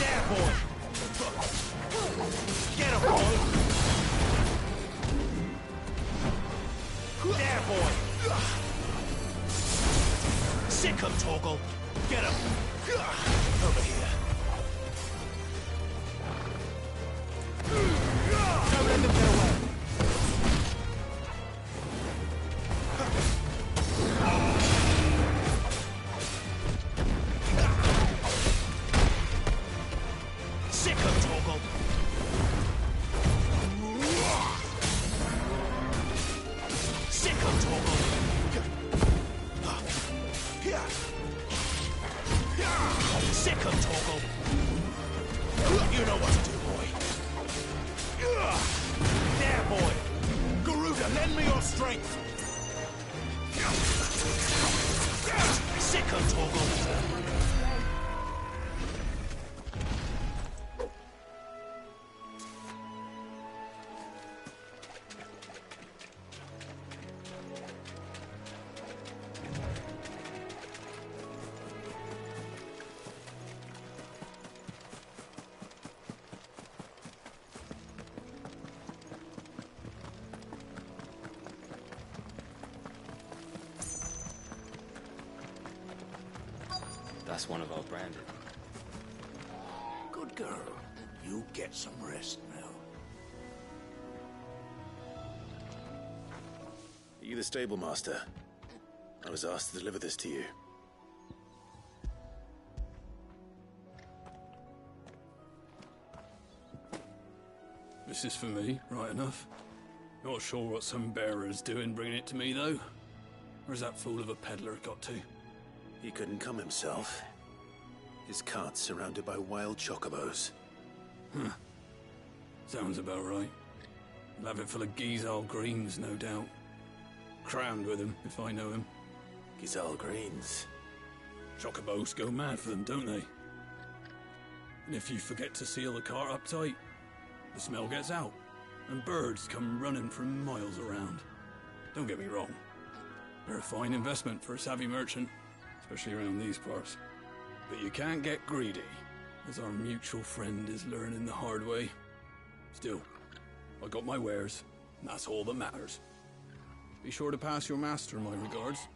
There, boy! Get him, boy! There, boy! Sick him, Torgal! Get him! Over here. Don't let them get away! Sick him, Torgal! Sick him, Torgal! Sick him, Torgal! You know what to do, boy. There, boy! Garuda, lend me your strength! Sick him, Torgal! That's one of our branded. Good girl. You get some rest now. Are you the stable master? I was asked to deliver this to you. This is for me, right enough. Not sure what some bearer's doing bringing it to me, though. Where's that fool of a peddler got to? He couldn't come himself. His cart's surrounded by wild chocobos. Huh. Sounds about right. He'll have it full of Gizal greens, no doubt. Crammed with him, if I know him. Gizal greens. Chocobos go mad for them, don't they? And if you forget to seal the cart up tight, the smell gets out, and birds come running from miles around. Don't get me wrong. They're a fine investment for a savvy merchant, especially around these parts. But you can't get greedy, as our mutual friend is learning the hard way. Still, I got my wares, and that's all that matters. Be sure to pass your master my regards.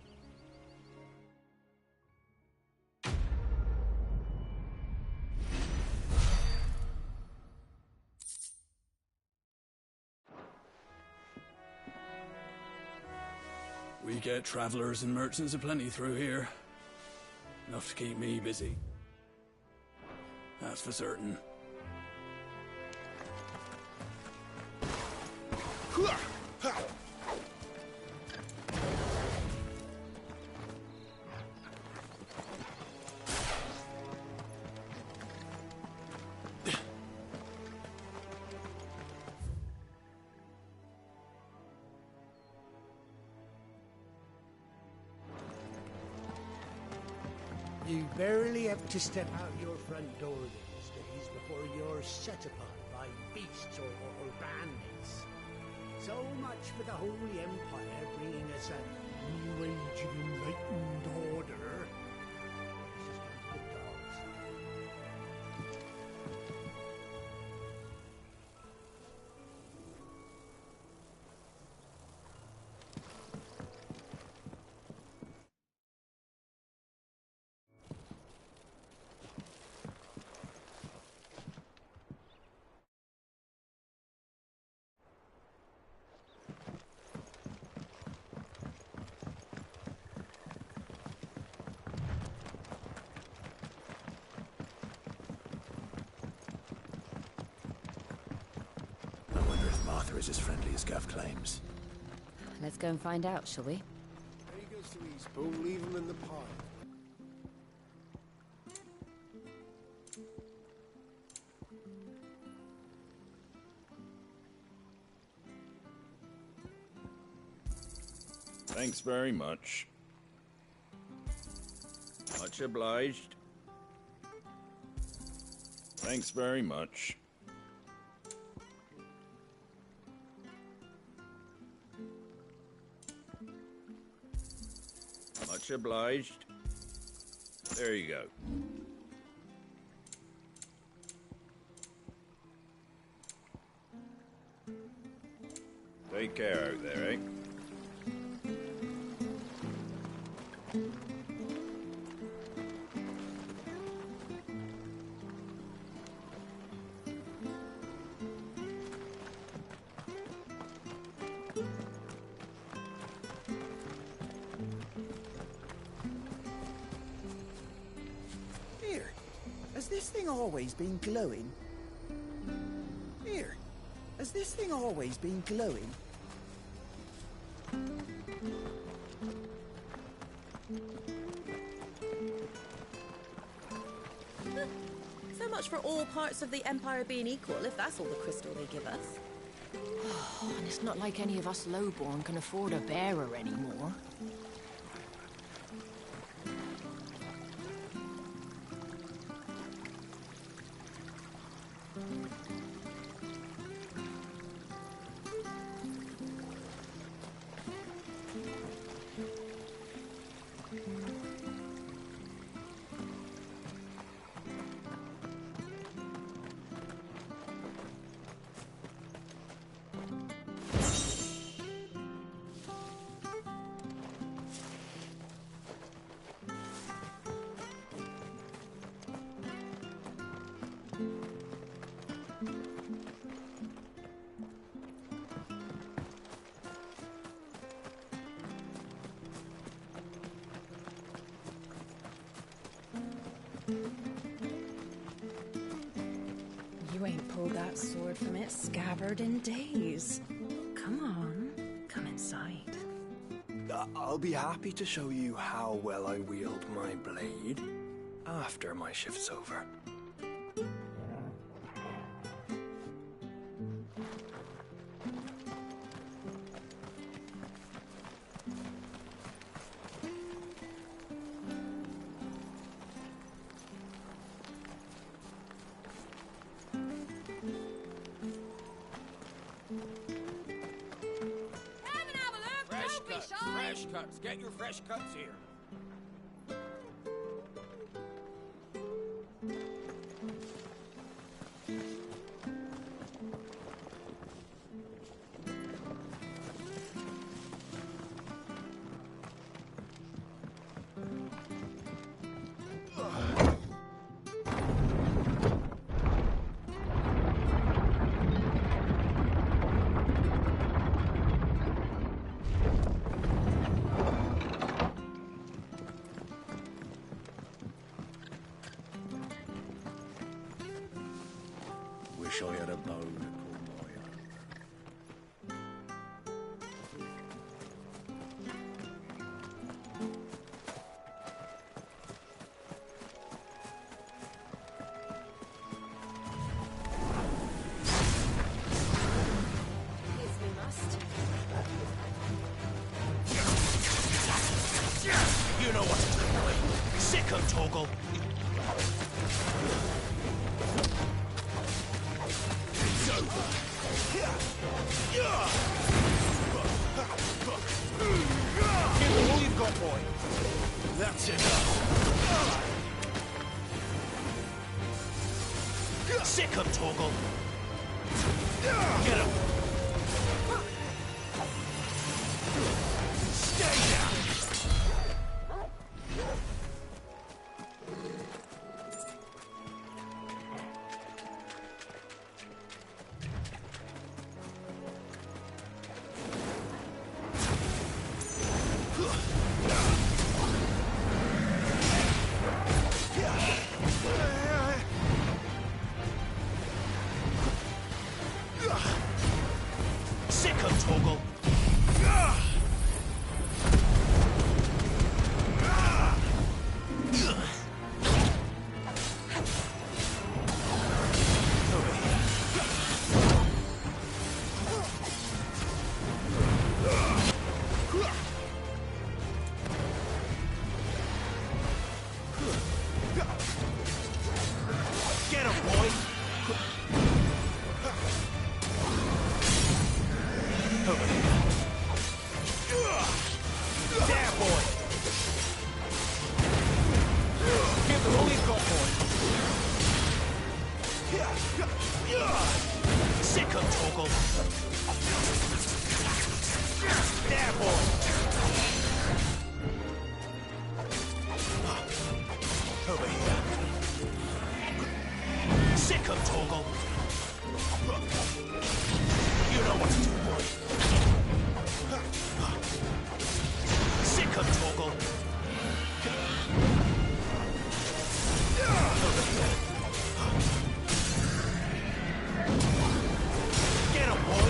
We get travelers and merchants aplenty through here. Enough to keep me busy. That's for certain. You barely have to step out your front door these days before you're set upon by beasts or bandits. So much for the Holy Empire bringing us a new age of enlightened order. This is going to the dogs. Martha is as friendly as Gav claims. Let's go and find out, shall we? There he goes to Eastbourne, leave him in the pile. Thanks very much. Much obliged. Thanks very much. Much obliged. There you go. Take care out there, eh? Here, has this thing always been glowing? Here, has this thing always been glowing? So much for all parts of the Empire being equal, if that's all the crystal they give us. Oh, and it's not like any of us lowborn can afford a bearer anymore. You ain't pulled that sword from its scabbard in days. Come on, come inside. I'll be happy to show you how well I wield my blade after my shift's over. Fresh cuts. Get your fresh cuts here. Wish I had a bow to pull my own. Yes, we must. You know what to do, boy. Sick of Torgal. It's over. Give them all you've got, boy. That's enough. Sick of Torgal. Get him. Stay down. Sick of Torgal. Get him, boy. Over here. There, boy. Give them all you've got, boy. Sick of Torgal. Sick of Torgal. You know what to do, boy. Sick of Torgal. Get him, boy.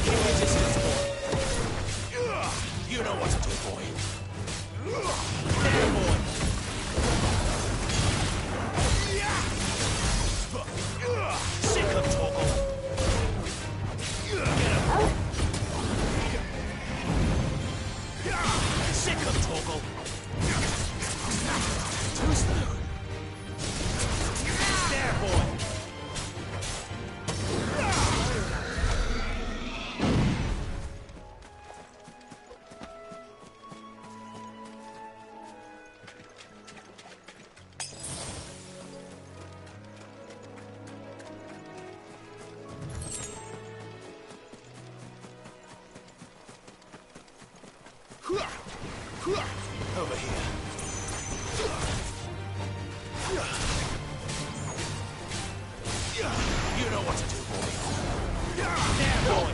Keep your distance, boy. You know what to do, boy. There, boy. Sick of Torgal. Get him. Sick of Torgal. Too slow. There, boy. Over here. You know what to do, boy. There, boy.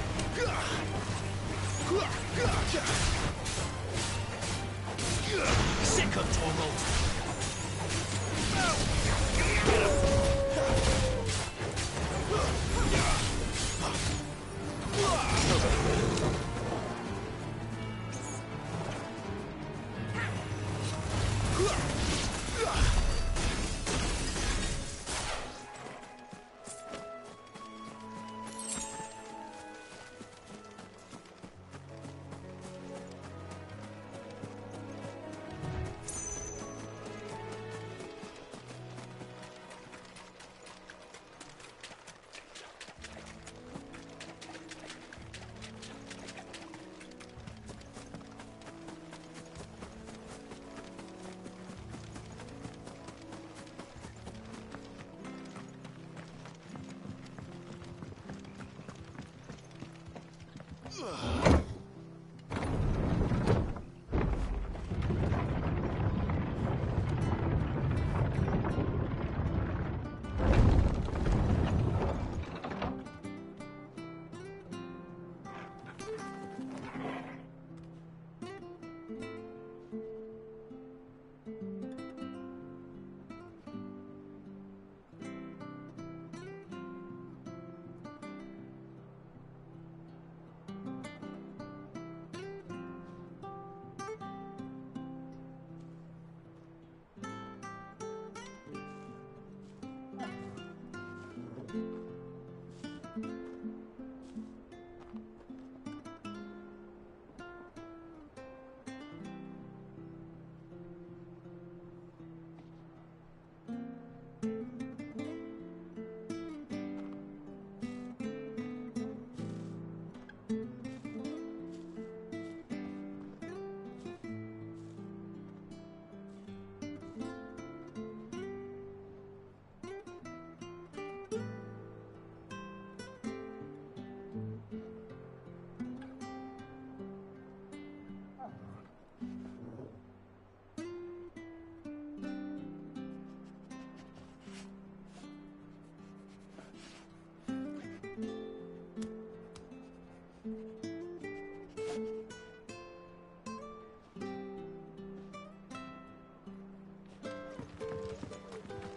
Sick of Torgal. Get him. Over here.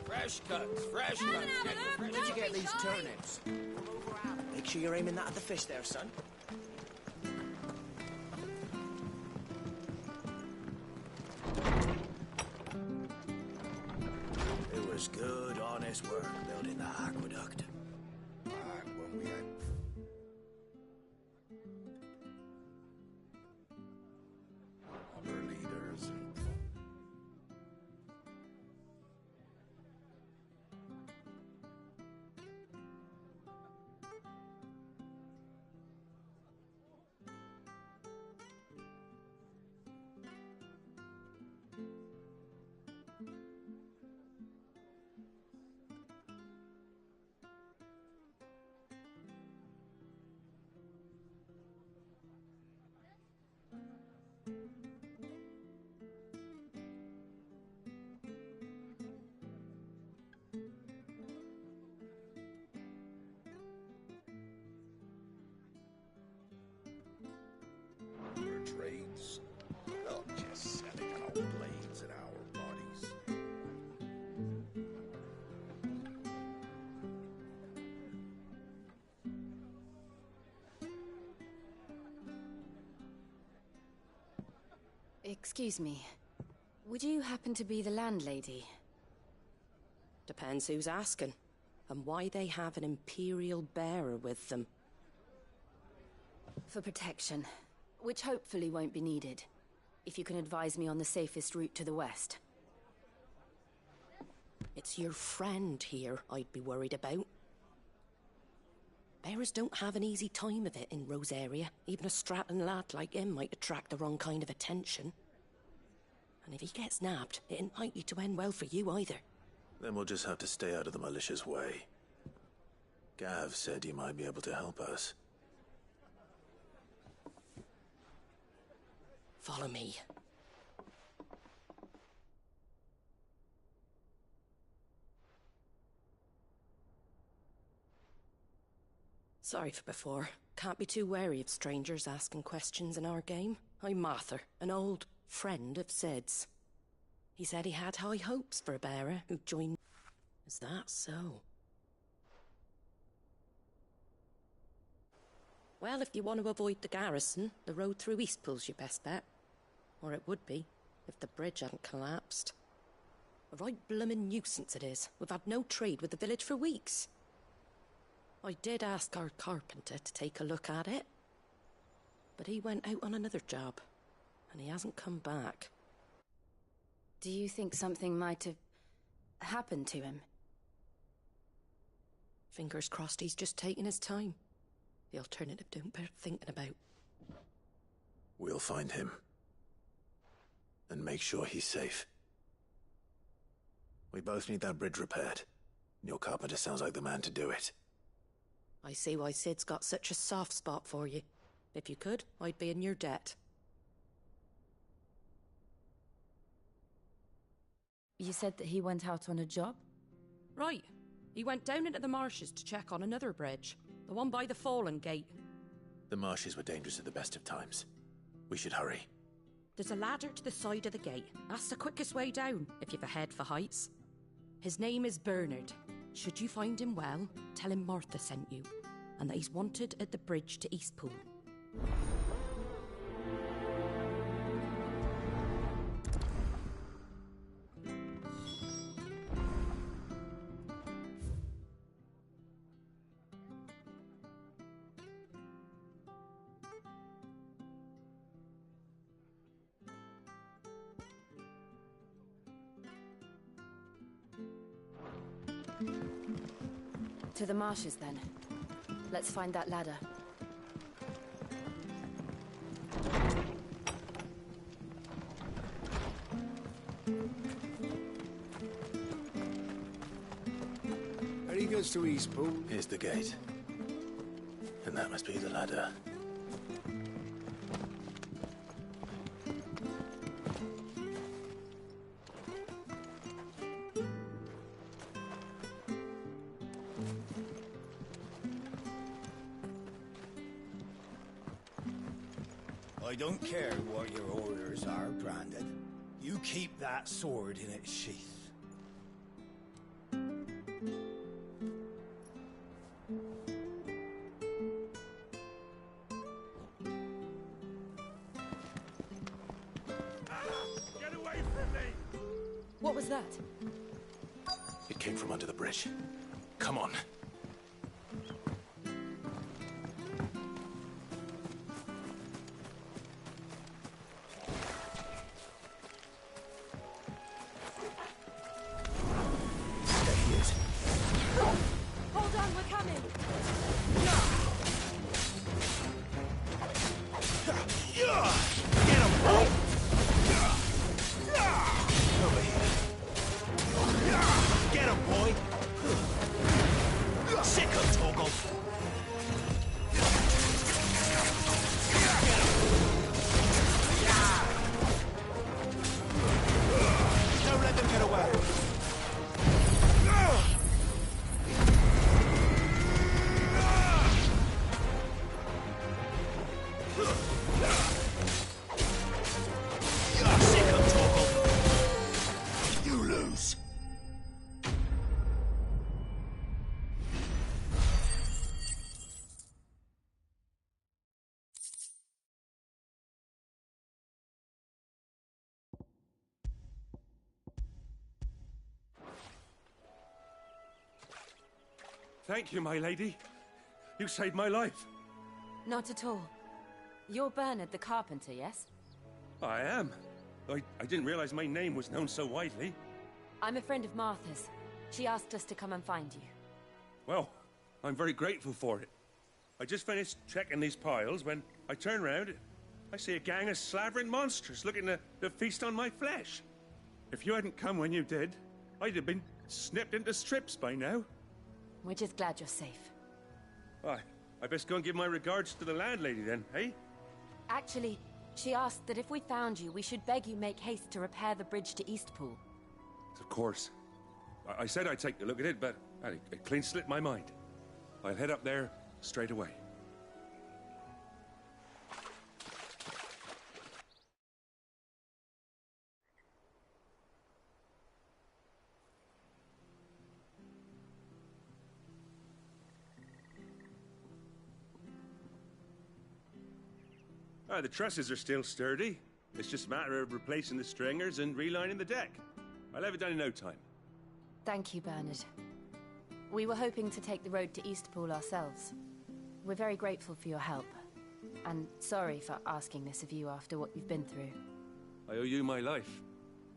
Fresh cuts, fresh cuts. Where'd you get these turnips? Make sure you're aiming that at the fish there, son. It was good, honest work building that aqueduct. When we had other leaders and Excuse me. Would you happen to be the landlady? Depends who's asking, and why they have an Imperial bearer with them. For protection, which hopefully won't be needed. If you can advise me on the safest route to the west. It's your friend here I'd be worried about. Bearers don't have an easy time of it in Rosaria. Even a Stratton lad like him might attract the wrong kind of attention. And if he gets nabbed, it ain't likely to end well for you either. Then we'll just have to stay out of the malicious way. Gav said he might be able to help us. Follow me. Sorry for before. Can't be too wary of strangers asking questions in our game. I'm Martha, an old friend of Sid's. He said he had high hopes for a bearer who'd join... Is that so? Well, if you want to avoid the garrison, the road through Eastpool's your best bet. Or it would be, if the bridge hadn't collapsed. A right bloomin' nuisance it is. We've had no trade with the village for weeks. I did ask our carpenter to take a look at it. But he went out on another job, and he hasn't come back. Do you think something might have happened to him? Fingers crossed he's just taking his time. The alternative don't bear thinking about. We'll find him. And make sure he's safe. We both need that bridge repaired. Your carpenter sounds like the man to do it. I see why Sid's got such a soft spot for you. If you could, I'd be in your debt. You said that he went out on a job? Right. He went down into the marshes to check on another bridge. The one by the Fallen Gate. The marshes were dangerous at the best of times. We should hurry. There's a ladder to the side of the gate. That's the quickest way down, if you've a head for heights. His name is Bernard. Should you find him well, tell him Martha sent you, and that he's wanted at the bridge to Eastpool. To the marshes, then. Let's find that ladder. There he goes to Eastpool. Here's the gate. And that must be the ladder. I don't care what your orders are, Brandon. You keep that sword in its sheath. Get away from me! What was that? It came from under the bridge. Come on. Hold on, we're coming! Get him, boy! Over here. Get him, boy! Thank you, my lady. You saved my life. Not at all. You're Bernard the carpenter, yes? I am. I didn't realize my name was known so widely. I'm a friend of Martha's. She asked us to come and find you. Well, I'm very grateful for it. I just finished checking these piles when I turn around. I see a gang of slavering monsters looking to feast on my flesh. If you hadn't come when you did, I'd have been snipped into strips by now. We're just glad you're safe. I best go and give my regards to the landlady then, eh? Actually, she asked that if we found you, we should beg you make haste to repair the bridge to Eastpool. Of course. I said I'd take a look at it, but it clean slipped my mind. I'll head up there straight away. The trusses are still sturdy. It's just a matter of replacing the stringers and relining the deck. I'll have it done in no time. Thank you, Bernard. We were hoping to take the road to Eastpool ourselves. We're very grateful for your help. And sorry for asking this of you after what you've been through. I owe you my life.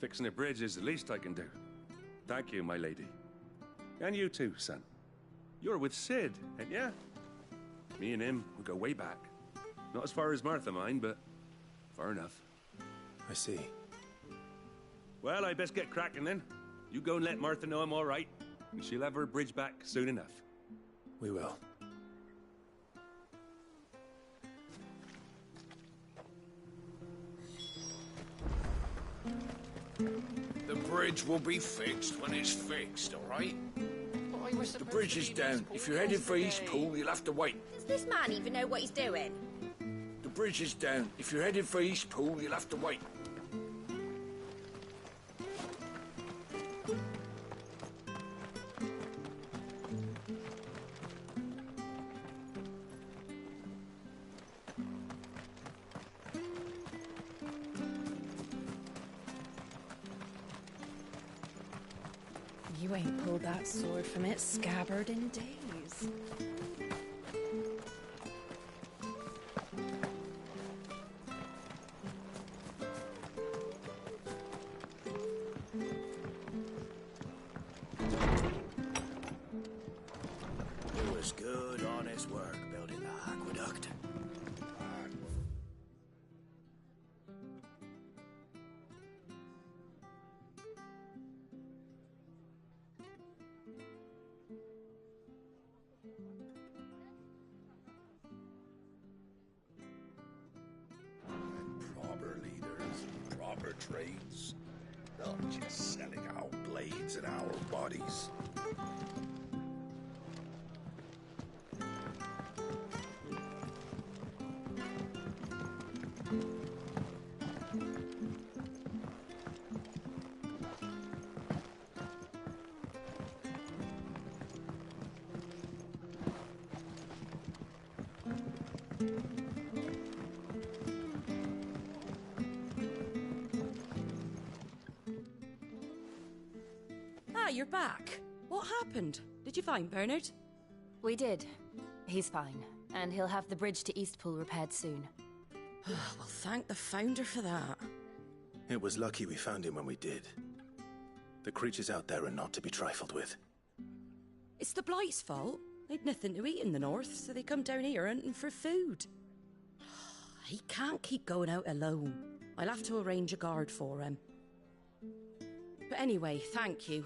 Fixing a bridge is the least I can do. Thank you, my lady. And you too, son. You're with Sid, ain't ya? Me and him, we go way back. Not as far as Martha, mind, but far enough. I see. Well, I best get cracking then. You go and let Martha know I'm all right, and she'll have her bridge back soon enough. We will. The bridge will be fixed when it's fixed, all right? The bridge is down. If you're headed for Eastpool, you'll have to wait. Does this man even know what he's doing? The bridge is down. If you're headed for Eastpool, you'll have to wait. You ain't pulled that sword from its scabbard in days. It was good, honest work building the aqueduct. Proper leaders, proper trades. Not just selling our blades and our bodies. Ah, you're back. What happened? Did you find Bernard? We did. He's fine, and he'll have the bridge to Eastpool repaired soon. Well, thank the Founder for that. It was lucky we found him when we did. The creatures out there are not to be trifled with. It's the Blight's fault. They'd nothing to eat in the north, so they come down here hunting for food. He can't keep going out alone. I'll have to arrange a guard for him. But anyway, thank you.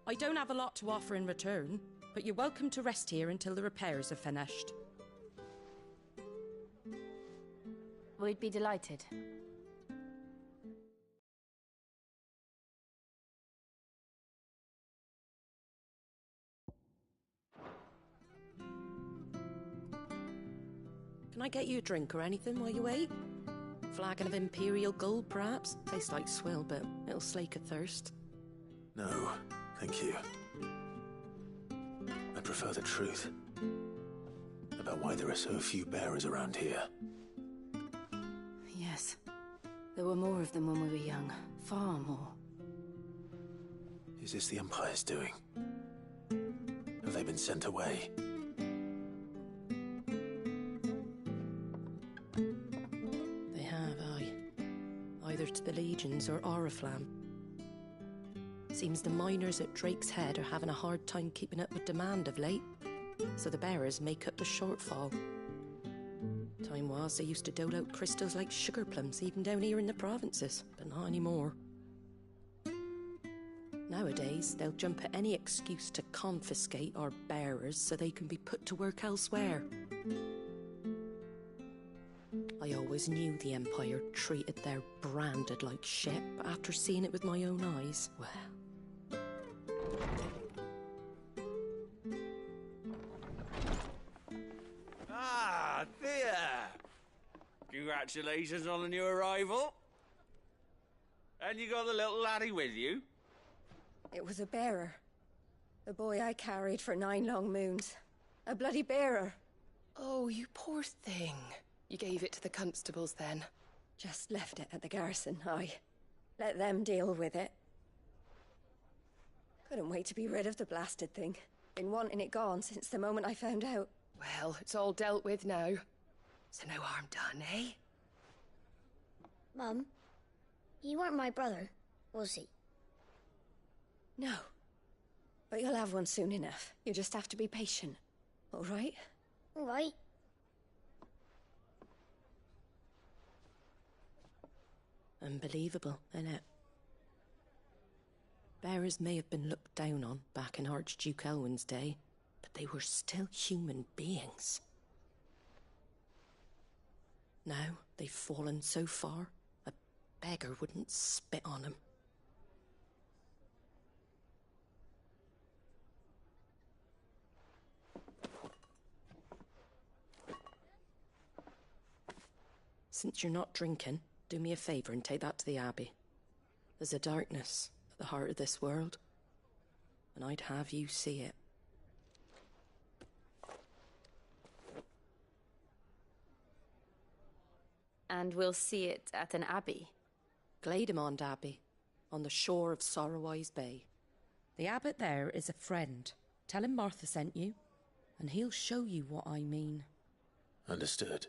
I don't have a lot to offer in return, but you're welcome to rest here until the repairs are finished. We'd be delighted. Can I get you a drink or anything while you wait? Flagon of Imperial Gold, perhaps? Tastes like swill, but it'll slake a thirst. No, thank you. I prefer the truth. About why there are so few bearers around here. Yes. There were more of them when we were young. Far more. Is this the Empire's doing? Have they been sent away. They have, aye. Either to the Legions or Oriflamme. Seems the miners at Drake's Head are having a hard time keeping up with demand of late, so the bearers make up the shortfall. Time was they used to dole out crystals like sugar plums even down here in the provinces, but not anymore. Nowadays, they'll jump at any excuse to confiscate our bearers so they can be put to work elsewhere. I always knew the Empire treated their branded like shit, but after seeing it with my own eyes, well... Ah, Thea! Congratulations on the new arrival. And you got the little laddie with you? It was a bearer. The boy I carried for 9 long moons. A bloody bearer. Oh, you poor thing. You gave it to the constables then? Just left it at the garrison, aye. Let them deal with it. Couldn't wait to be rid of the blasted thing. Been wanting it gone since the moment I found out. Well, it's all dealt with now. So no harm done, eh? Mum, he weren't my brother, was he? No. But you'll have one soon enough. You just have to be patient. All right? All right. Unbelievable, innit? Bearers may have been looked down on back in Archduke Elwin's day, but they were still human beings. Now they've fallen so far, a beggar wouldn't spit on them. Since you're not drinking, do me a favour and take that to the Abbey. There's a darkness at the heart of this world, and I'd have you see it. And we'll see it at an abbey? Glademond Abbey, on the shore of Sorrowwise Bay. The abbot there is a friend. Tell him Martha sent you, and he'll show you what I mean. Understood.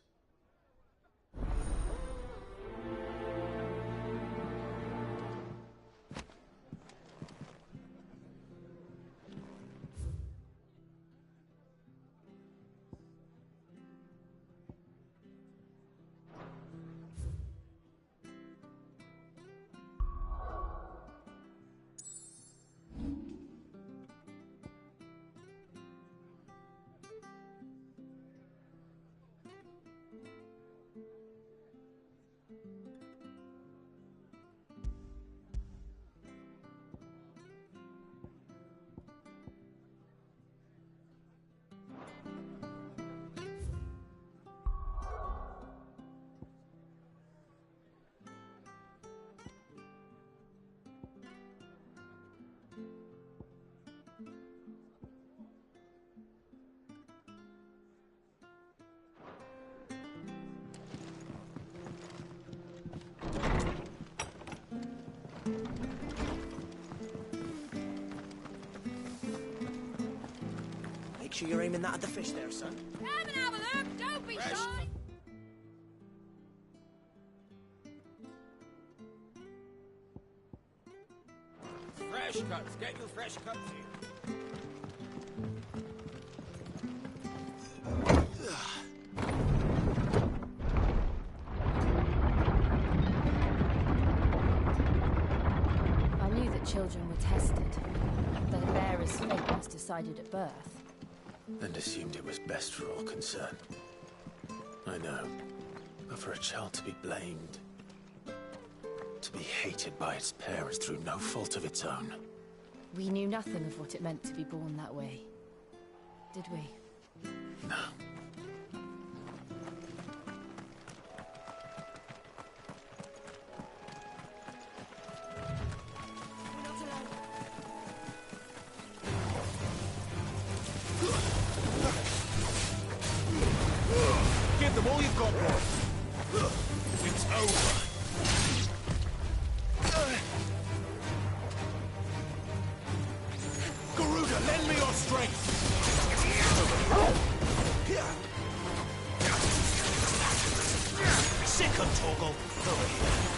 Make sure you're aiming that at the fish there, son. Come and have a look, don't be shy. Fresh cuts. Get your fresh cuts here. I knew that children were tested, that a bearer's fate was decided at birth. And assumed it was best for all concerned. I know. But for a child to be blamed, to be hated by its parents through no fault of its own. We knew nothing of what it meant to be born that way, did we? No. Give them all you've got, boy. It's over. Garuda, Lend me your strength! Sick of Torgal! Over here.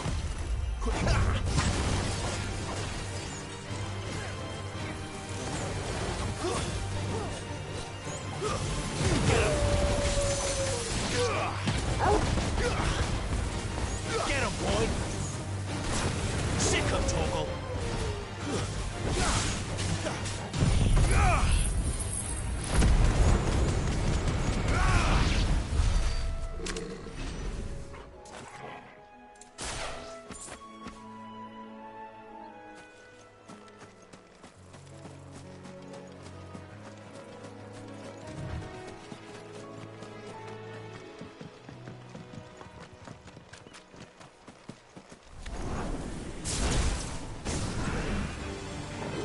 Get him, boy! Sick of Torgal!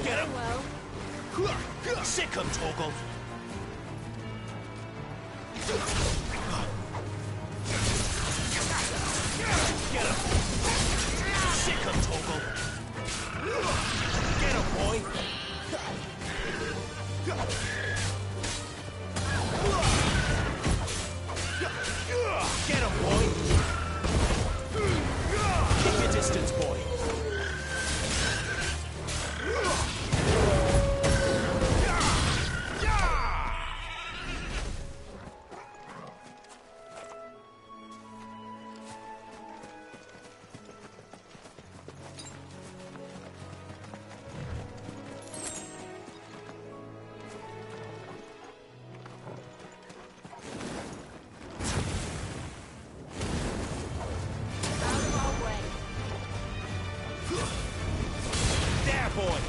Get him! Sick of Torgal! Get him! Sick of Torgal! Get him, boy! Get him, boy! Keep your distance, boy! There, boy!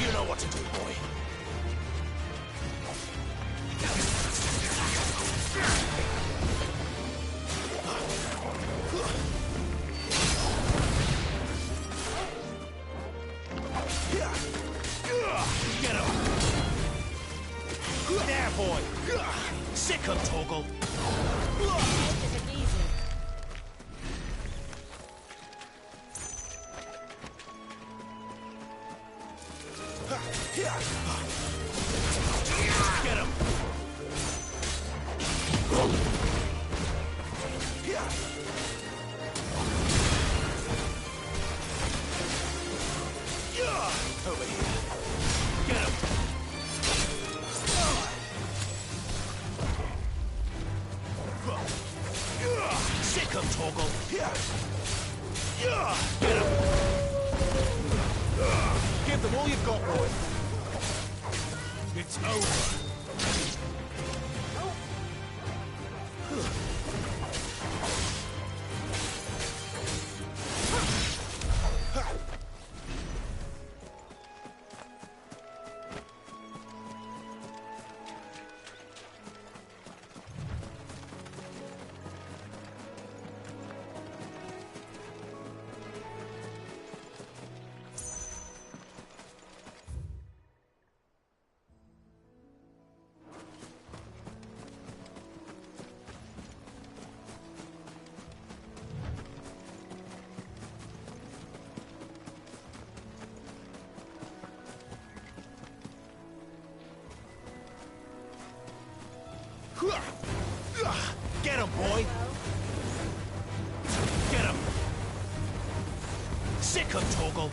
You know what to do, boy. Get him! There, boy! Sick of Torgal! Get him! Over here. Get him! Sick of Torgal! Get him! Give them all you've got, boy. It's over. Get him, boy! Get him! Sick of Torgal!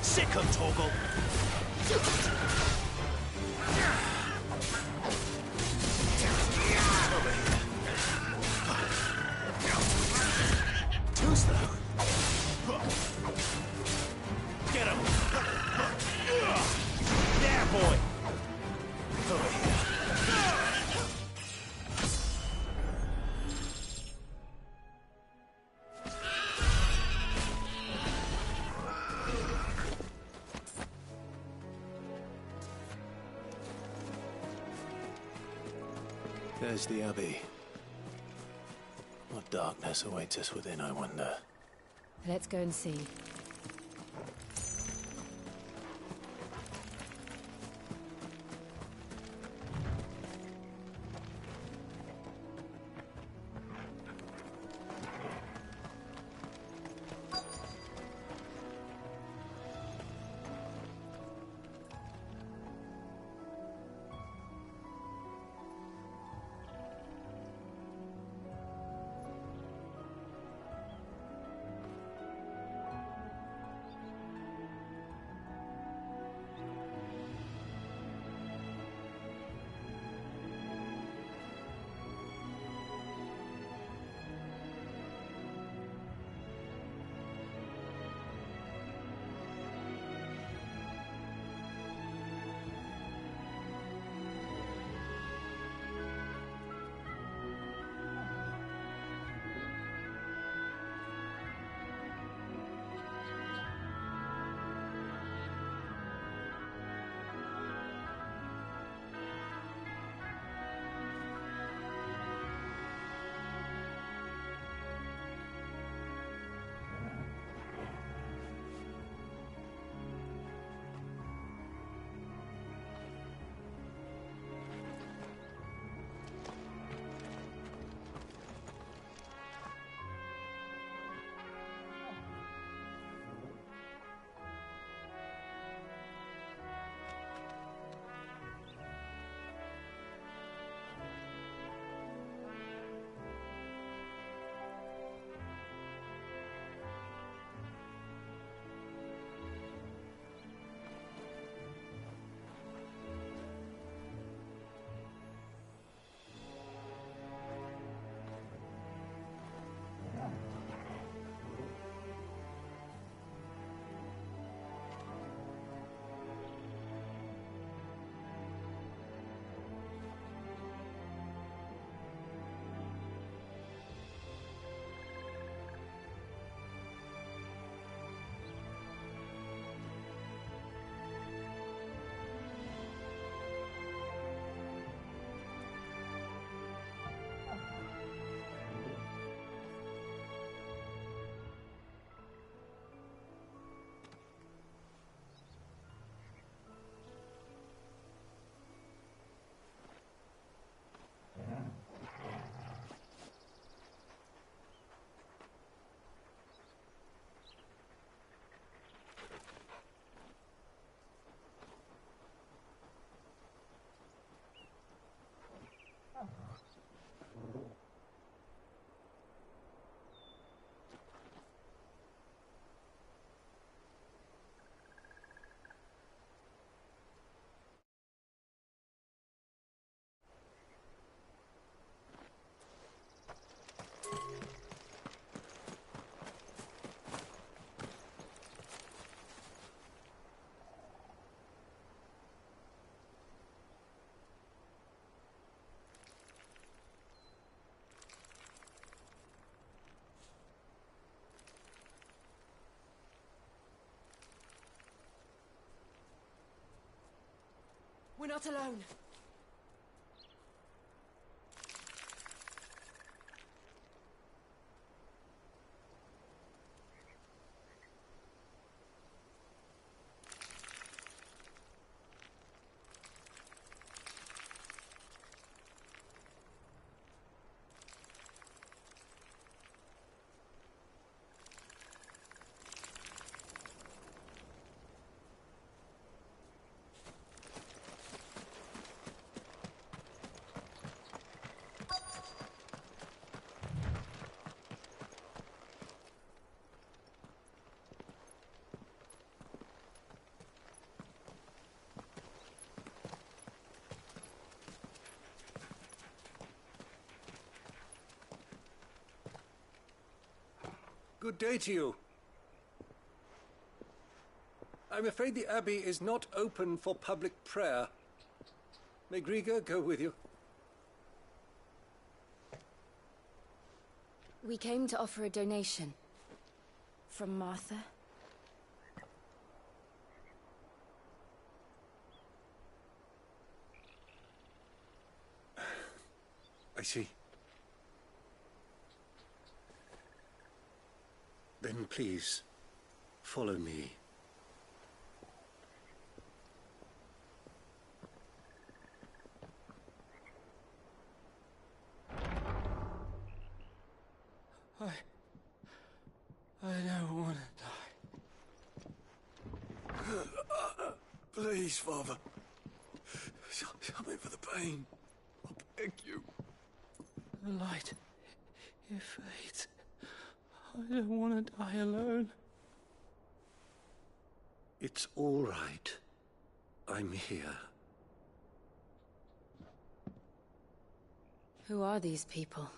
Sick of Torgal! Too slow. There's the Abbey. What darkness awaits us within, I wonder? Let's go and see. We're not alone. Good day to you. I'm afraid the Abbey is not open for public prayer. May Grieger go with you? We came to offer a donation. From Martha. see. Then please, follow me. I don't want to die. Please, Father. Help me for the pain. I beg you. The light, it fades. I don't want to die alone. It's all right. I'm here. Who are these people?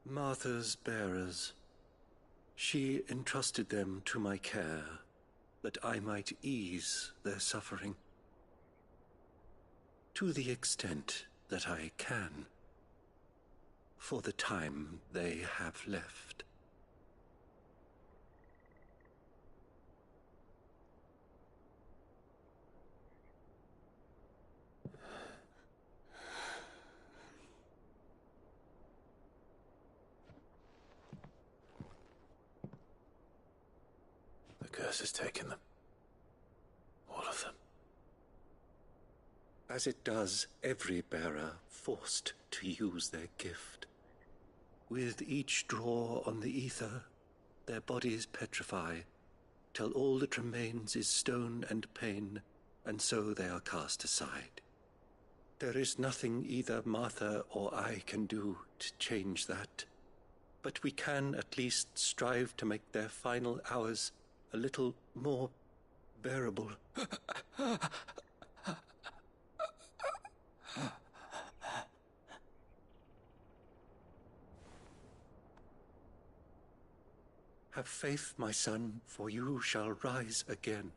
Martha's bearers. She entrusted them to my care, that I might ease their suffering. To the extent that I can, for the time they have left. The curse has taken them. All of them. As it does every bearer forced to use their gift. With each draw on the ether, their bodies petrify, till all that remains is stone and pain, and so they are cast aside. There is nothing either Martha or I can do to change that, but we can at least strive to make their final hours a little more bearable. Have faith, my son, for you shall rise again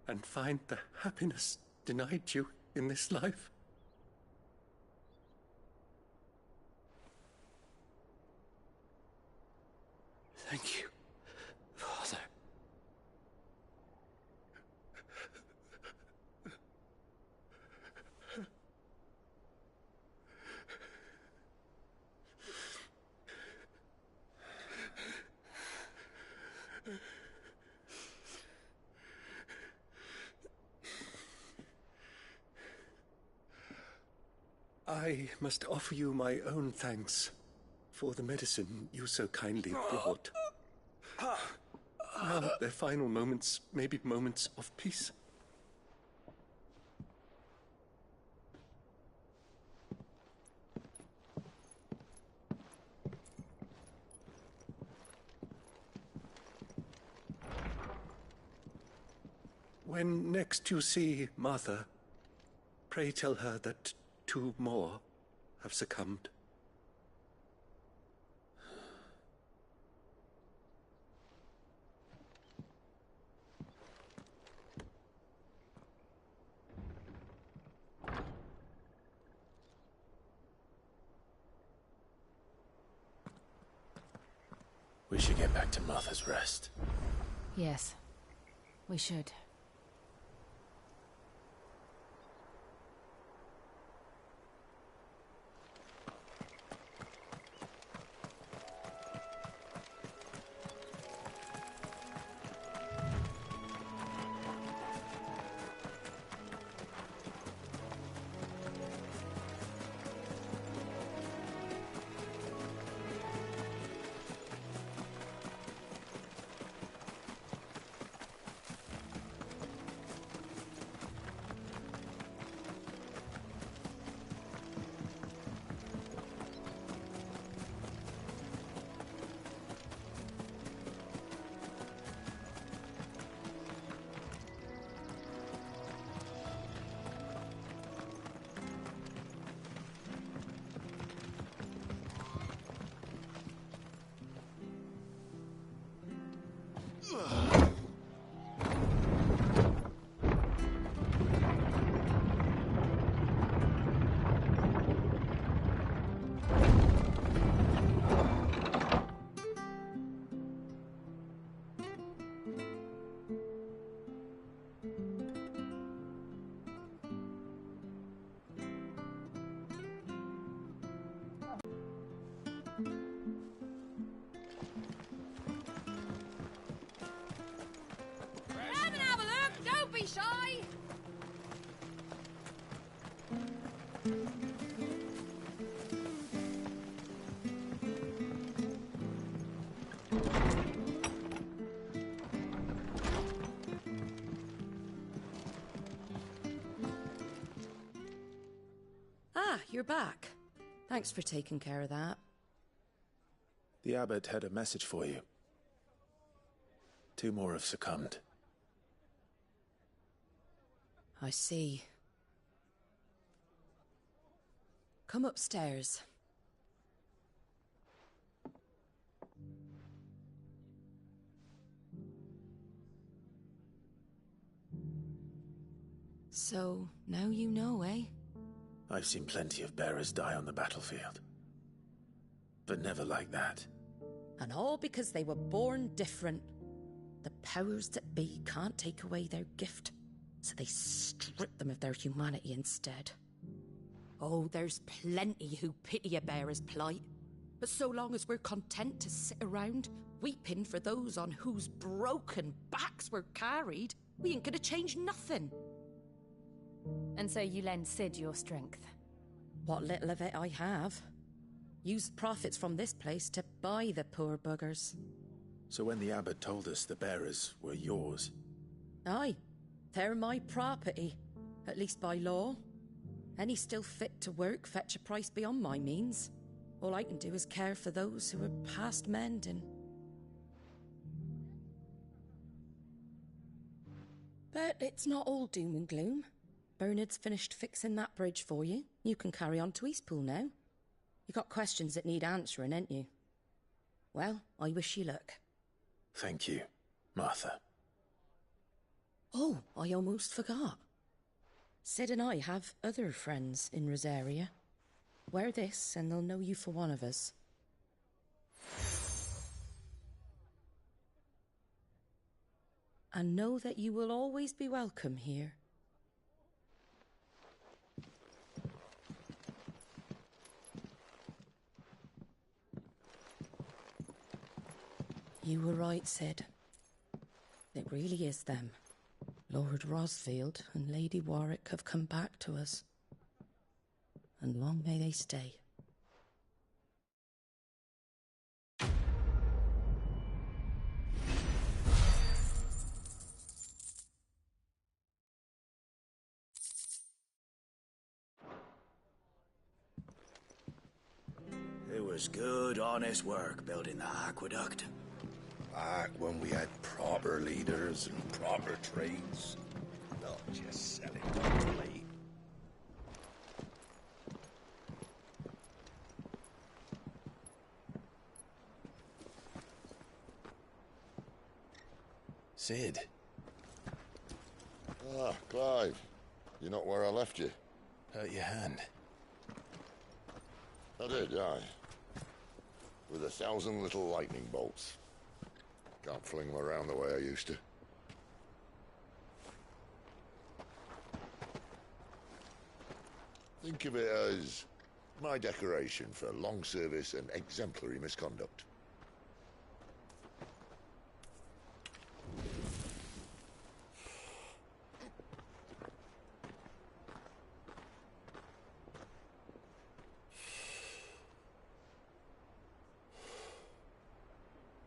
and find the happiness denied you in this life. Thank you, Father. I must offer you my own thanks for the medicine you so kindly brought. Now their final moments may be moments of peace. When next you see Martha, pray tell her that 2 more have succumbed. We should get back to Martha's Rest. Yes, we should. Ah, you're back. Thanks for taking care of that. The abbot had a message for you. 2 more have succumbed. I see. Come upstairs. So, now you know, eh? I've seen plenty of bearers die on the battlefield. But never like that. And all because they were born different. The powers that be can't take away their gift, so they strip them of their humanity instead. Oh, there's plenty who pity a bearer's plight. But so long as we're content to sit around, weeping for those on whose broken backs we're carried, we ain't gonna change nothing. And so you lend Cid your strength? What little of it I have. Use the profits from this place to buy the poor buggers. So when the abbot told us the bearers were yours... Aye, they're my property, at least by law. Any still fit to work fetch a price beyond my means. All I can do is care for those who are past mending. But it's not all doom and gloom. Bernard's finished fixing that bridge for you. You can carry on to Eastpool now. You got questions that need answering, ain't you? Well, I wish you luck. Thank you, Martha. Oh, I almost forgot. Cid and I have other friends in Rosaria. Wear this and they'll know you for one of us. And know that you will always be welcome here. You were right, Cid. It really is them. Lord Rosfield and Lady Warwick have come back to us. And long may they stay. It was good, honest work building the aqueduct. Back when we had proper leaders and proper trades. Not just selling quickly. Cid. Ah, Clive. You're not where I left you. Hurt your hand. I did, aye. With 1,000 little lightning bolts. Can't fling them around the way I used to. Think of it as my decoration for long service and exemplary misconduct.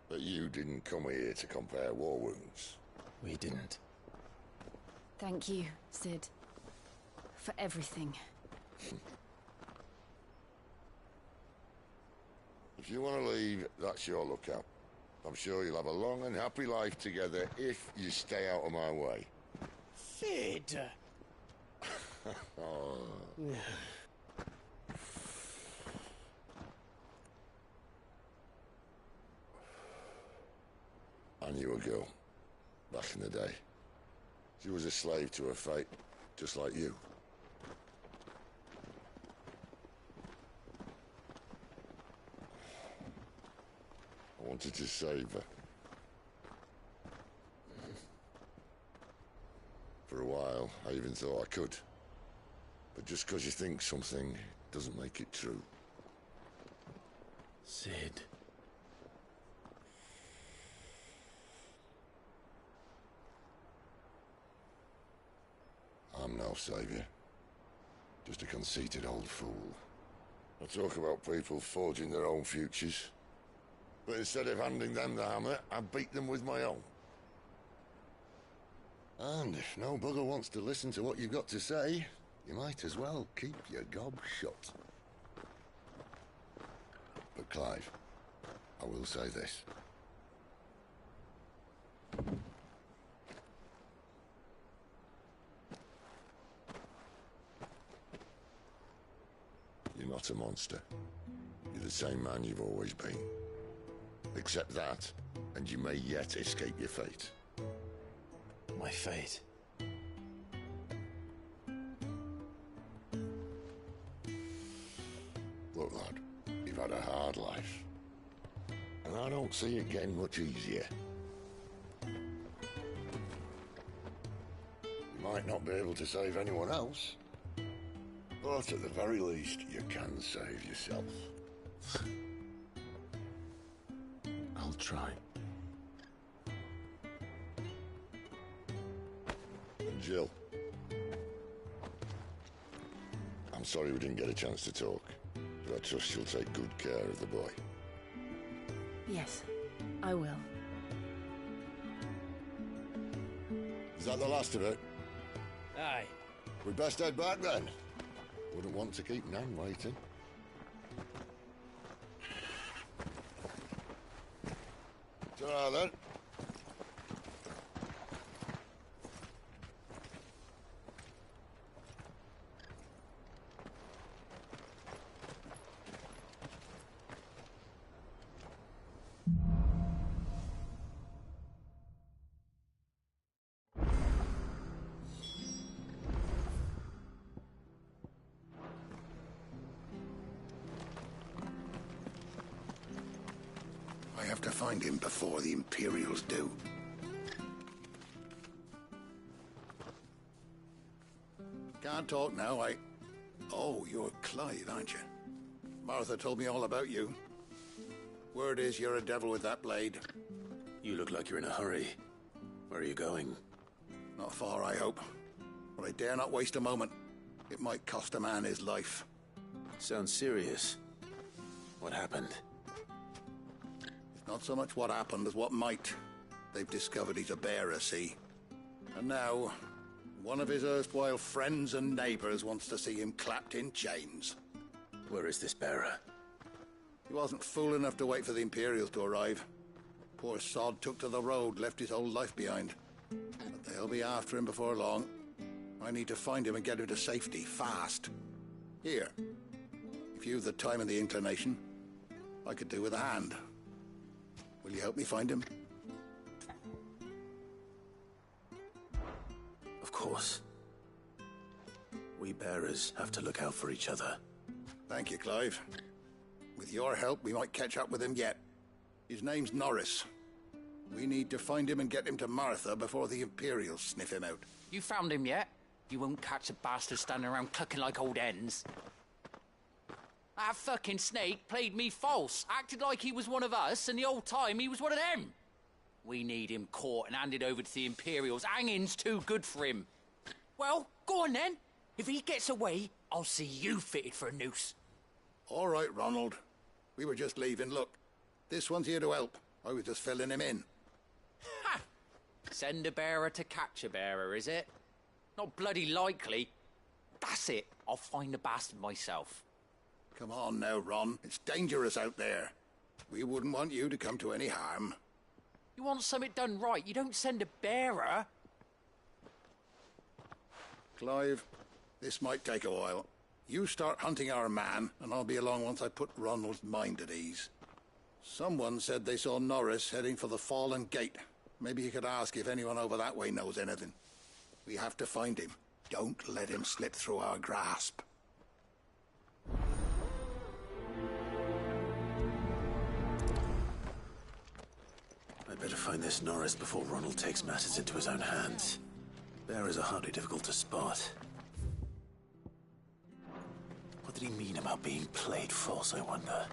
But you didn't come here to compare war wounds. We didn't. Thank you, Cid. For everything. If you want to leave, that's your lookout. I'm sure you'll have a long and happy life together if you stay out of my way. Cid! Oh. I knew a girl, back in the day. She was a slave to her fate, just like you. I wanted to save her. For a while, I even thought I could. But just because you think something doesn't make it true. Cid. I'm no savior. Just a conceited old fool. I talk about people forging their own futures. But instead of handing them the hammer, I beat them with my own. And if no bugger wants to listen to what you've got to say, you might as well keep your gob shut. But Clive, I will say this. You're not a monster. You're the same man you've always been. Accept that, and you may yet escape your fate. My fate? Look, lad, you've had a hard life. And I don't see it getting much easier. You might not be able to save anyone else, but at the very least, you can save yourself. I'll try. And Jill, I'm sorry we didn't get a chance to talk, but I trust she'll take good care of the boy. Yes, I will. Is that the last of it? Aye. We best head back then. Wouldn't want to keep Nan waiting. Ta-ra then. I have to find him before the Imperials do. Can't talk now, Oh, you're Clive, aren't you? Martha told me all about you. Word is you're a devil with that blade. You look like you're in a hurry. Where are you going? Not far, I hope. But I dare not waste a moment. It might cost a man his life. Sounds serious. What happened? It's not so much what happened as what might. They've discovered he's a bearer, see? And now, one of his erstwhile friends and neighbors wants to see him clapped in chains. Where is this bearer? He wasn't fool enough to wait for the Imperials to arrive. Poor sod took to the road, left his whole life behind. But they'll be after him before long. I need to find him and get him to safety, fast. Here, if you've the time and the inclination, I could do with a hand. Will you help me find him? Of course. We bearers have to look out for each other. Thank you, Clive. With your help, we might catch up with him yet. His name's Norris. We need to find him and get him to Martha before the Imperials sniff him out. You found him yet? You won't catch a bastard standing around clucking like old hens. That fucking snake played me false, acted like he was one of us, and the whole time he was one of them. We need him caught and handed over to the Imperials. Hanging's too good for him. Well, go on then. If he gets away, I'll see you fitted for a noose. All right, Ronald. We were just leaving. Look, this one's here to help. I was just filling him in. Ha! Send a bearer to catch a bearer, is it? Not bloody likely. That's it. I'll find the bastard myself. Come on now, Ron. It's dangerous out there. We wouldn't want you to come to any harm. You want something done right, you don't send a bearer. Clive, this might take a while. You start hunting our man, and I'll be along once I put Ronald's mind at ease. Someone said they saw Norris heading for the Fallen Gate. Maybe you could ask if anyone over that way knows anything. We have to find him. Don't let him slip through our grasp. I'd better find this Norris before Ronald takes matters into his own hands. Bearers are hardly difficult to spot. What did he mean about being played false, I wonder?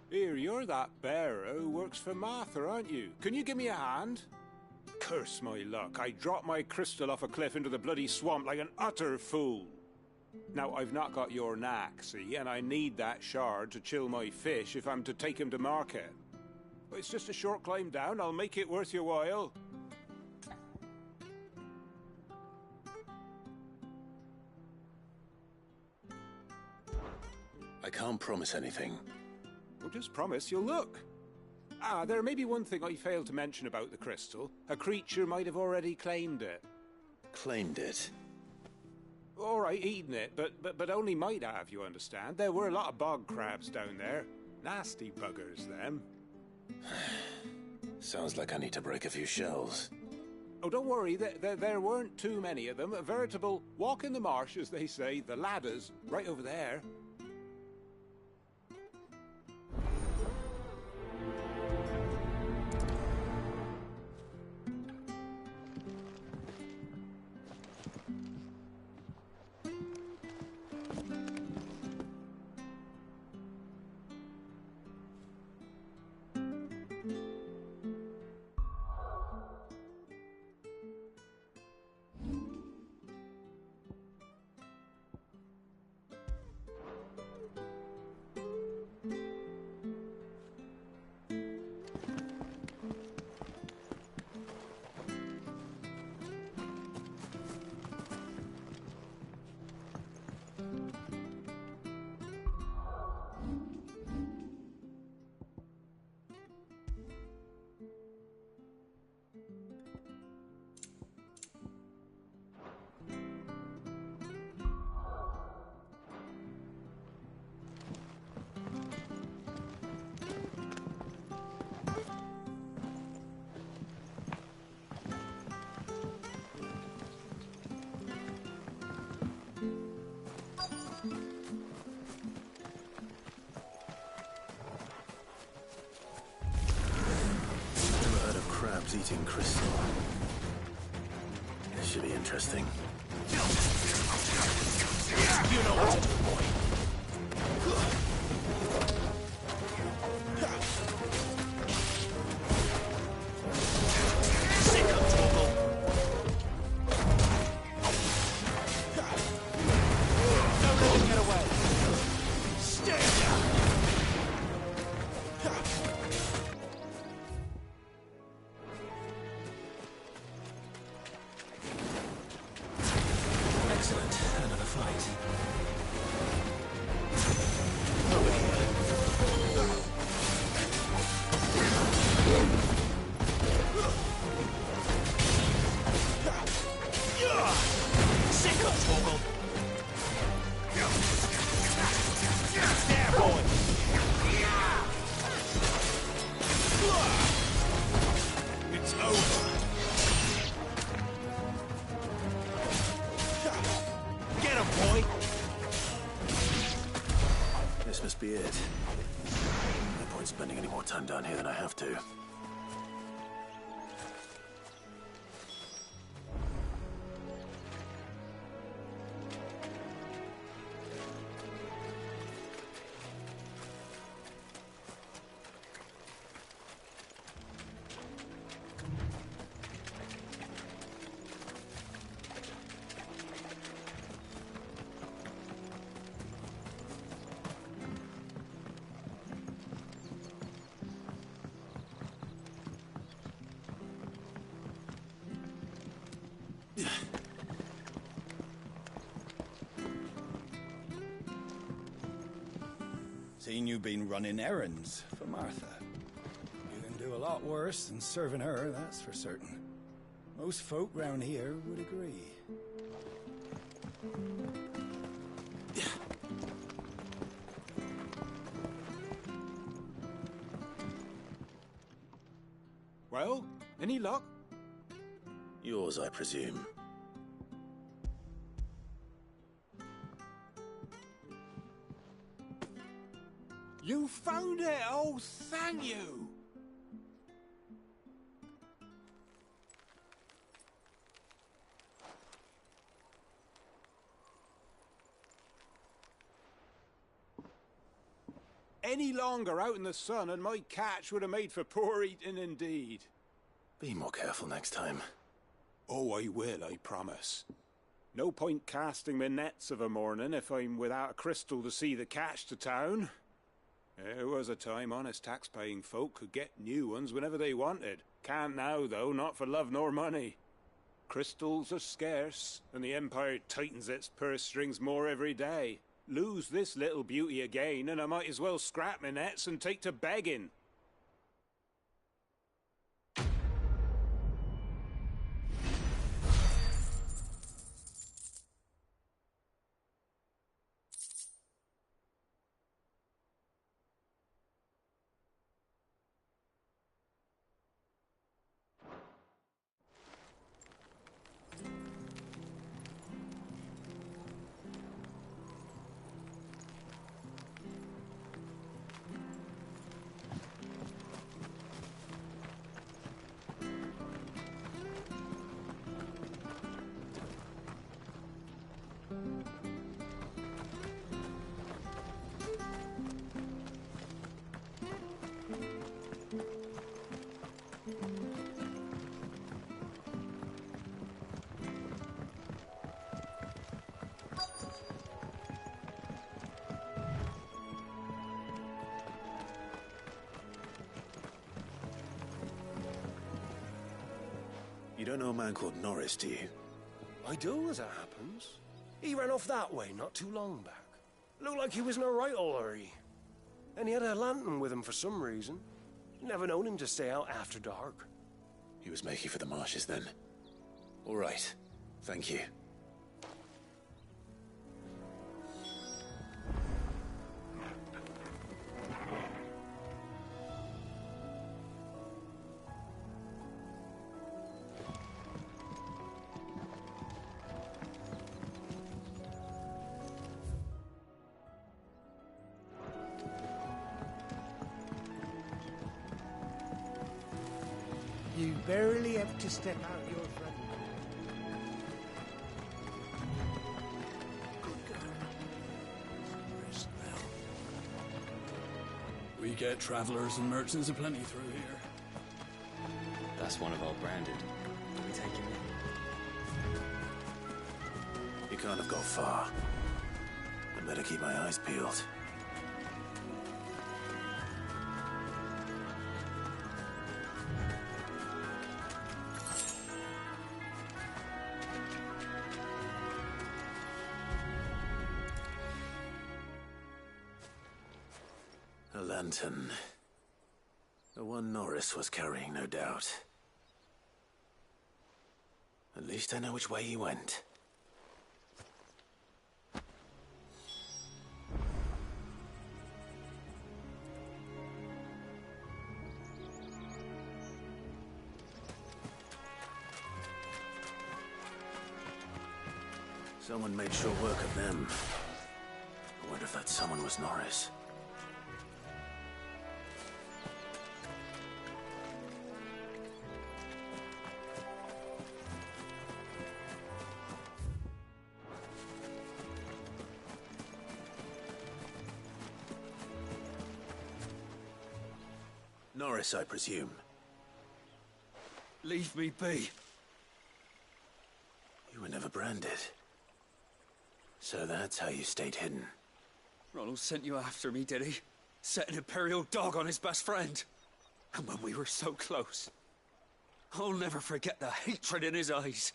Here, you're that bearer who works for Martha, aren't you? Can you give me a hand? Curse my luck. I dropped my crystal off a cliff into the bloody swamp like an utter fool. Now, I've not got your knack, see, and I need that shard to chill my fish if I'm to take him to market. But it's just a short climb down. I'll make it worth your while. I can't promise anything. Well, just promise you'll look. Ah, there may be one thing I failed to mention about the crystal. A creature might have already claimed it. Claimed it? All right, eaten it, but only might have, you understand. There were a lot of bog crabs down there. Nasty buggers, them. Sounds like I need to break a few shells. Oh, don't worry, there weren't too many of them. A veritable walk in the marsh, as they say, the ladders, right over there. Eating crystal. This should be interesting. You know what to do, boy. Sick of trouble. Don't let him get away. Stay down. This must be it. No point spending any more time down here than I have to. Seen you been running errands for Martha. You can do a lot worse than serving her, that's for certain. Most folk round here would agree. Well, any luck? Yours, I presume. You found it! Oh, thank you! Any longer out in the sun and my catch would have made for poor eating indeed. Be more careful next time. Oh, I will, I promise. No point casting my nets of a morning if I'm without a crystal to see the catch to town. There was a time honest tax-paying folk could get new ones whenever they wanted. Can't now, though, not for love nor money. Crystals are scarce, and the Empire tightens its purse strings more every day. Lose this little beauty again, and I might as well scrap my nets and take to begging. You don't know a man called Norris, do you? I do, as it happens. He ran off that way not too long back. Looked like he was in a right old hurry. And he had a lantern with him for some reason. Never known him to stay out after dark. He was making for the marshes then. All right. Thank you. You barely have to step out your front door. Good girl. Rest well. We get travelers and merchants aplenty through here. That's one of our branded. Do we take him in? You can't have got far. I better keep my eyes peeled. A lantern. The one Norris was carrying, no doubt. At least I know which way he went. Someone made short work of them. I wonder if that someone was Norris. Norris, I presume. Leave me be. You were never branded. So that's how you stayed hidden. Ronald sent you after me, did he? Set an Imperial dog on his best friend. And when we were so close. I'll never forget the hatred in his eyes.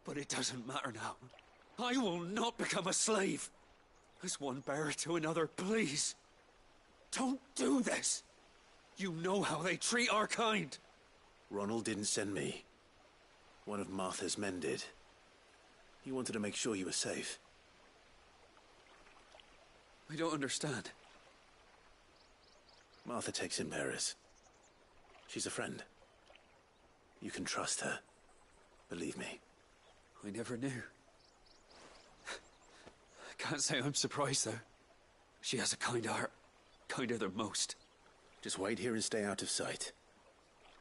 But it doesn't matter now. I will not become a slave. As one bearer to another, please. Don't do this. You know how they treat our kind. Ronald didn't send me. One of Martha's men did. He wanted to make sure you were safe. I don't understand. Martha takes in bearers. She's a friend. You can trust her. Believe me. I never knew. I can't say I'm surprised, though. She has a kind heart. Kinder than most. Just wait here and stay out of sight.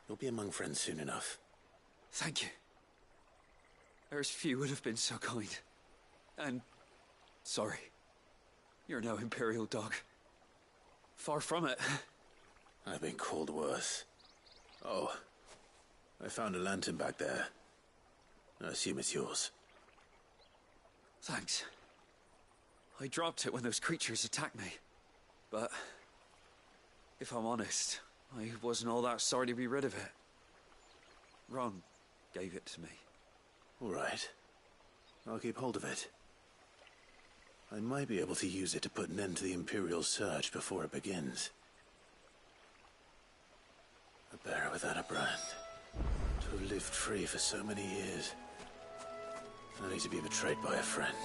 You'll be among friends soon enough. Thank you. There's few would have been so kind. And sorry. You're no Imperial dog. Far from it. I've been called worse. Oh, I found a lantern back there. I assume it's yours. Thanks. I dropped it when those creatures attacked me. But if I'm honest, I wasn't all that sorry to be rid of it. Ron gave it to me. All right. I'll keep hold of it. I might be able to use it to put an end to the Imperial Surge before it begins. A bearer without a brand. To have lived free for so many years. Only to be betrayed by a friend.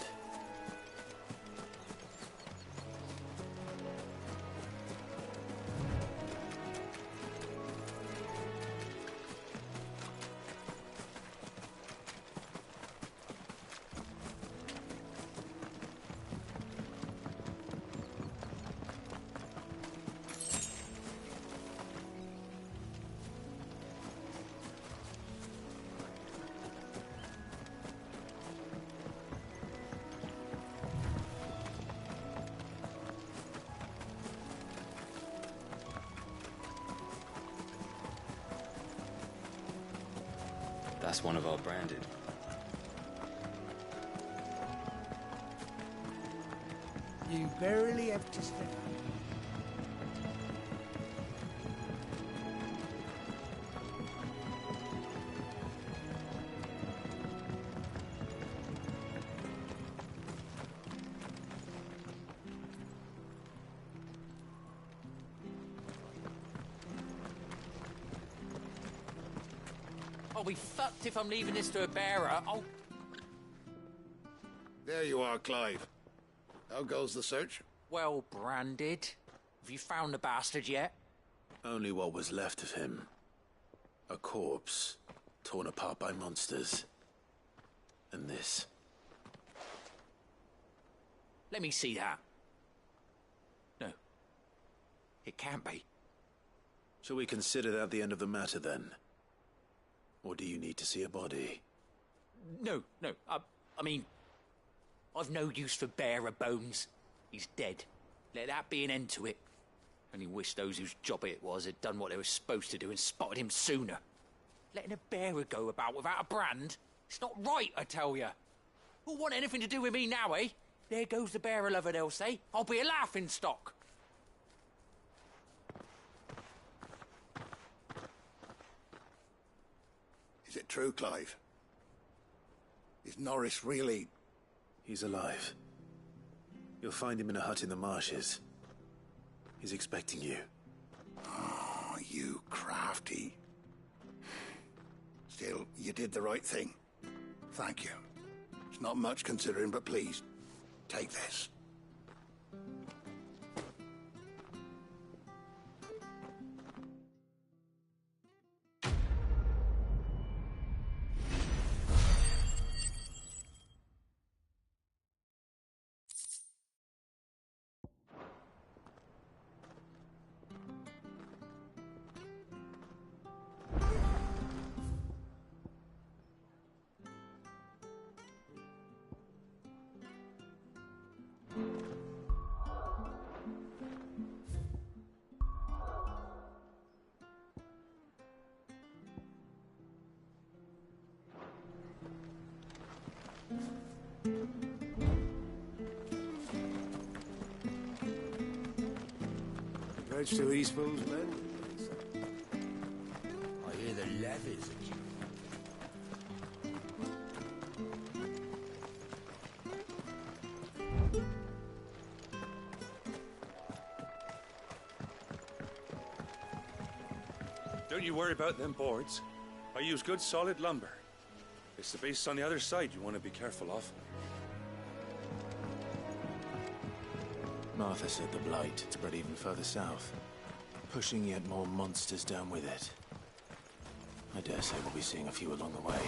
That's one of our branded. You barely have to step out. I'll be fucked if I'm leaving this to a bearer. Oh. There you are, Clive. How goes the search? Well, branded. Have you found the bastard yet? Only what was left of him. A corpse, torn apart by monsters. And this. Let me see that. No. It can't be. Shall we consider that the end of the matter, then? Or do you need to see a body? No. I mean, I've no use for bearer bones. He's dead. Let that be an end to it. Only wish those whose job it was had done what they were supposed to do and spotted him sooner. Letting a bearer go about without a brand? It's not right, I tell you. Who'll want anything to do with me now, eh? There goes the bearer lover, they'll say. I'll be a laughing stock. Is it true, Clive? Is Norris really... He's alive. You'll find him in a hut in the marshes. He's expecting you. Oh, you crafty. Still, you did the right thing. Thank you. It's not much considering, but please, take this. Congrats to Eastpool's men. I hear the levies at you. Don't you worry about them boards. I use good solid lumber. It's the beasts on the other side you want to be careful of. Martha said the blight spread even further south, pushing yet more monsters down with it. I dare say we'll be seeing a few along the way.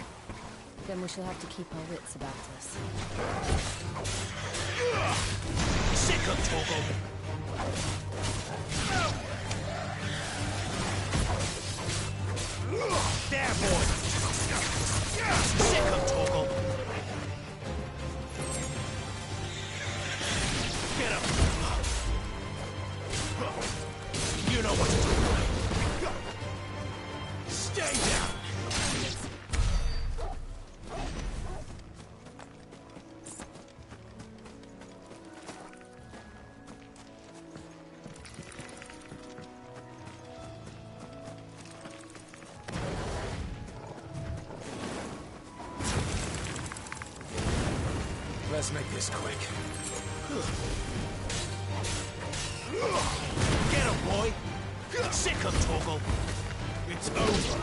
Then we shall have to keep our wits about us. Sick of Torgal! There, boy! Sick of Torgal! Get him! You know what to do. Stay down! Let's make this quick. Get him, boy! Sick him, Torgal! It's over!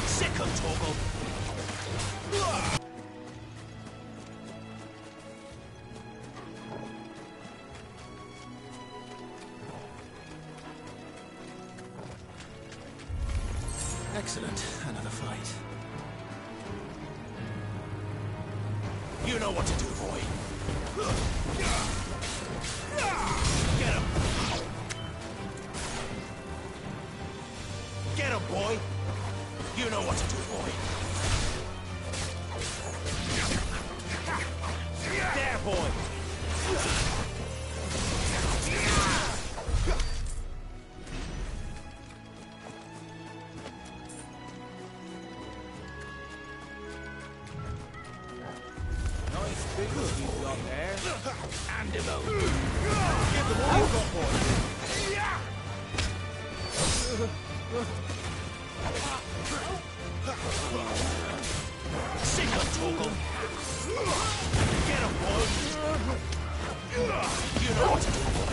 Sick him, Torgal! Excellent. Another fight. You know what to do, boy. Get him! Get him, boy! You know what to do, boy. There, boy! Nice figures you've got there. Hand him over. Give them all you've got, boy. Sick him, Torgal! Get him, boy! You know what to do, boy.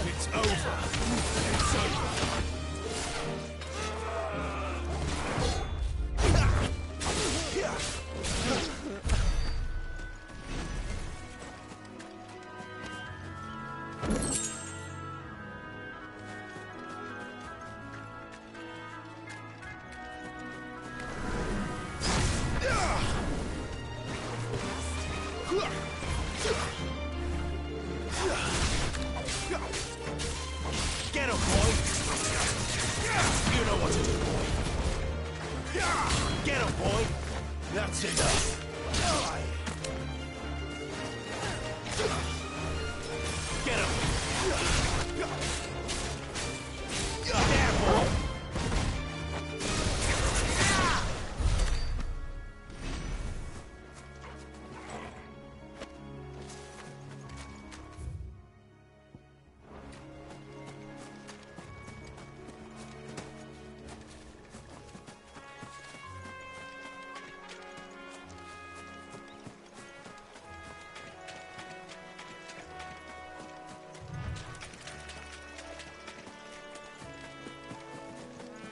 It's over. It's over. Get him, boy! You know what to do, boy. Get him, boy! That's enough. Get him! There, boy!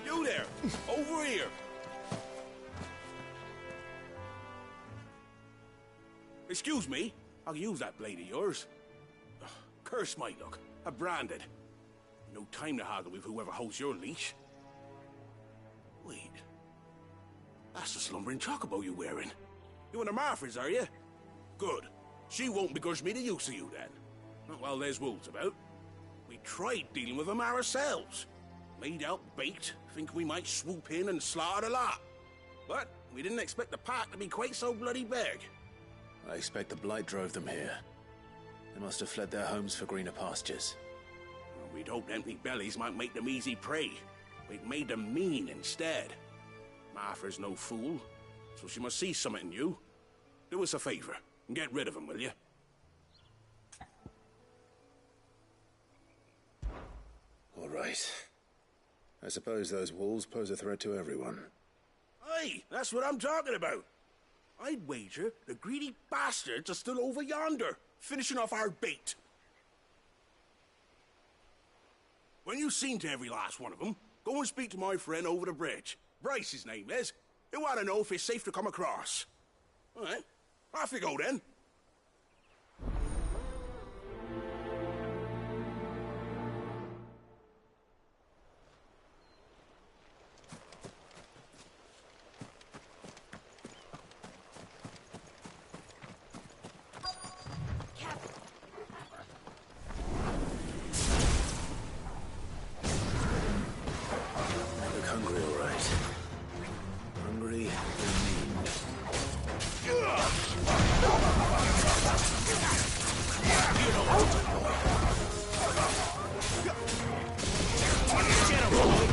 You there! Over here! Excuse me, I'll use that blade of yours. Ugh, curse my luck. I'm branded. No time to haggle with whoever holds your leash. Wait. That's the slumbering chocobo you're wearing. You and the Marfors, are you? Good. She won't begrudge me the use of you, then. Not while there's wolves about. We tried dealing with them ourselves. Made out baked, think we might swoop in and slaughter the lot. But we didn't expect the pack to be quite so bloody big. I expect the Blight drove them here. They must have fled their homes for greener pastures. Well, we'd hoped empty bellies might make them easy prey. We'd made them mean instead. Martha's no fool, so she must see something in you. Do us a favor and get rid of them, will you? All right. I suppose those wolves pose a threat to everyone. Aye, that's what I'm talking about. I'd wager the greedy bastards are still over yonder, finishing off our bait. When you've seen to every last one of them, go and speak to my friend over the bridge. Bryce, his name is. He'll want to know if it's safe to come across. All right, off you go then. Look hungry, all right. Hungry and mean. You know what to do, boy. Get him, boy!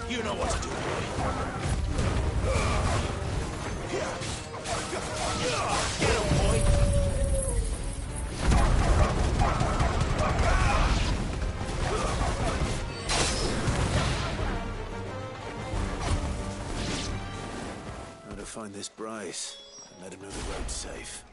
You know what to do, boy. Get him, boy! find this Bryce and let him know the road's safe.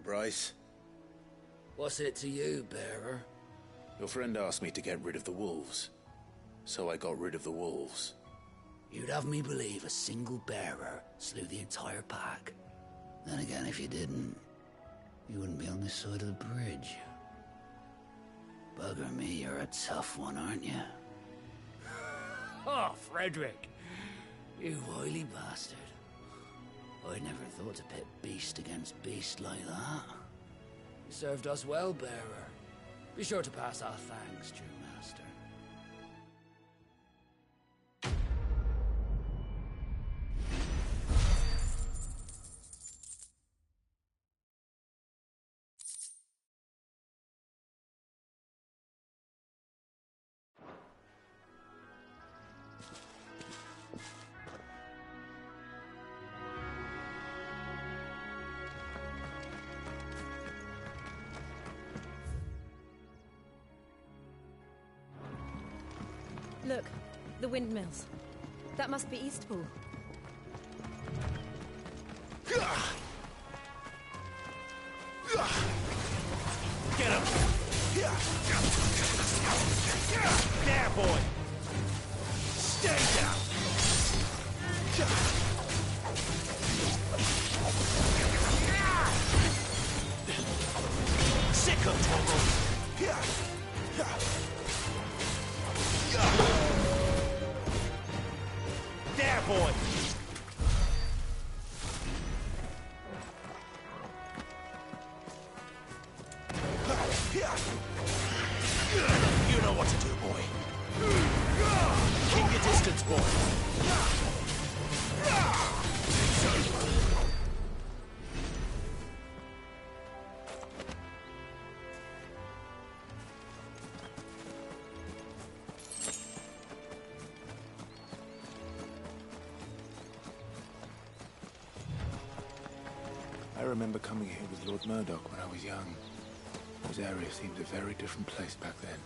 Bryce? What's it to you, bearer? Your friend asked me to get rid of the wolves, so I got rid of the wolves. You'd have me believe a single bearer slew the entire pack. Then again, if you didn't, you wouldn't be on this side of the bridge. Bugger me, you're a tough one, aren't you? Oh, Frederick! You wily bastard. I never thought to pit beast against beast like that. You served us well, bearer. Be sure to pass our thanks, true master. Look, the windmills. That must be Eastpool. Get him! There, boy! Stay down! Sick of trouble! There, boy! You know what to do, boy. Keep your distance, boy. I remember coming here with Lord Murdoch when I was young. This area seemed a very different place back then.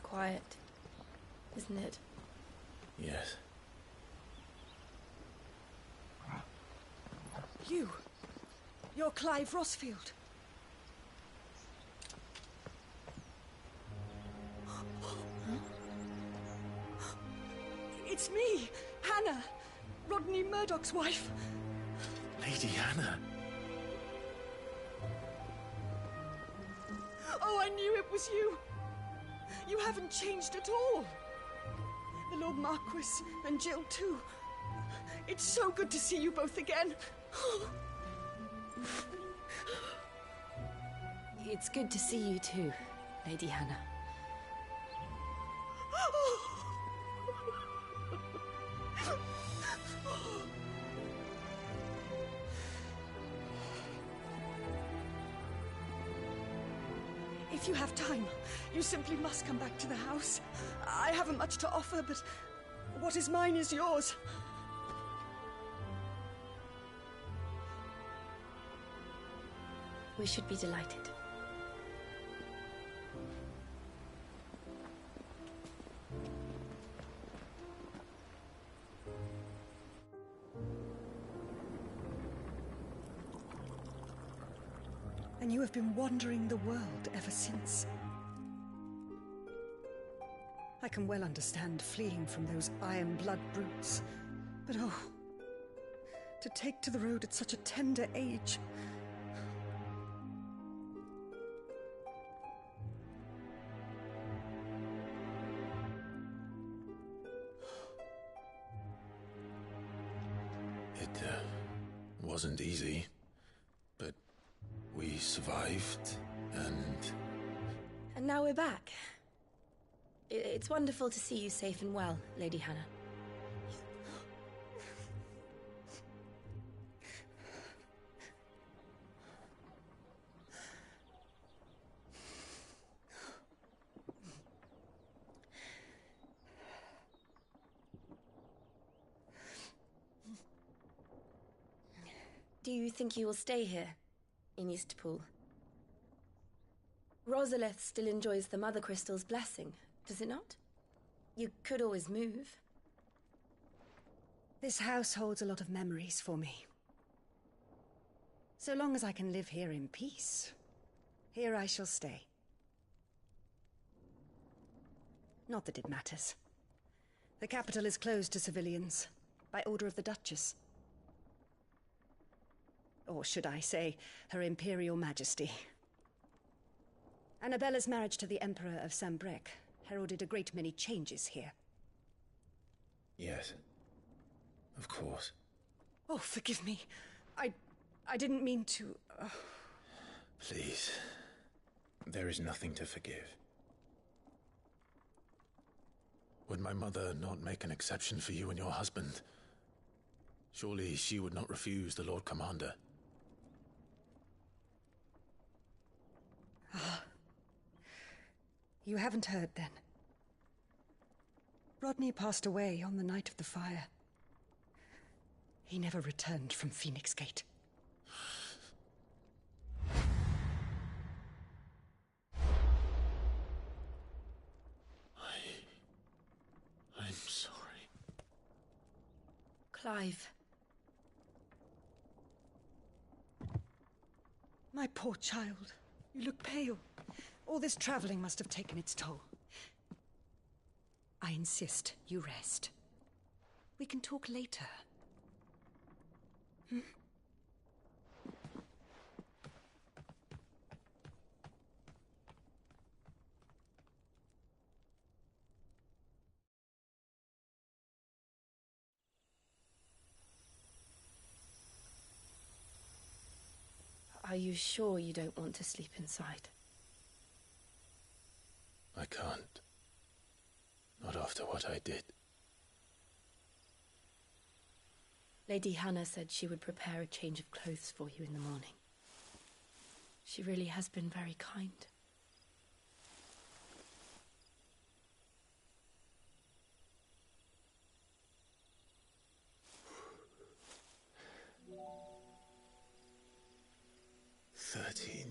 Quiet, isn't it? Yes. You're Clive Rossfield. It's me, Hannah, Rodney Murdoch's wife. Lady Hannah. Oh, I knew it was you. You haven't changed at all. The Lord Marquis and Jill too. It's so good to see you both again. It's good to see you too, Lady Hannah. If you have time, you simply must come back to the house. I haven't much to offer, but what is mine is yours. We should be delighted. And you have been wandering the world ever since. I can well understand fleeing from those iron blood brutes, but oh, to take to the road at such a tender age. It wasn't easy, but we survived, and... And now we're back. It's wonderful to see you safe and well, Lady Hannah. Do you think you will stay here, in Eastpool? Rosalith still enjoys the Mother Crystal's blessing, does it not? You could always move. This house holds a lot of memories for me. So long as I can live here in peace, here I shall stay. Not that it matters. The capital is closed to civilians, by order of the Duchess. Or should I say, Her Imperial Majesty. Annabella's marriage to the Emperor of Sambrec heralded a great many changes here. Yes. Of course. Oh, forgive me. I didn't mean to... Please. There is nothing to forgive. Would my mother not make an exception for you and your husband? Surely she would not refuse the Lord Commander. Ah. You haven't heard, then. Rodney passed away on the night of the fire. He never returned from Phoenix Gate. I'm sorry. Clive. My poor child. You look pale. All this traveling must have taken its toll. I insist you rest. We can talk later. Hmm? Are you sure you don't want to sleep inside? I can't. Not after what I did. Lady Hannah said she would prepare a change of clothes for you in the morning. She really has been very kind.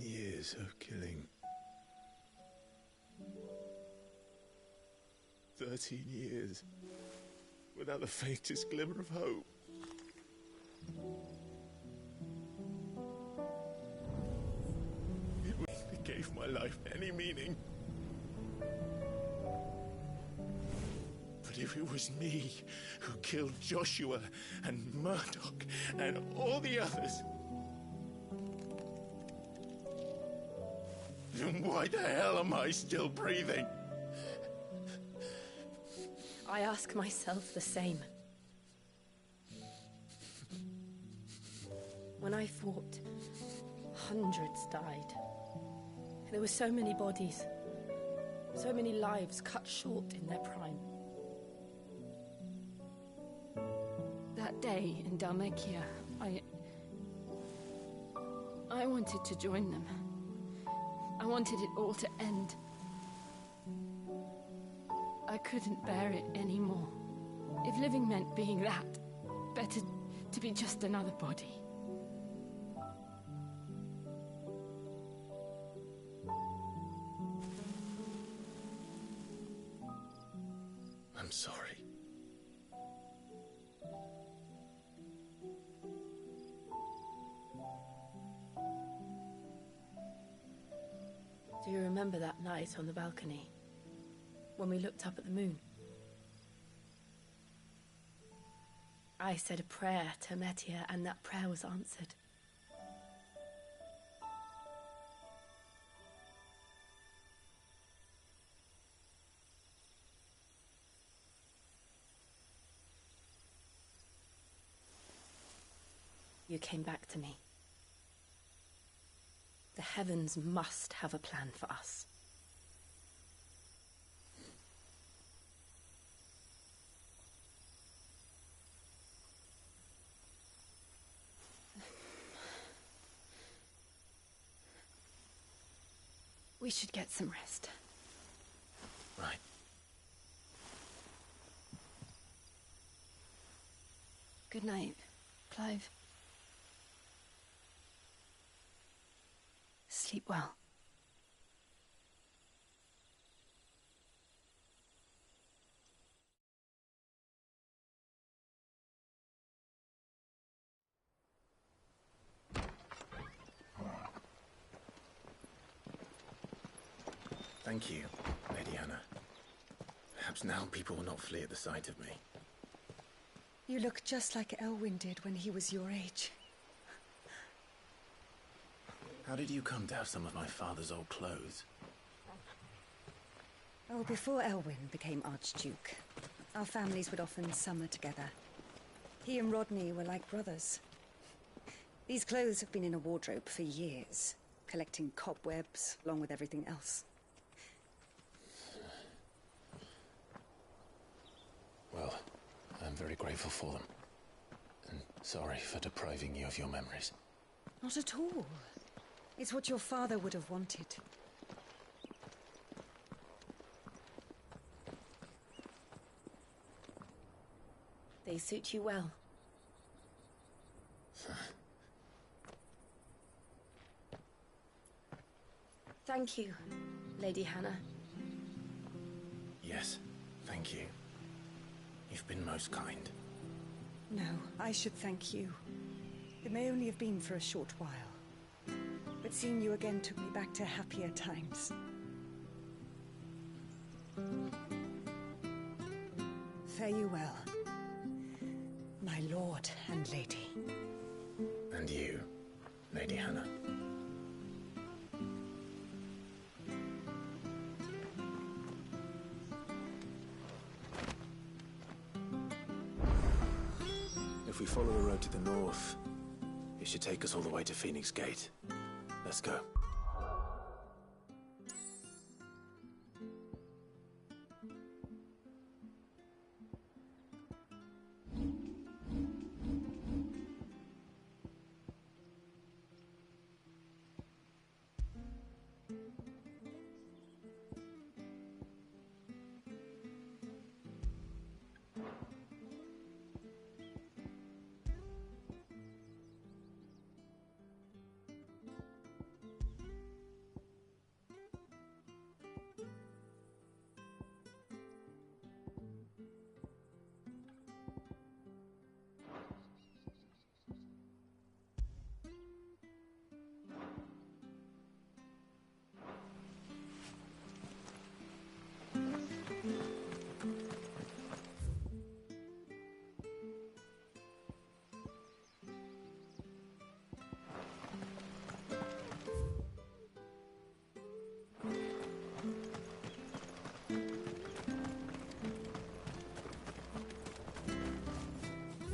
Years of killing. 13 years without the faintest glimmer of hope. It gave my life any meaning. But if it was me who killed Joshua and Murdoch and all the others, then why the hell am I still breathing? I ask myself the same. When I fought, hundreds died. There were so many bodies, so many lives cut short in their prime. That day in Dhalmekia, I wanted to join them. I wanted it all to end. I couldn't bear it anymore. If living meant being that, better to be just another body. I'm sorry. remember that night on the balcony, when we looked up at the moon? I said a prayer to Metia, and that prayer was answered. You came back to me. The heavens must have a plan for us. We should get some rest. Right. Good night, Clive. Sleep well. Thank you, Lady Hannah. Perhaps now people will not flee at the sight of me. You look just like Elwyn did when he was your age. How did you come to have some of my father's old clothes? Oh, before Elwyn became Archduke, our families would often summer together. He and Rodney were like brothers. These clothes have been in a wardrobe for years, collecting cobwebs along with everything else. Well, I'm very grateful for them. And sorry for depriving you of your memories. Not at all. It's what your father would have wanted. They suit you well. Thank you, Lady Hannah. Yes, thank you. You've been most kind. No, I should thank you. It may only have been for a short while. But seeing you again took me back to happier times. Fare you well, my lord and lady. And you, Lady Hannah. If we follow the road to the north, it should take us all the way to Phoenix Gate. Let's go.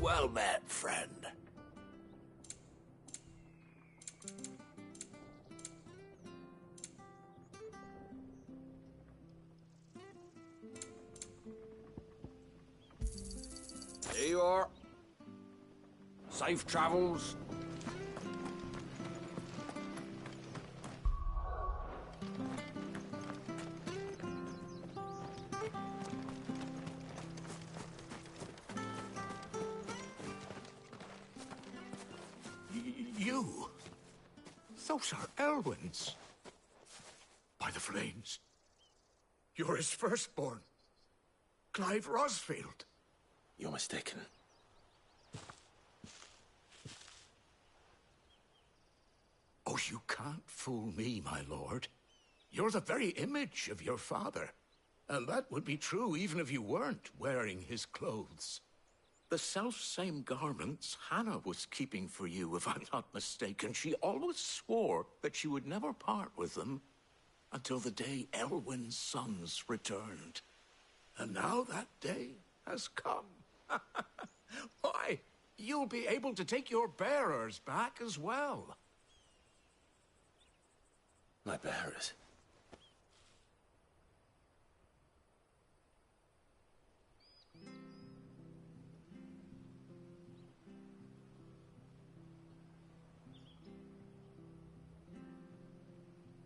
Well met, friend. There you are. Safe travels. You? Those are Elwyn's. By the flames. You're his firstborn. Clive Rosfield. You're mistaken. Oh, you can't fool me, my lord. You're the very image of your father. And that would be true even if you weren't wearing his clothes. The self-same garments Hannah was keeping for you, if I'm not mistaken. She always swore that she would never part with them until the day Elwyn's sons returned. And now that day has come. Why, you'll be able to take your bearers back as well. My bearers?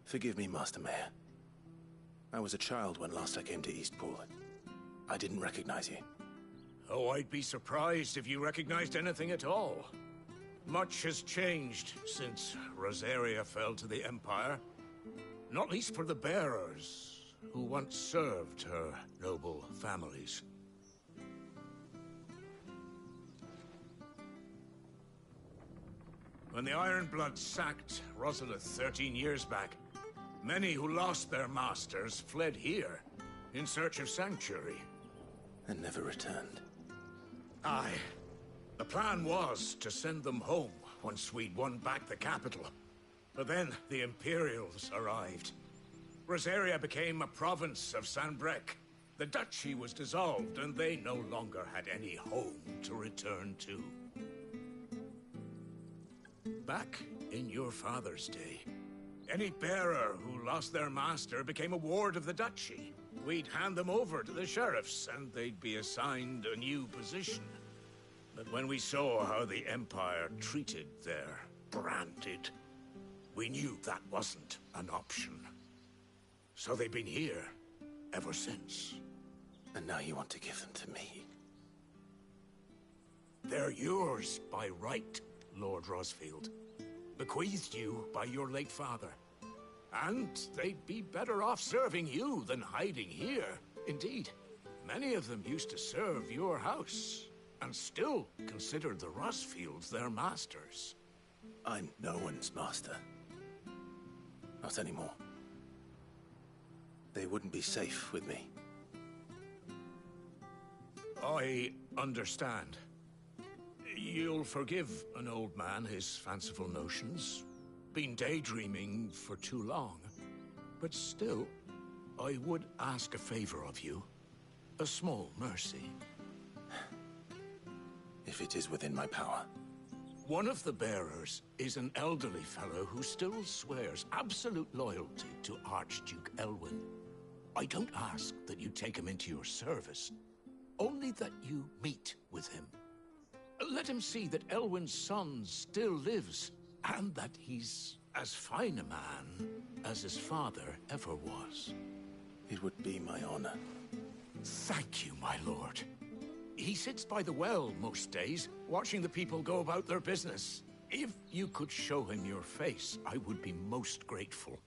Forgive me, Master Mayor. I was a child when last I came to Eastpool. I didn't recognize you. Oh, I'd be surprised if you recognized anything at all. Much has changed since Rosaria fell to the Empire. Not least for the bearers, who once served her noble families. When the Ironbloods sacked Rosalith 13 years back, many who lost their masters fled here in search of sanctuary. And never returned. Aye. The plan was to send them home once we'd won back the capital. But then the Imperials arrived. Rosaria became a province of Sanbreque. The duchy was dissolved, and they no longer had any home to return to. Back in your father's day, any bearer who lost their master became a ward of the duchy. We'd hand them over to the sheriffs, and they'd be assigned a new position. But when we saw how the Empire treated their branded, we knew that wasn't an option. So they've been here ever since. And now you want to give them to me? They're yours by right, Lord Rosfield. Bequeathed you by your late father. And they'd be better off serving you than hiding here. Indeed, many of them used to serve your house, and still considered the Rosfields their masters. I'm no one's master. Not anymore. They wouldn't be safe with me. I understand. You'll forgive an old man his fanciful notions. Been daydreaming for too long. But still, I would ask a favor of you. A small mercy. If it is within my power. One of the bearers is an elderly fellow who still swears absolute loyalty to Archduke Elwyn. I don't ask that you take him into your service, only that you meet with him. Let him see that Elwyn's son still lives, and that he's as fine a man as his father ever was. It would be my honor. Thank you, my lord. He sits by the well most days, watching the people go about their business. If you could show him your face, I would be most grateful.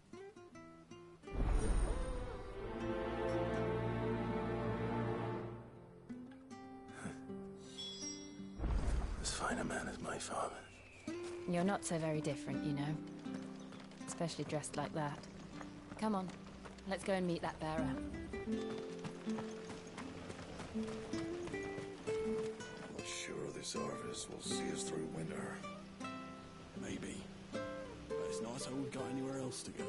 As fine a man as my father. You're not so very different, you know. Especially dressed like that. Come on, let's go and meet that bearer. Not sure this harvest will see us through winter. Maybe. But it's not as though we've got anywhere else to go.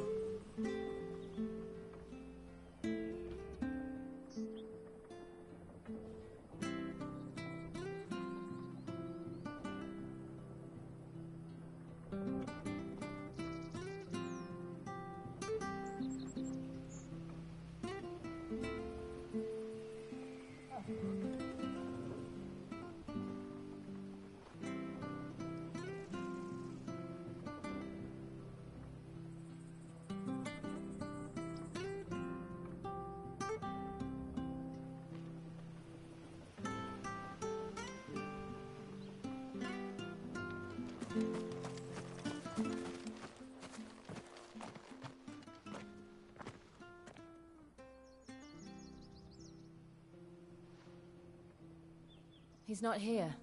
He's not here.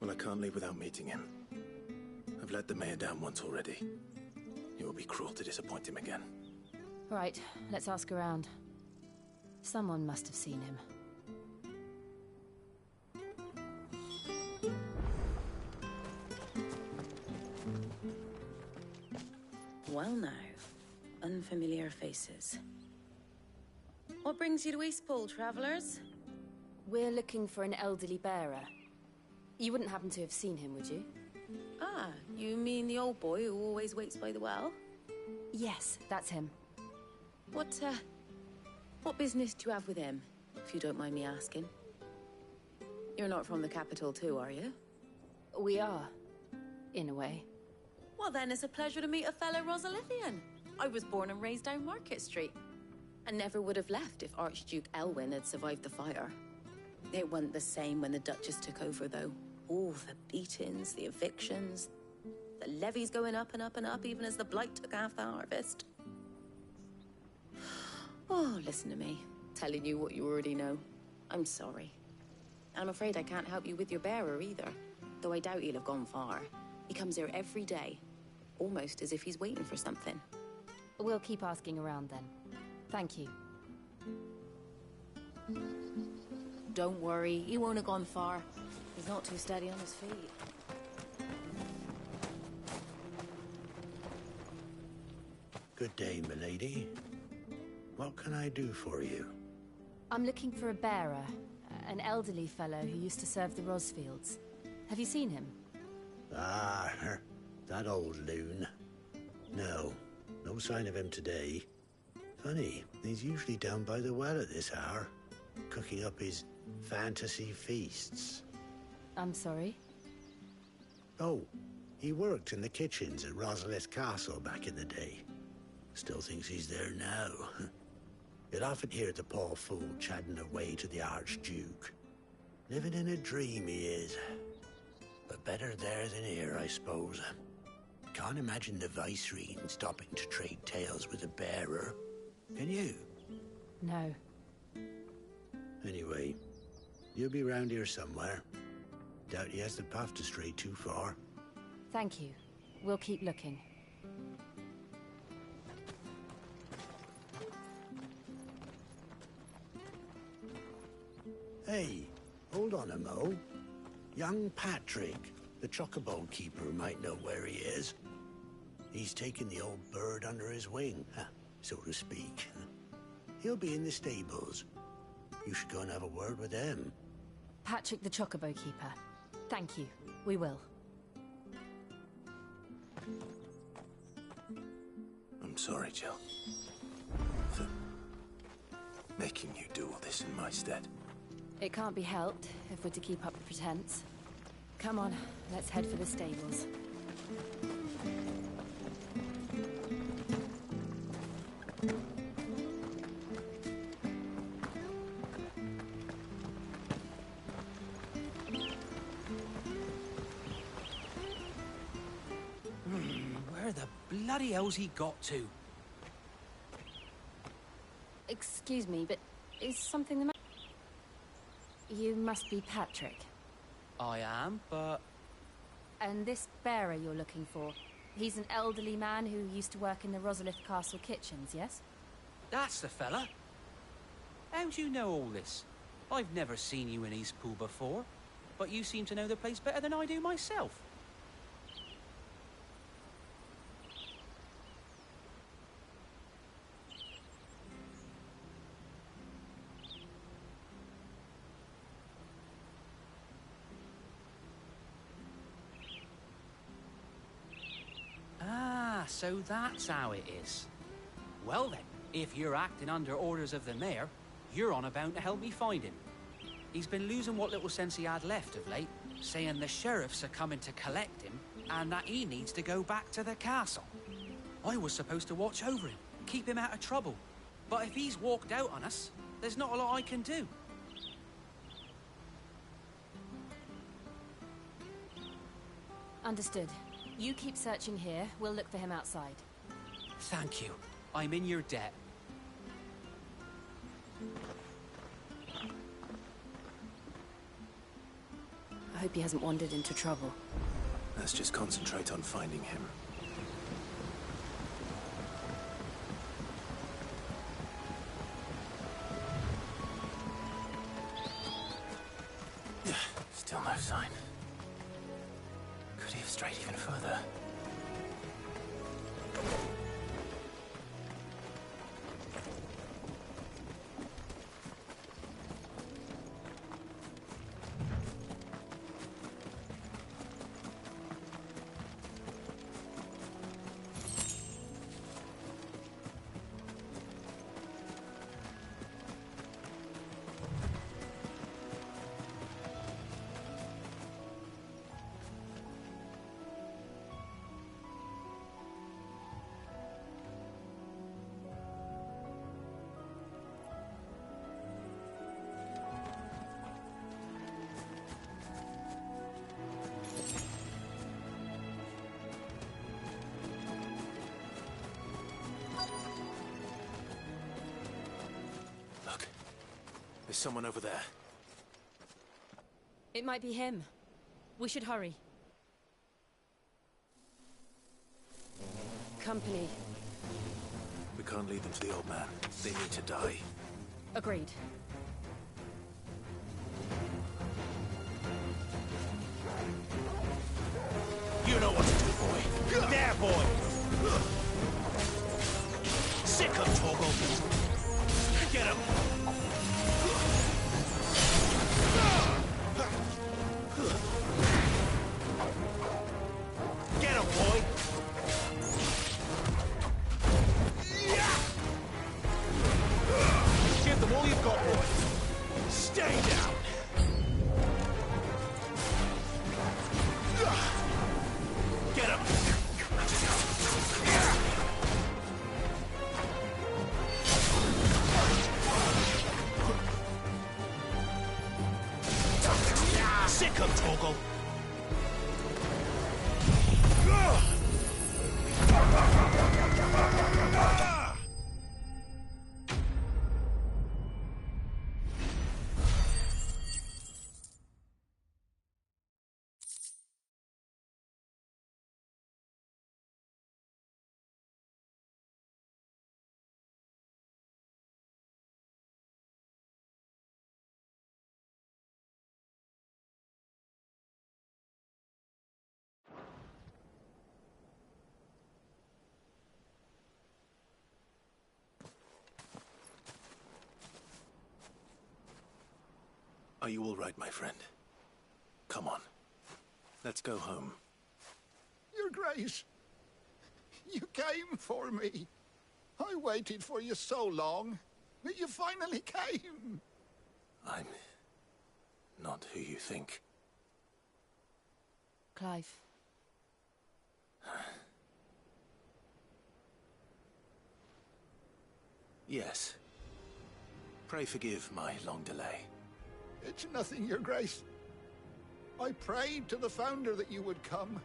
Well, I can't leave without meeting him. I've let the mayor down once already. It would be cruel to disappoint him again. Right, let's ask around. Someone must have seen him. Well now, unfamiliar faces. What brings you to Eastpool, travellers? We're looking for an elderly bearer. You wouldn't happen to have seen him, would you? Ah, you mean the old boy who always waits by the well? Yes, that's him. What business do you have with him, if you don't mind me asking? You're not from the capital too, are you? We are, in a way. Well then, it's a pleasure to meet a fellow Rosalithian. I was born and raised down Market Street, and never would have left if Archduke Elwyn had survived the fire. It wasn't the same when the Duchess took over, though. All the beatings, the evictions, the levies going up and up and up, even as the blight took half the harvest. Oh, listen to me, telling you what you already know. I'm sorry. I'm afraid I can't help you with your bearer either, though I doubt he'll have gone far. He comes here every day, almost as if he's waiting for something. We'll keep asking around then. Thank you. Don't worry, he won't have gone far. He's not too steady on his feet. Good day, milady. What can I do for you? I'm looking for a bearer, an elderly fellow who used to serve the Rosfields. Have you seen him? Ah, that old loon. No sign of him today. Funny, he's usually down by the well at this hour, cooking up his fantasy feasts. I'm sorry? Oh, he worked in the kitchens at Rosalith Castle back in the day. Still thinks he's there now. You'd often hear the poor fool chatting away to the Archduke. Living in a dream he is. But better there than here, I suppose. Can't imagine the Viceroy stopping to trade tales with a bearer. Can you? No. Anyway, you'll be round here somewhere. Doubt he has the path to stray too far. Thank you. We'll keep looking. Hey, hold on a mo. Young Patrick, the chocobo keeper, might know where he is. He's taken the old bird under his wing, so to speak. He'll be in the stables. You should go and have a word with him. Patrick the Chocobo Keeper. Thank you. We will. I'm sorry, Jill. For making you do all this in my stead. It can't be helped if we're to keep up the pretense. Come on, let's head for the stables. Where the bloody hell's he got to? Excuse me, but is something the matter? You must be Patrick. I am, but... And this bearer you're looking for, he's an elderly man who used to work in the Rosalith Castle kitchens, yes? That's the fella. How do you know all this? I've never seen you in Eastpool before, but you seem to know the place better than I do myself. So that's how it is. Well then, if you're acting under orders of the mayor, you're on about to help me find him. He's been losing what little sense he had left of late, saying the sheriffs are coming to collect him, and that he needs to go back to the castle. I was supposed to watch over him, keep him out of trouble. But if he's walked out on us, there's not a lot I can do. Understood. You keep searching here, we'll look for him outside. Thank you. I'm in your debt. I hope he hasn't wandered into trouble. Let's just concentrate on finding him. there. There's someone over there. It might be him. We should hurry. Company. We can't lead them to the old man. They need to die. Agreed. You know what to do, boy. There, boy! Sick of Torgal. Get him! Get him, boy! Give them all you've got, boy. Stay down! Get him! Sick of Torgal! Are you all right, my friend? Come on. Let's go home. Your Grace, you came for me. I waited for you so long, but you finally came. I'm not who you think. Clive. Yes. Pray forgive my long delay. It's nothing, Your Grace. I prayed to the Founder that you would come,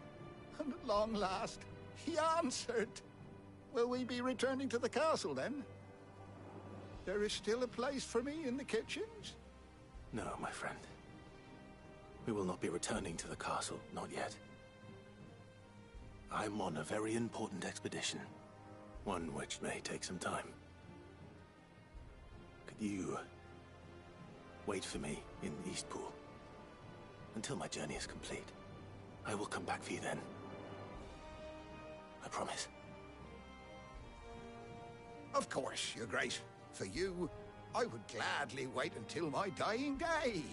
and at long last, he answered. Will we be returning to the castle, then? There is still a place for me in the kitchens? No, my friend. We will not be returning to the castle, not yet. I'm on a very important expedition, one which may take some time. Could you wait for me in Eastpool until my journey is complete? I will come back for you then. I promise. Of course, Your Grace. For you, I would gladly wait until my dying day.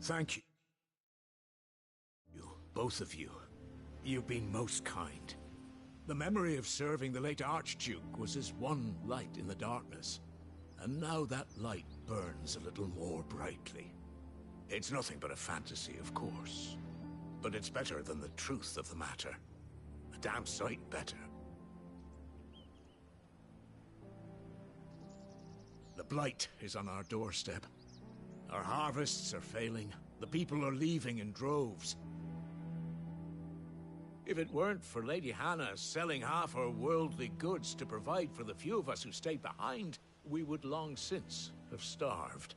Thank you. Both of you. You've been most kind. The memory of serving the late Archduke was as one light in the darkness. And now that light burns a little more brightly. It's nothing but a fantasy, of course. But it's better than the truth of the matter. A damn sight better. The Blight is on our doorstep. Our harvests are failing. The people are leaving in droves. If it weren't for Lady Hannah selling half her worldly goods to provide for the few of us who stayed behind, we would long since have starved.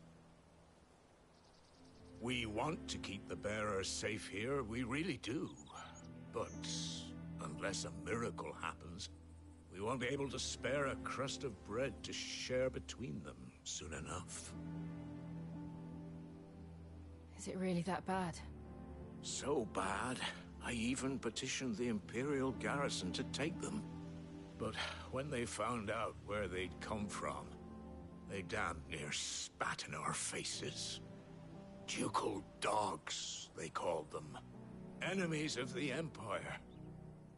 We want to keep the bearers safe here, we really do. But unless a miracle happens, we won't be able to spare a crust of bread to share between them soon enough. Is it really that bad? So bad, I even petitioned the Imperial garrison to take them. But when they found out where they'd come from, they damn near spat in our faces. Ducal dogs, they called them. Enemies of the Empire.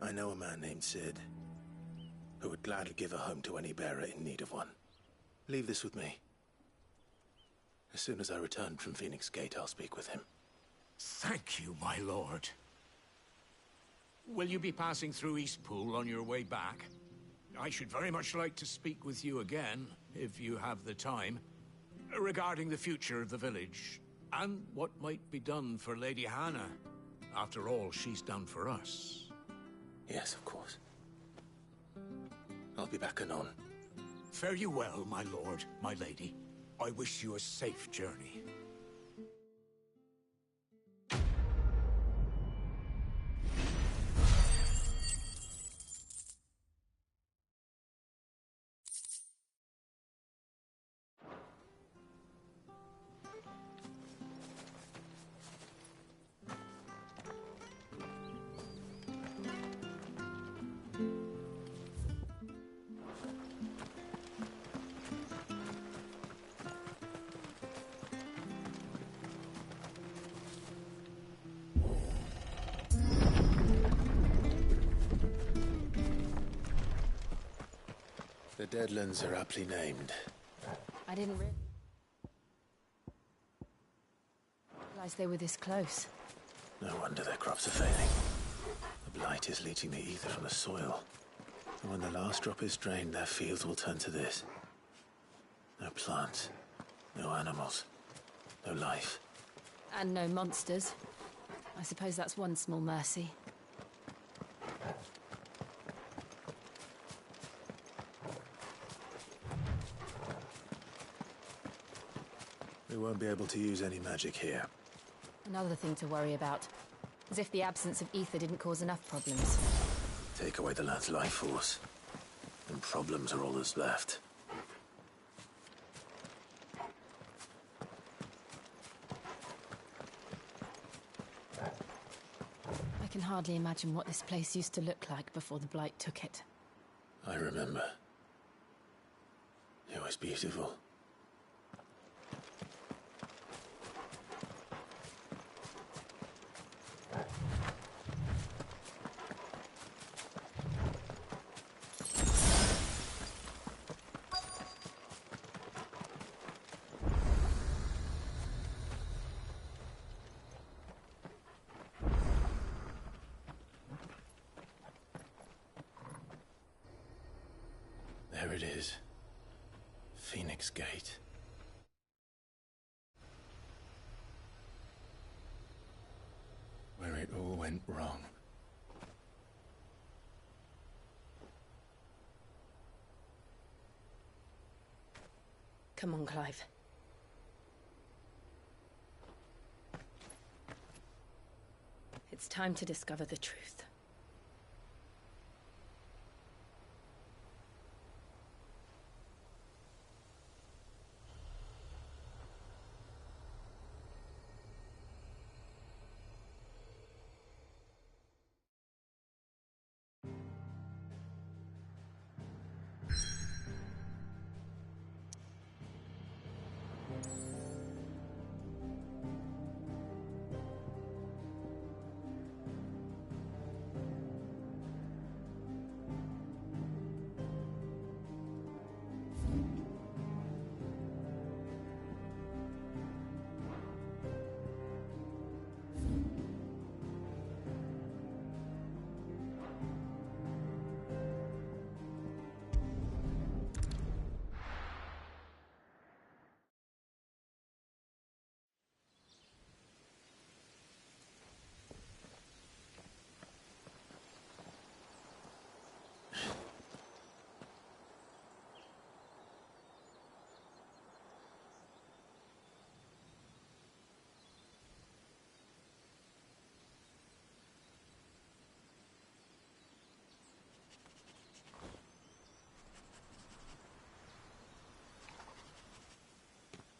I know a man named Cid, who would gladly give a home to any bearer in need of one. Leave this with me. As soon as I return from Phoenix Gate, I'll speak with him. Thank you, my lord. Will you be passing through Eastpool on your way back? I should very much like to speak with you again, if you have the time, regarding the future of the village, and what might be done for Lady Hannah. After all she's done for us. Yes, of course. I'll be back anon. Fare you well, my lord, my lady. I wish you a safe journey. The Deadlands are aptly named. I didn't realize they were this close. No wonder their crops are failing. The blight is leaching the ether from the soil. And when the last drop is drained, their fields will turn to this. No plants, no animals, no life. And no monsters. I suppose that's one small mercy. We won't be able to use any magic here. Another thing to worry about. As if the absence of ether didn't cause enough problems. Take away the lad's life force, and problems are all that's left. I can hardly imagine what this place used to look like before the Blight took it. I remember. It was beautiful. There it is. Phoenix Gate. Where it all went wrong. Come on, Clive. It's time to discover the truth.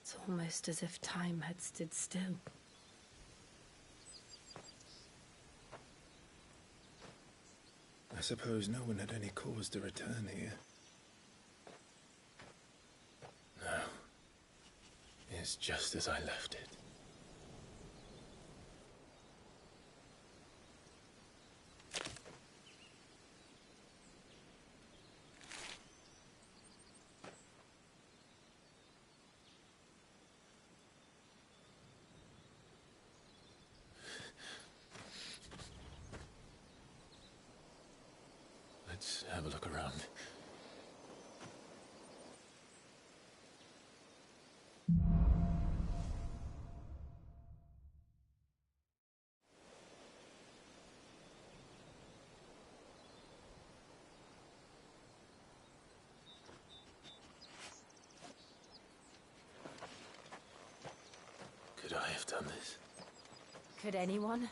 It's almost as if time had stood still. I suppose no one had any cause to return here. No. It's just as I left it. Let's have a look around. Could I have done this? Could anyone?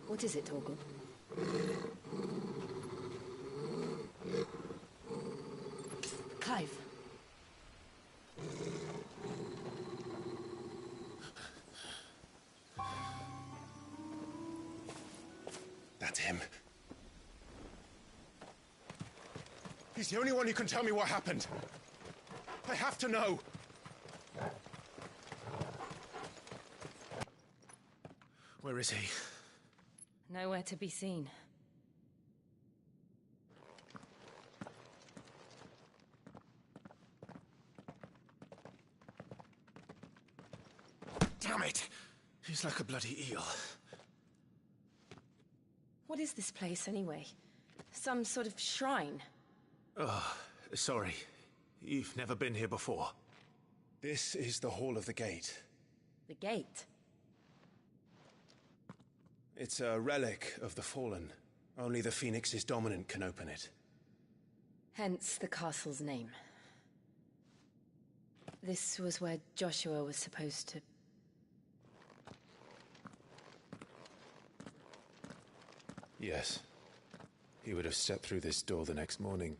What is it, Torgal? Clive. That's him. He's the only one who can tell me what happened. I have to know. Where is he? Nowhere to be seen. Damn it! He's like a bloody eel. What is this place, anyway? Some sort of shrine? Oh, sorry. You've never been here before. This is the Hall of the Gate. The gate? It's a relic of the Fallen. Only the Phoenix's dominant can open it. Hence the castle's name. This was where Joshua was supposed to... Yes. He would have stepped through this door the next morning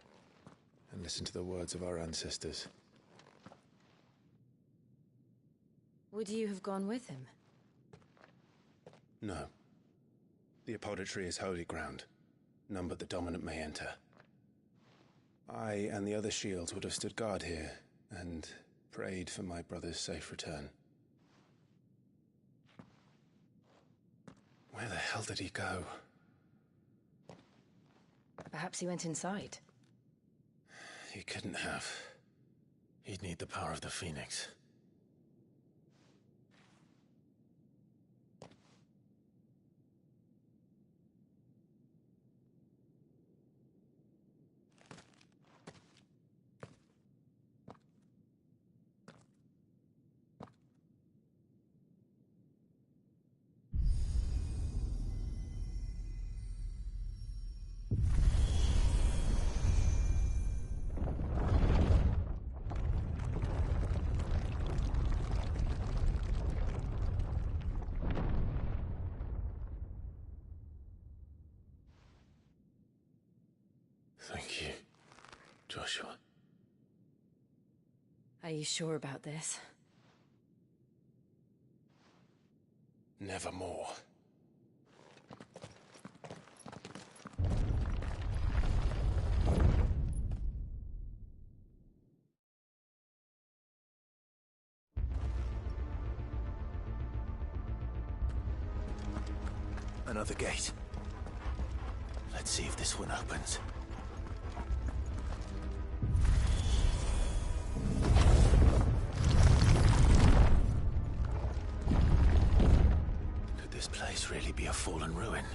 and listened to the words of our ancestors. Would you have gone with him? No. The Apodatory is holy ground. None but the dominant may enter. I and the other shields would have stood guard here and prayed for my brother's safe return. Where the hell did he go? Perhaps he went inside. He couldn't have. He'd need the power of the Phoenix. Thank you, Joshua. Are you sure about this? Nevermore. Another gate. Let's see if this one opens. Could this place really be a fallen ruin?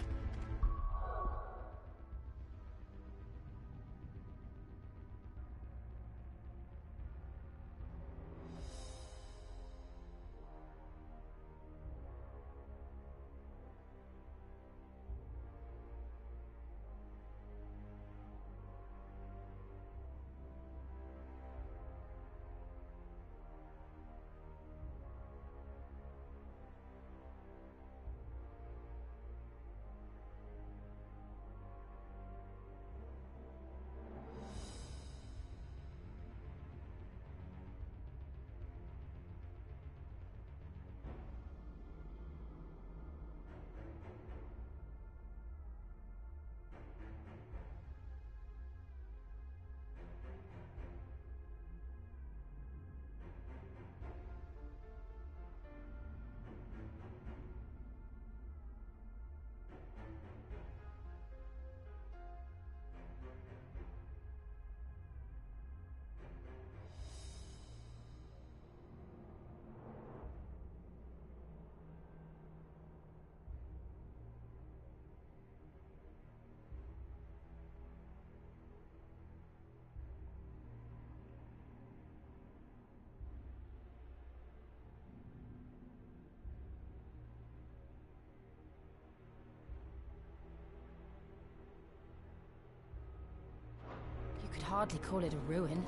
hardly call it a ruin.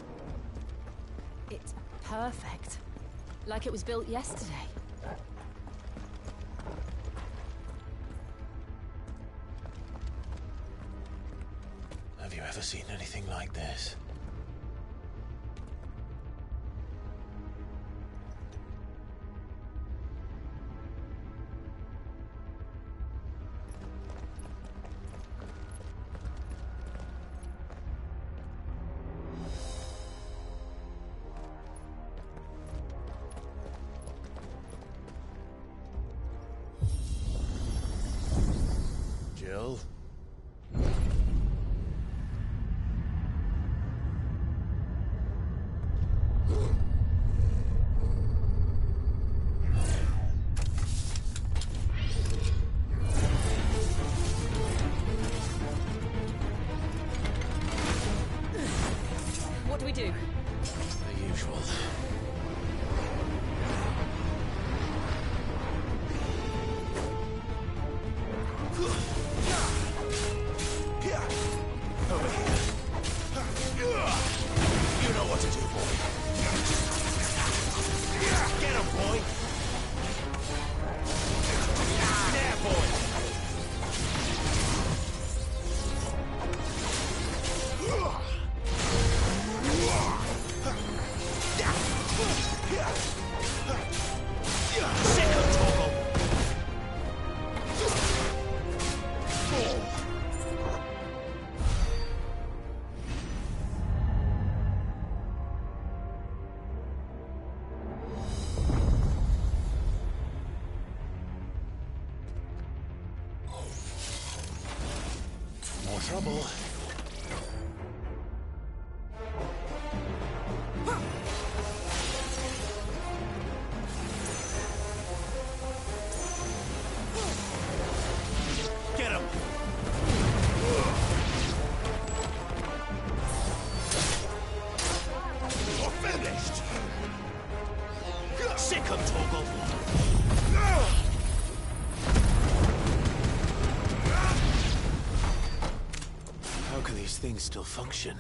It's perfect. Like it was built yesterday. Have you ever seen anything like this? Jill? What do we do? The usual. Over here. You know what to do, boy. Get him, boy. There, Sick of Toggle. More trouble. Get him. You're finished. Sick of Toggle. How can these things still function?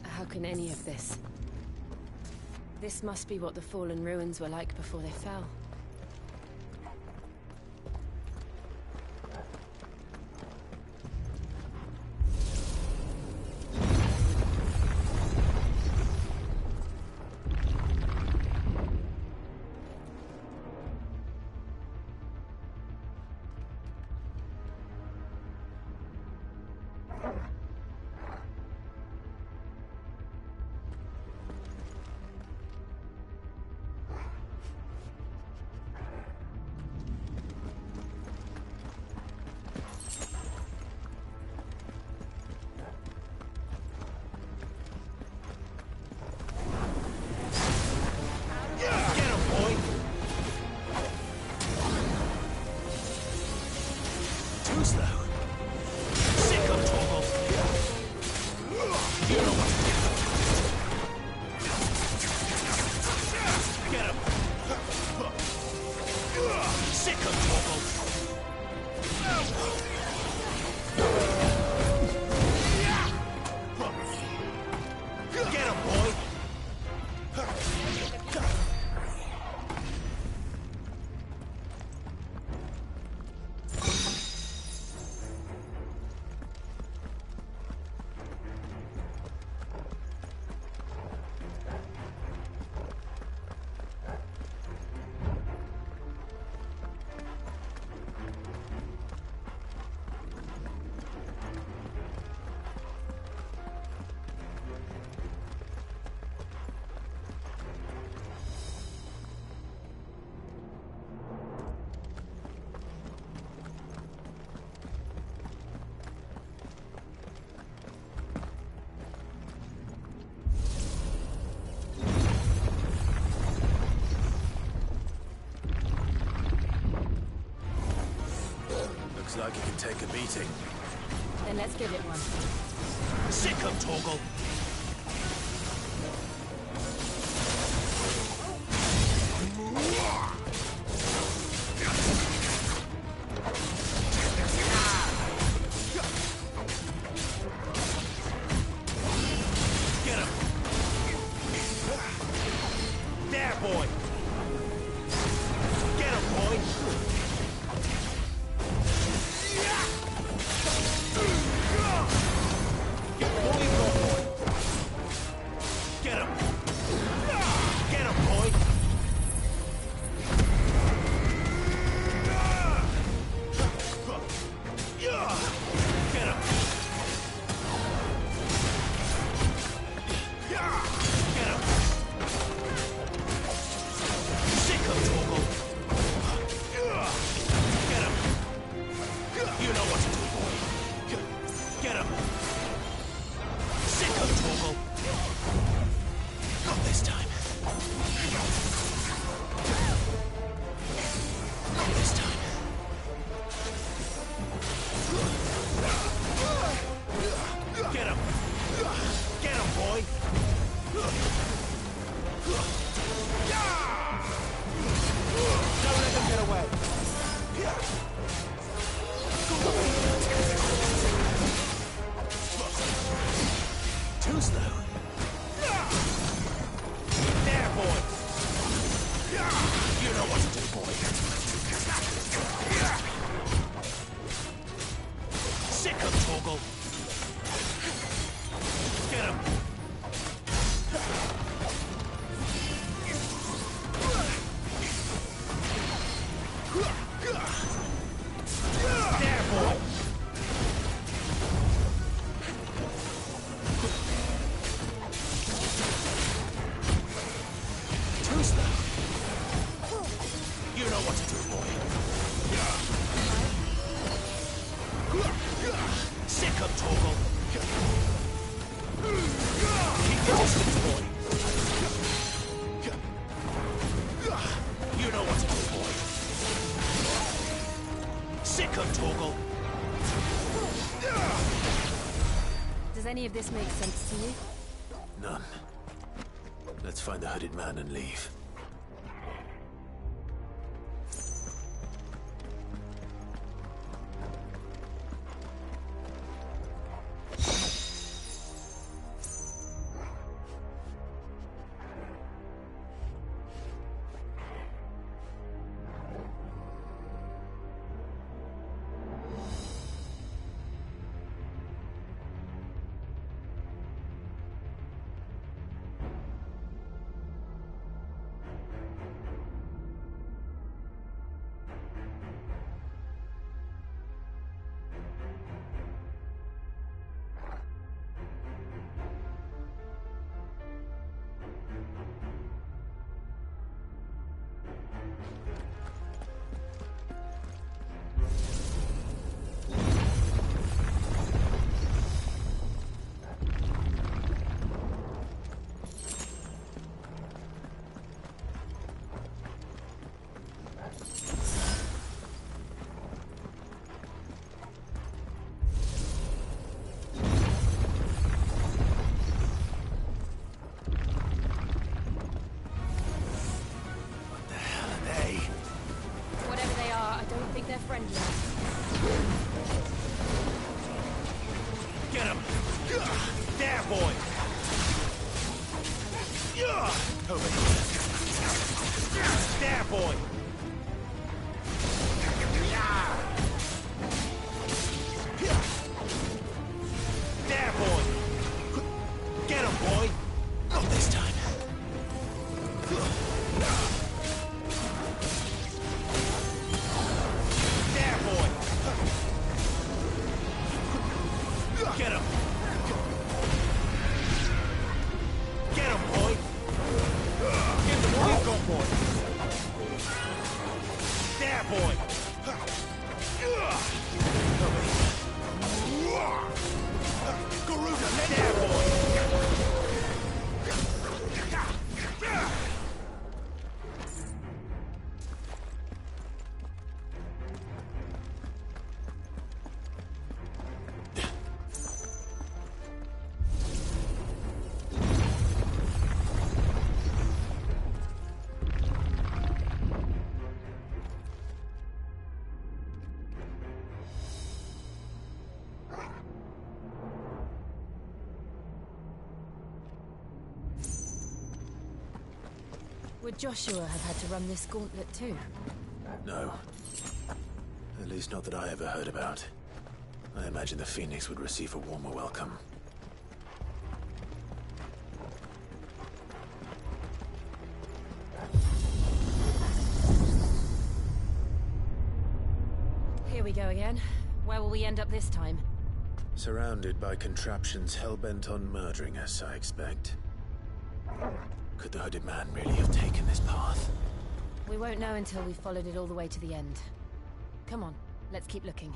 How can any of this? This must be what the fallen ruins were like before they fell. Too slow. Sick of Toggle. You know what to do. Get him. Sick of Toggle. Get him, boy. Looks like it can take a beating. Then let's give it one. Sick of Toggle. him, Torgal. Keep your distance, boy. You know what to do, boy. Sick him, Torgal. Does any of this make sense to you? None. Let's find the hooded man and leave. Get him! There, boy! Over here. There, boy! There, boy! Get him, boy! Not this time. There, boy! Get him! Get him, boy! Give him what you've got, boy! There, boy! Garuda, there, boy! Would Joshua have had to run this gauntlet too? No. At least not that I ever heard about. I imagine the Phoenix would receive a warmer welcome. Here we go again. Where will we end up this time? Surrounded by contraptions hell-bent on murdering us, I expect. Could the hooded man really have taken this path? We won't know until we've followed it all the way to the end. Come on, let's keep looking.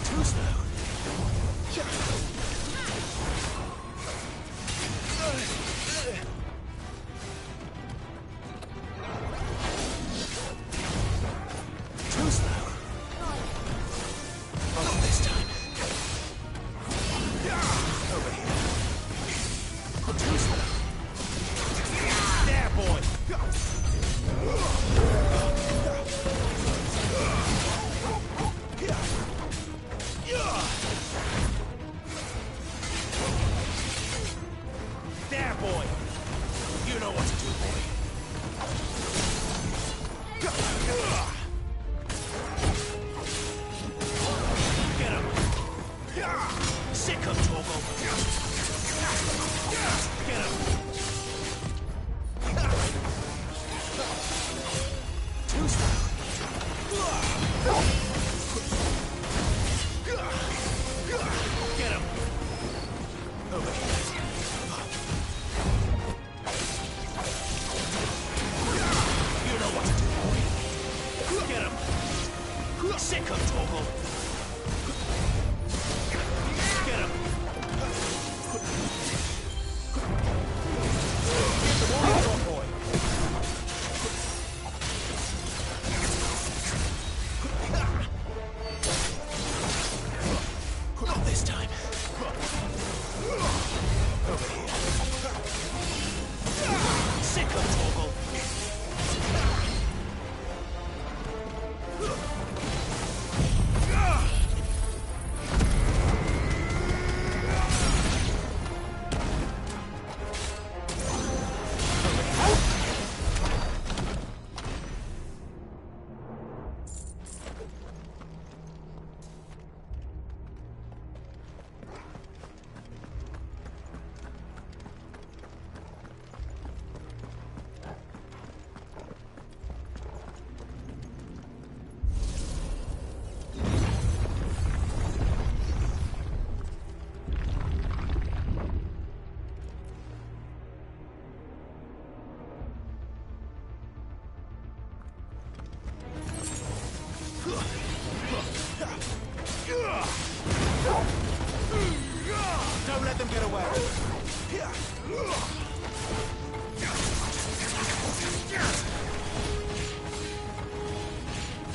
Too slow. Sick of Torgal. Get him. Too slow. Get him. Over here. You know what to do, boy. Get him. Sick of Torgal. Get him. Get the warrior, boy. Not this time. Over here. Sick of Torgal. Don't let them get away.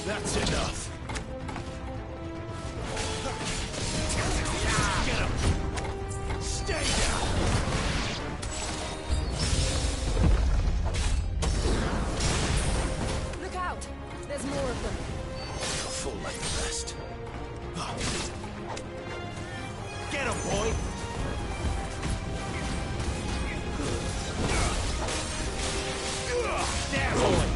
That's enough. Get him. Stay down. Look out! There's more of them. Full like the rest. Get him, boy. There, boy.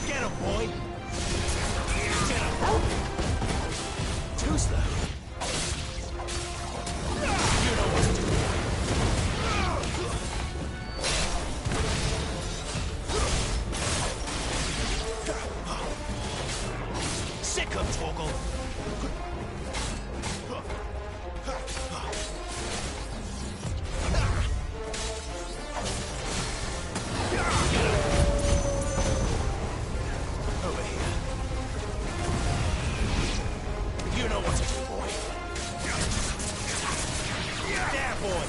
Get him, boy. Get him. Too slow. You know what to do. Sick of Torgal. Over here. You know what to do, boy. There, boy.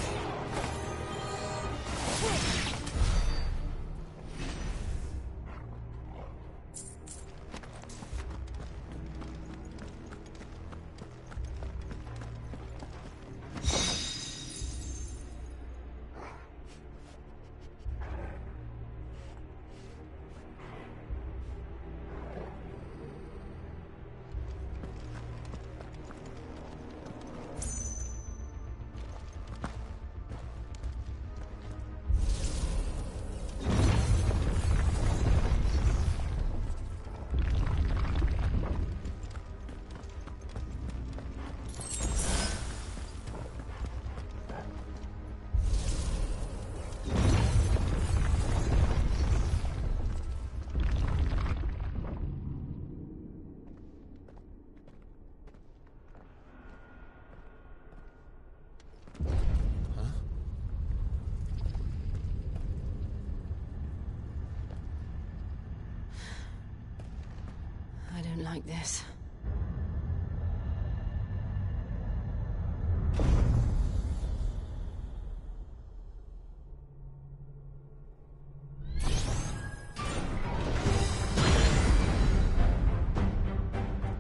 I don't like this.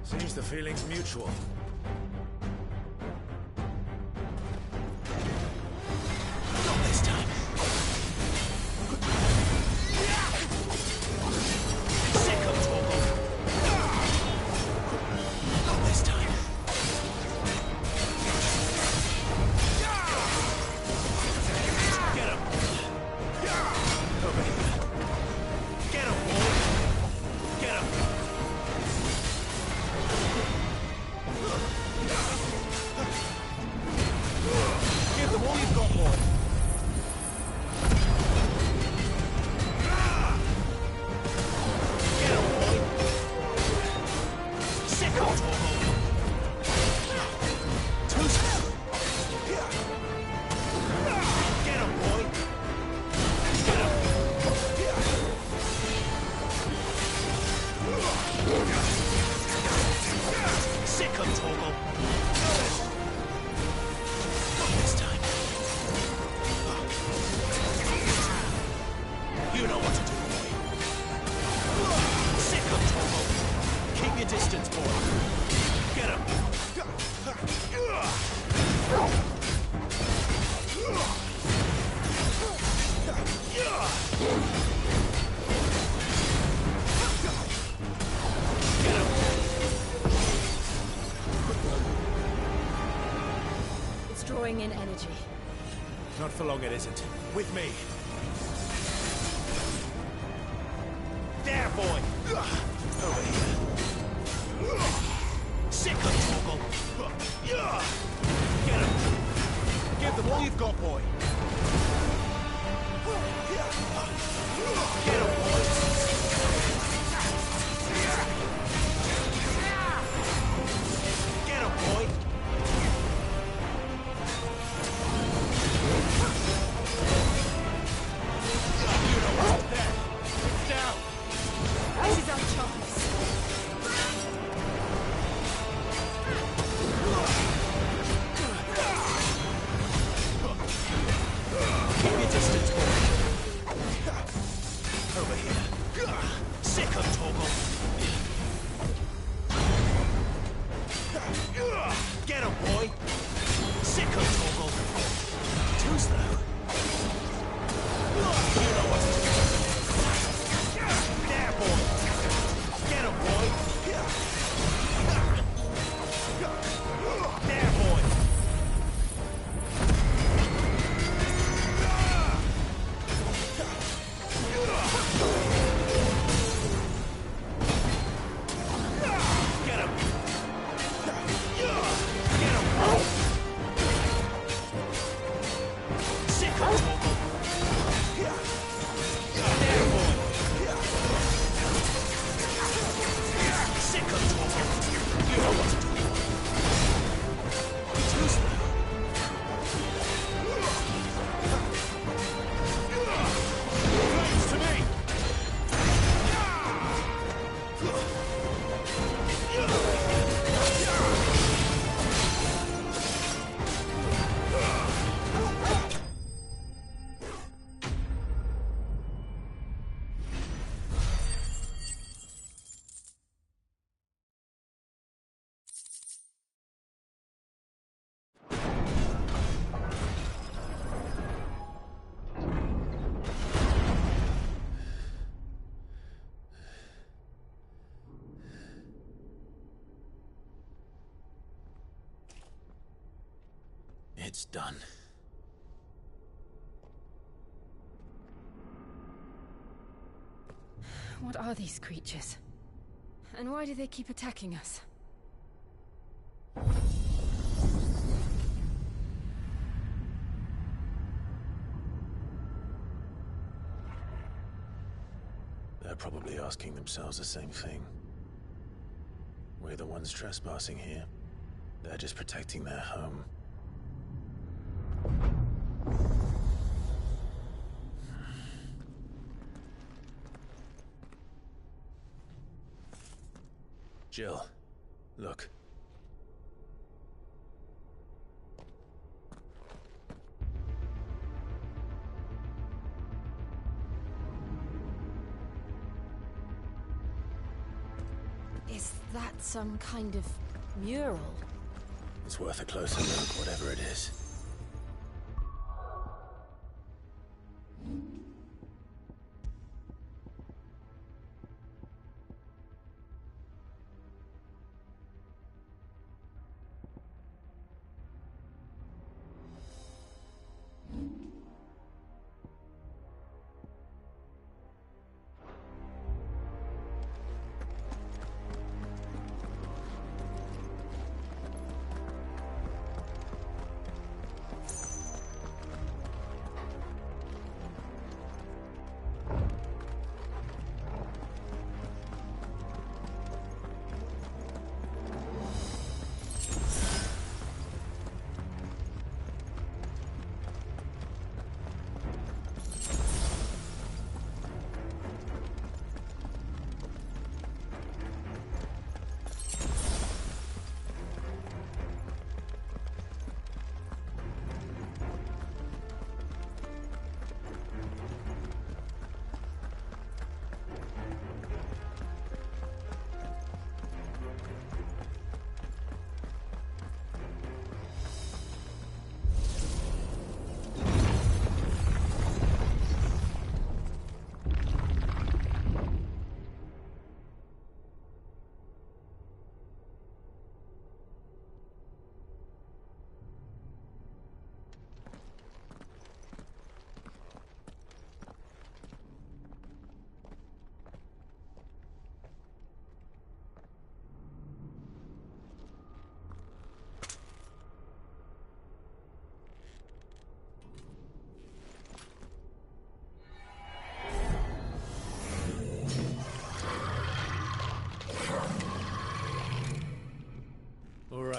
Seems the feeling's mutual. Not this time. Sick of Torgal. Not this time. Get him. Over here. Get him, boy. Get him. Sick of Torgal! Too slow! Get him, boy! Get him! Sick of Torgal! Not this time. You know what to do, boy. Sick of Torgal! Keep your distance, boy. Get him! It's drawing in energy. Not for long, it isn't. With me. There, boy! Over here. Sick of Torgal! Get him! Give them all you've got, boy! Get him, boy! Get him, boy! You know what's up there! It's down! This is our chance. Keep your distance, boy. Over here. Sick of Torgal. Get him, boy. Sick of Torgal. Too slow. You know what to do. There, boy. Get him, boy. There, boy. Get him! Get him! Sick of Torgal! There, boy! Sick of Torgal! You know what to do. Too slow. Flames to me! It's done. What are these creatures? And why do they keep attacking us? They're probably asking themselves the same thing. We're the ones trespassing here. They're just protecting their home. Jill, look. Is that some kind of mural? It's worth a closer look, whatever it is.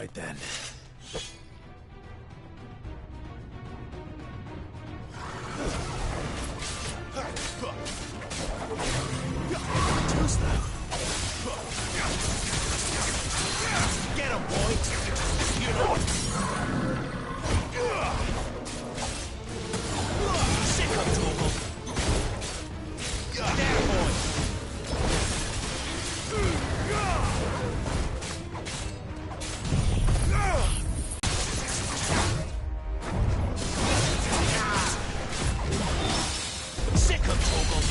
right then. Too slow. Get him, boy! You know it! Sick of Torgal! There, boy! Sick of Torgal!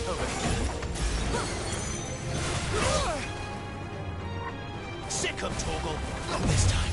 Over here. Sick of Torgal! Not this time.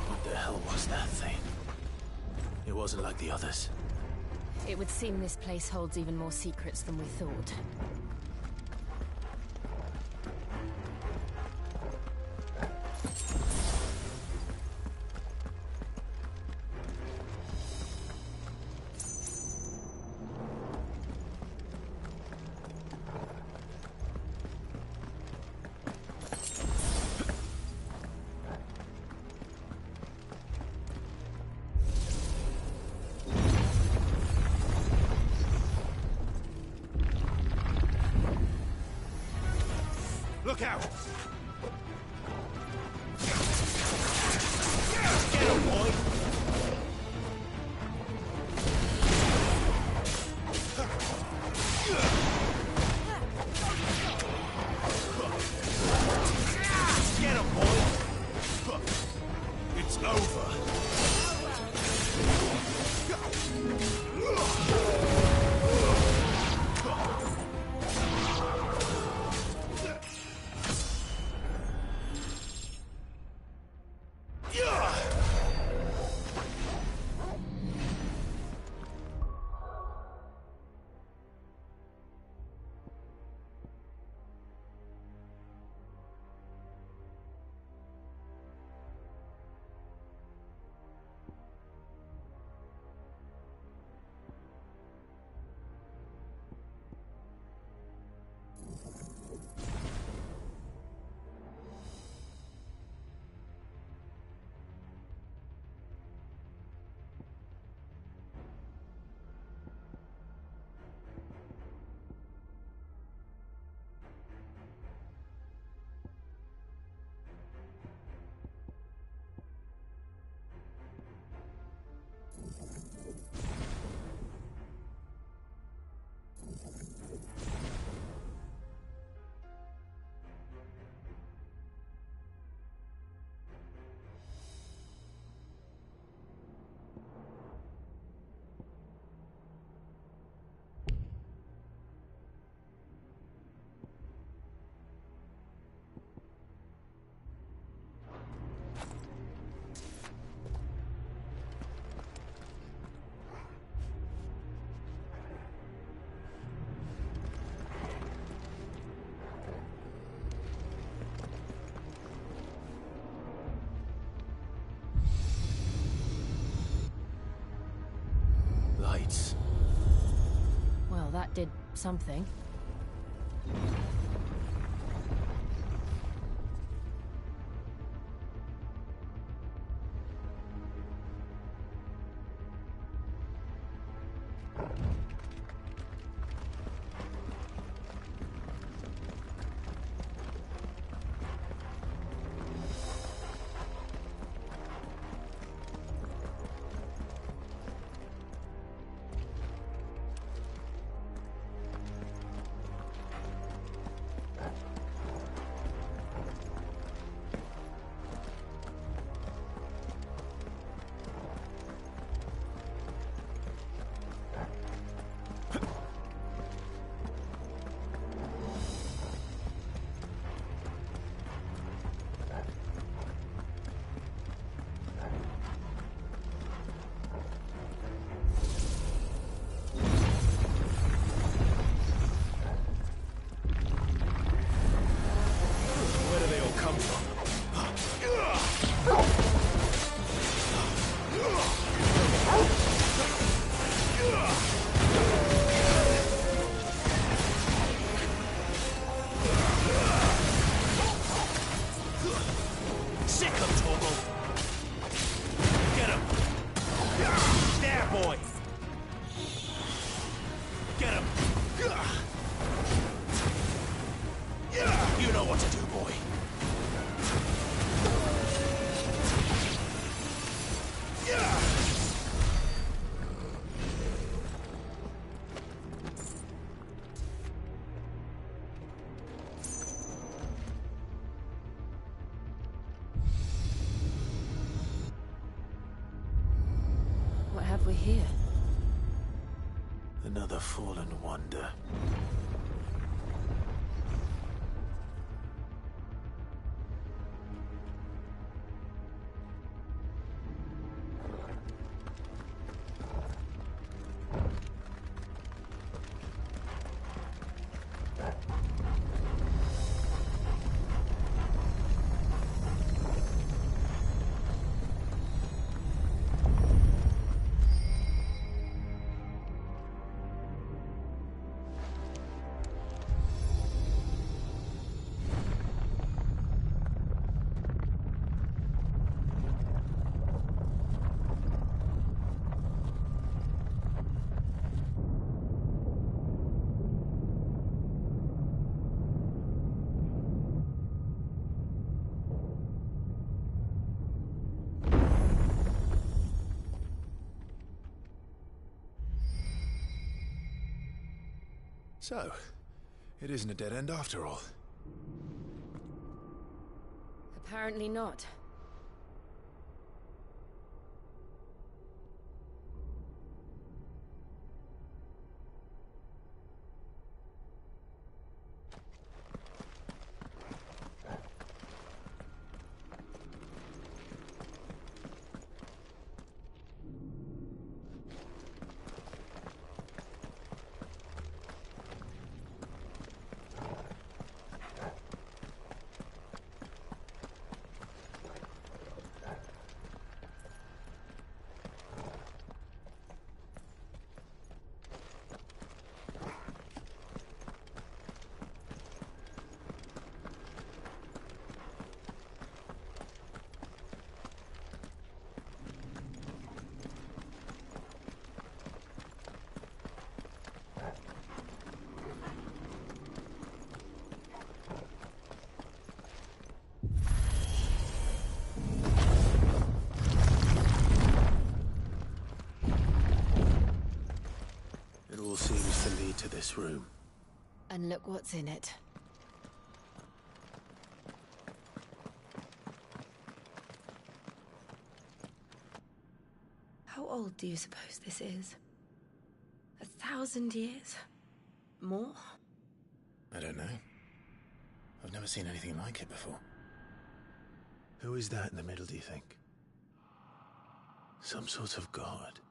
What the hell was that thing? It wasn't like the others. It would seem this place holds even more secrets than we thought. Look out! Get him, boy! Get him, boy! It's over. Lights. Well, that did something. Sick him, Torgal! Get him! There, boy! Get him! You know what to do, boy. What have we here? Another fallen wonder. So, it isn't a dead end after all. Apparently not. It all seems to lead to this room. And look what's in it. How old do you suppose this is? 1,000 years? More? I don't know. I've never seen anything like it before. Who is that in the middle, do you think? Some sort of god?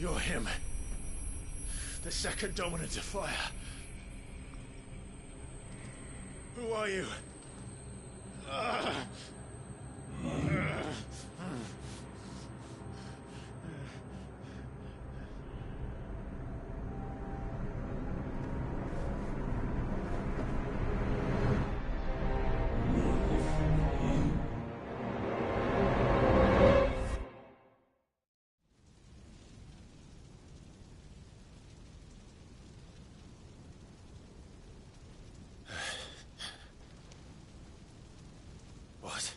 You're him. The second dominant of fire. Who are you? What?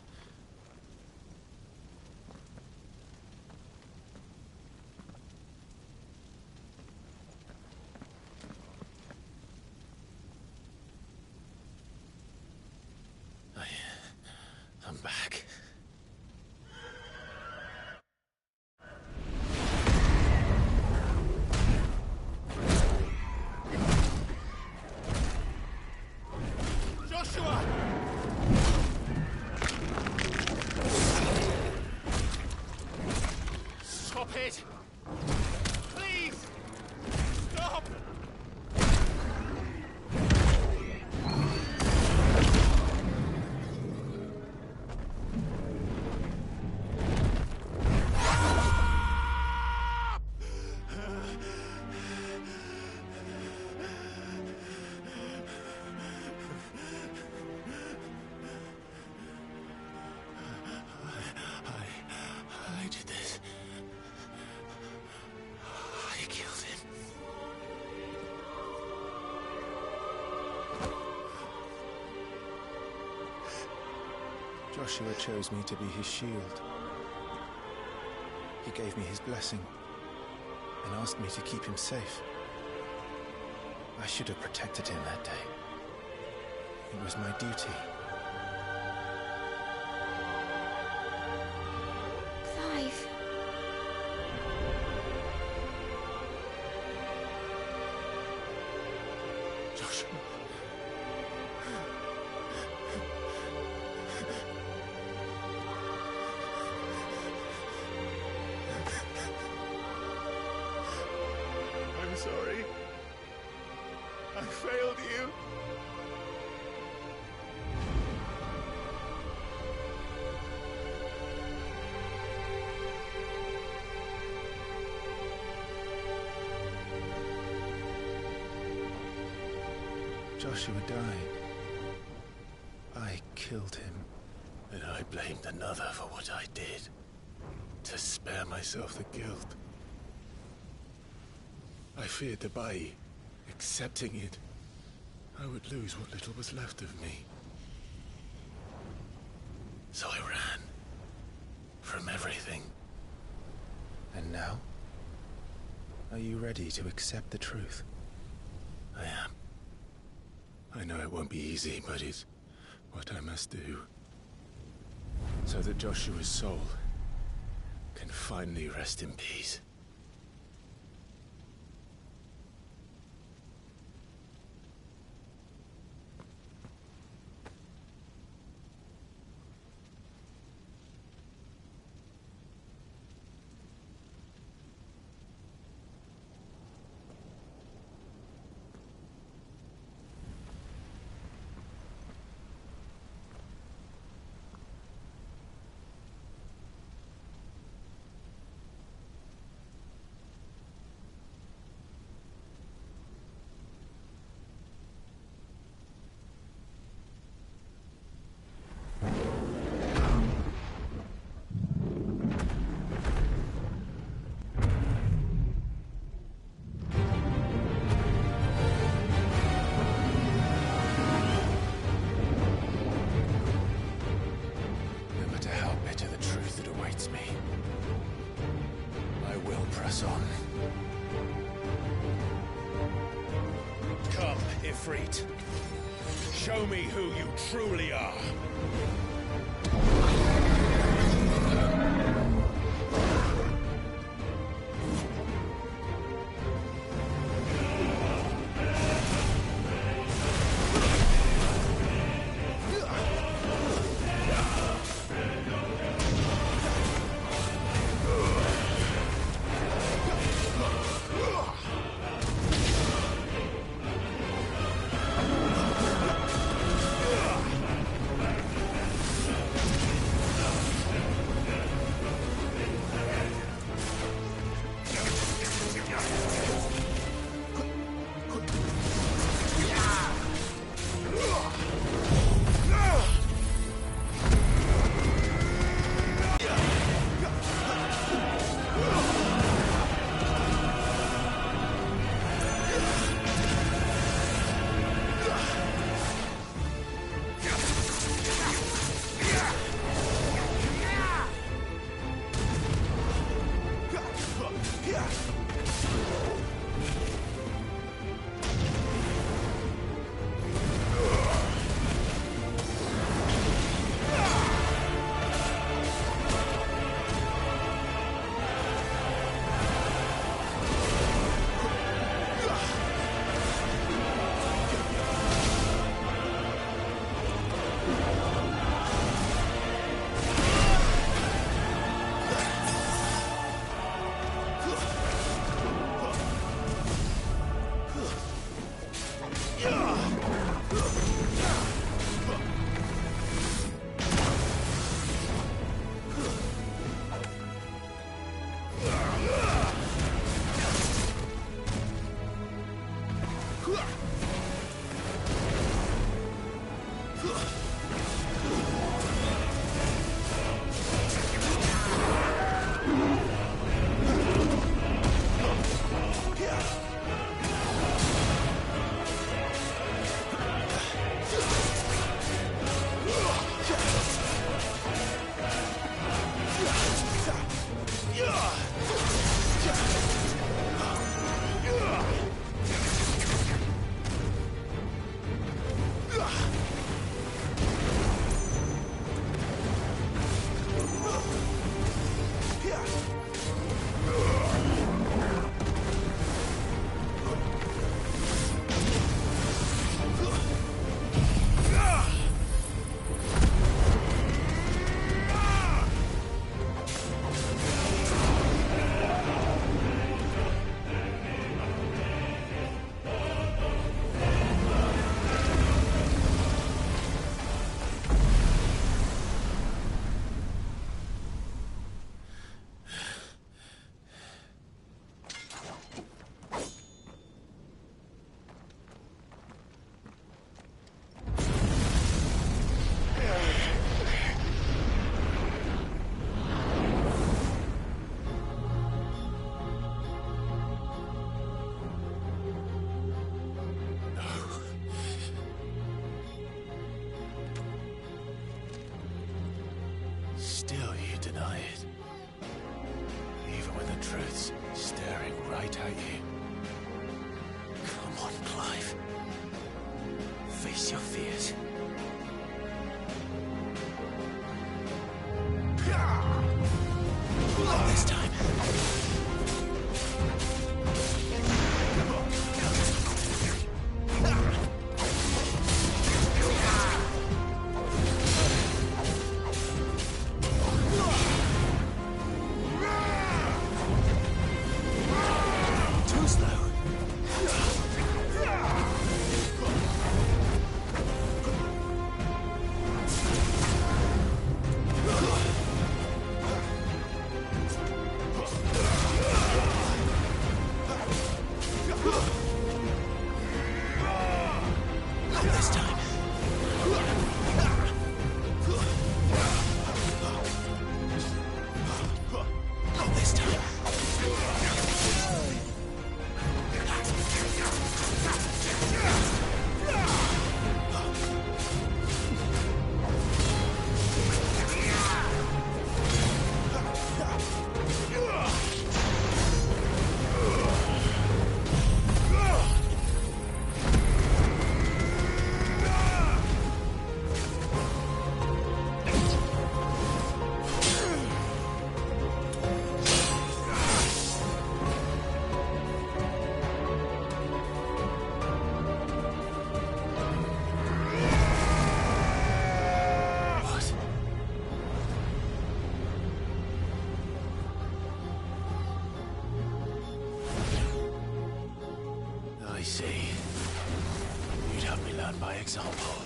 Joshua chose me to be his shield. He gave me his blessing and asked me to keep him safe. I should have protected him that day. It was my duty. Clive. Joshua. I'm sorry. I failed you. Joshua died. I killed him. And I blamed another for what I did. To spare myself the guilt. I feared that by accepting it, I would lose what little was left of me. So I ran. From everything. And now? Are you ready to accept the truth? I am. I know it won't be easy, but it's what I must do. So that Joshua's soul can finally rest in peace. Come, Ifrit. Show me who you truly are. deny it. Even when the truth's staring right at you. Come on, Clive. Face your fears. Not this time. I see. You'd have me learn by example.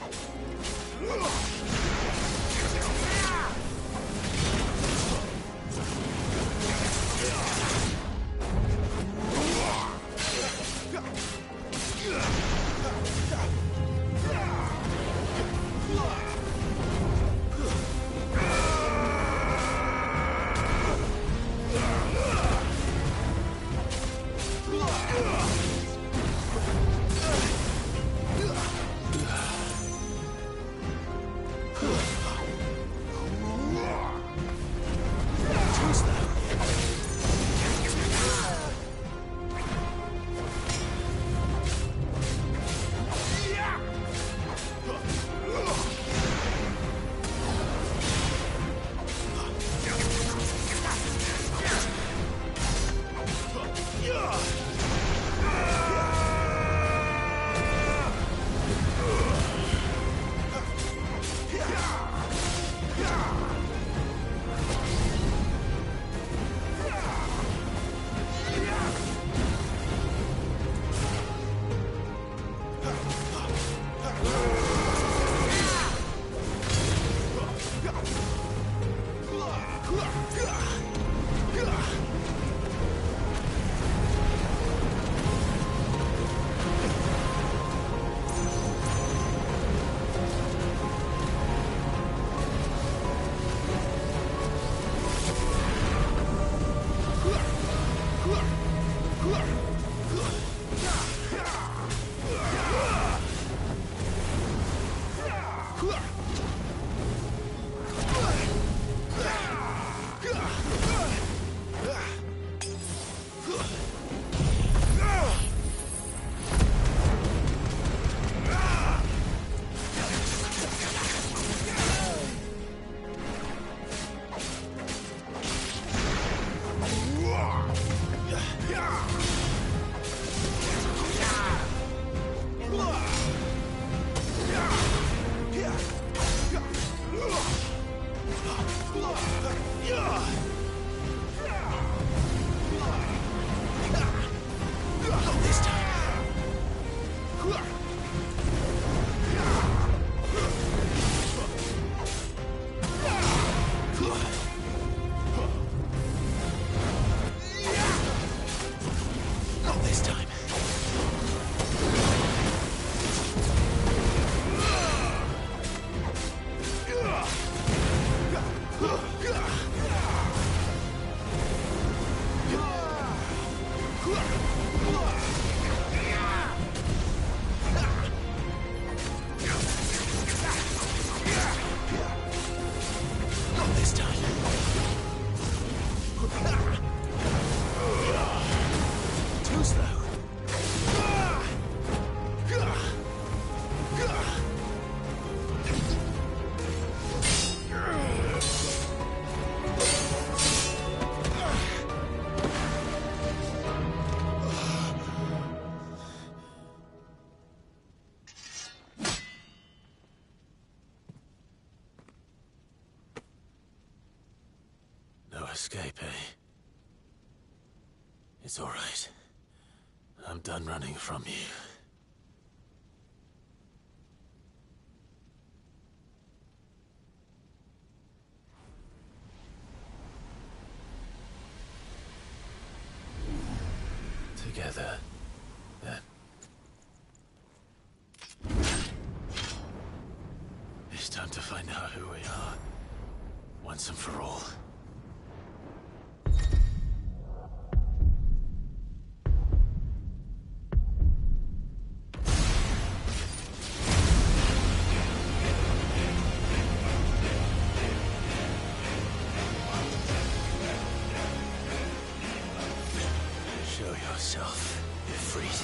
escape, eh? It's all right. I'm done running from you. Together, then. It's time to find out who we are, once and for all. Show yourself, Ifrit.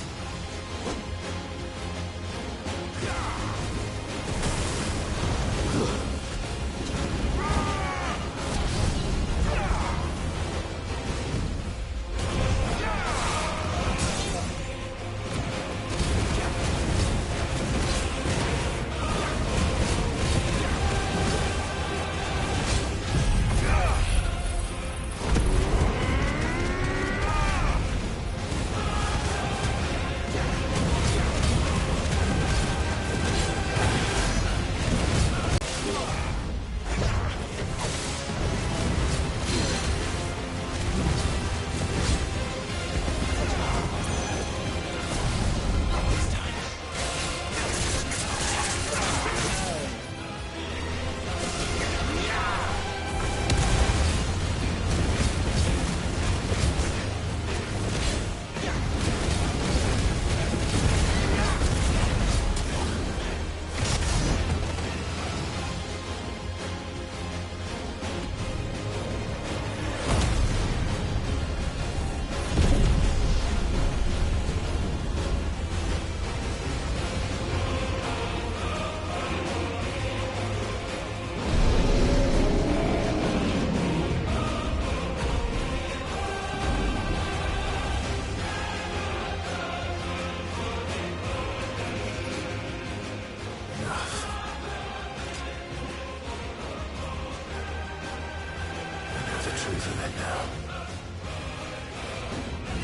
Truth of it now.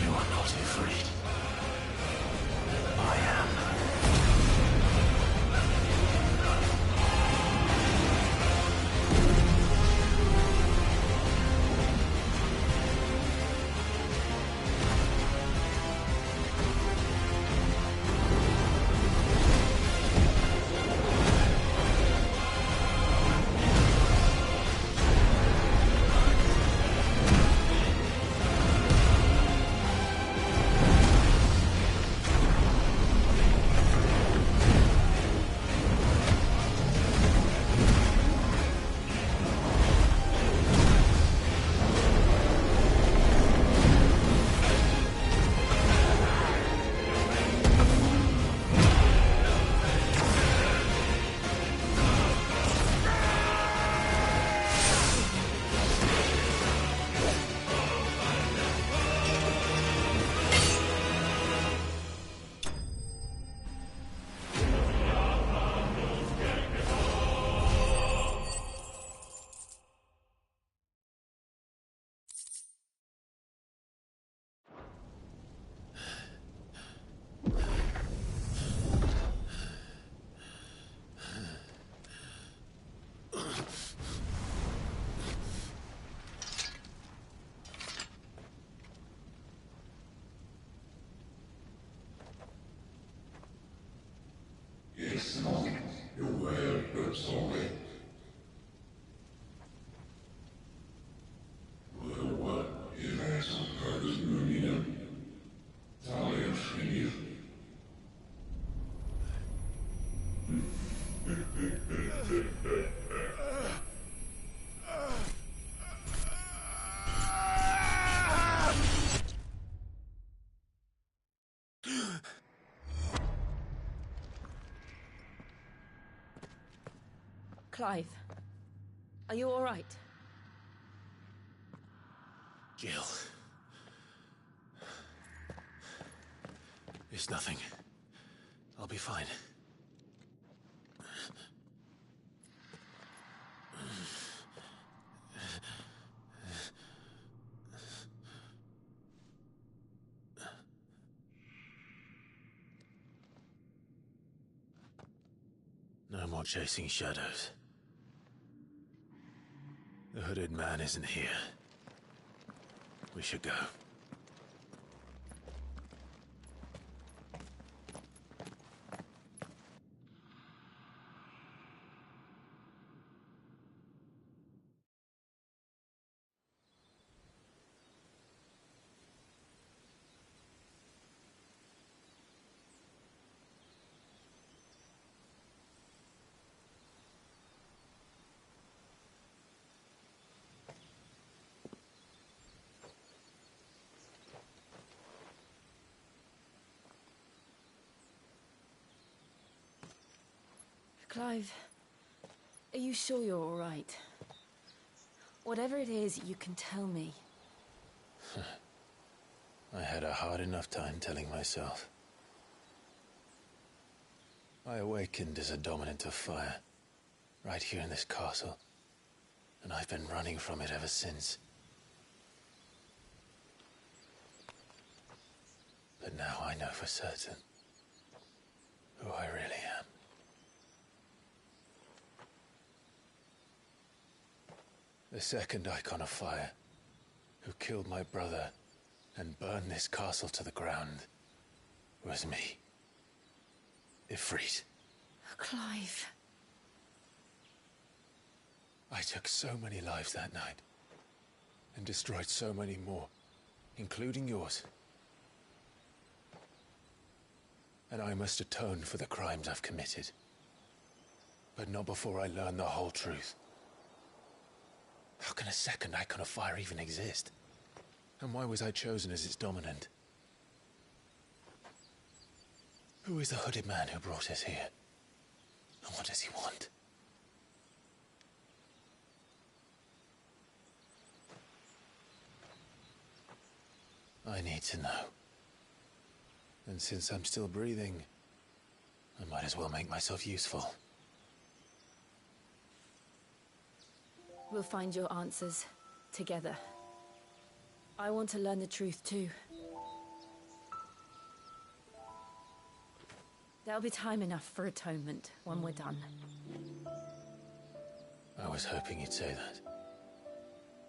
You are not Ifrit. I am. Clive, are you all right? Jill. It's nothing. I'll be fine. more chasing shadows. The hooded man isn't here. We should go. Clive, are you sure you're all right? Whatever it is, you can tell me. I had a hard enough time telling myself. I awakened as a dominant of fire, right here in this castle, and I've been running from it ever since. But now I know for certain who I really am. The second Icon of Fire, who killed my brother and burned this castle to the ground, was me. Ifrit. Clive. I took so many lives that night, and destroyed so many more, including yours. And I must atone for the crimes I've committed. But not before I learn the whole truth. How can a second Icon of Fire even exist? And why was I chosen as its dominant? Who is the hooded man who brought us here? And what does he want? I need to know. And since I'm still breathing, I might as well make myself useful. We'll find your answers together. I want to learn the truth too. There'll be time enough for atonement when we're done. I was hoping you'd say that.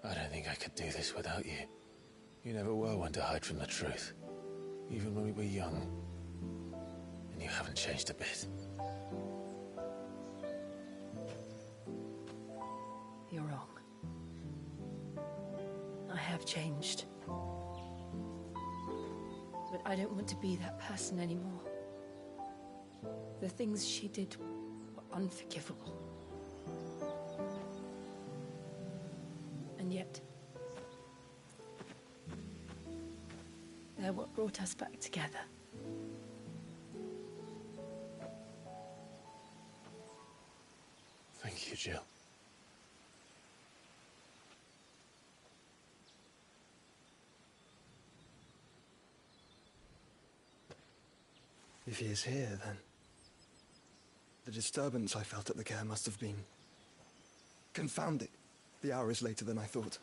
I don't think I could do this without you. You never were one to hide from the truth, even when we were young. And you haven't changed a bit. You're wrong. I have changed. But I don't want to be that person anymore. The things she did were unforgivable. And yet, they're what brought us back together. Thank you, Jill. If he is here, then the disturbance I felt at the care must have been confounded. The hour is later than I thought.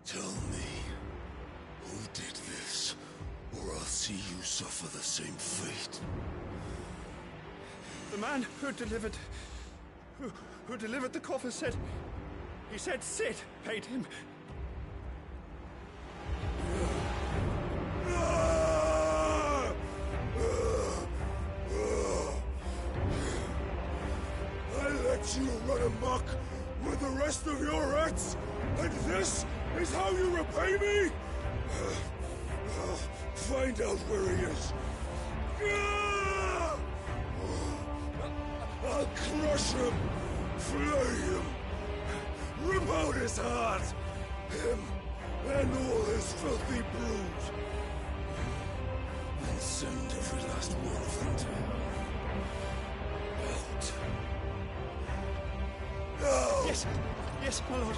Tell me, who did this, or I'll see you suffer the same fate. The man who delivered the coffer said... He said Sid paid him. I let you run amok with the rest of your rats, and this is how you repay me? Find out where he is. I'll crush him, flay him, rip out his heart, him and all his filthy brood. And Send every last one of them to hell. No! Yes, yes, my lord.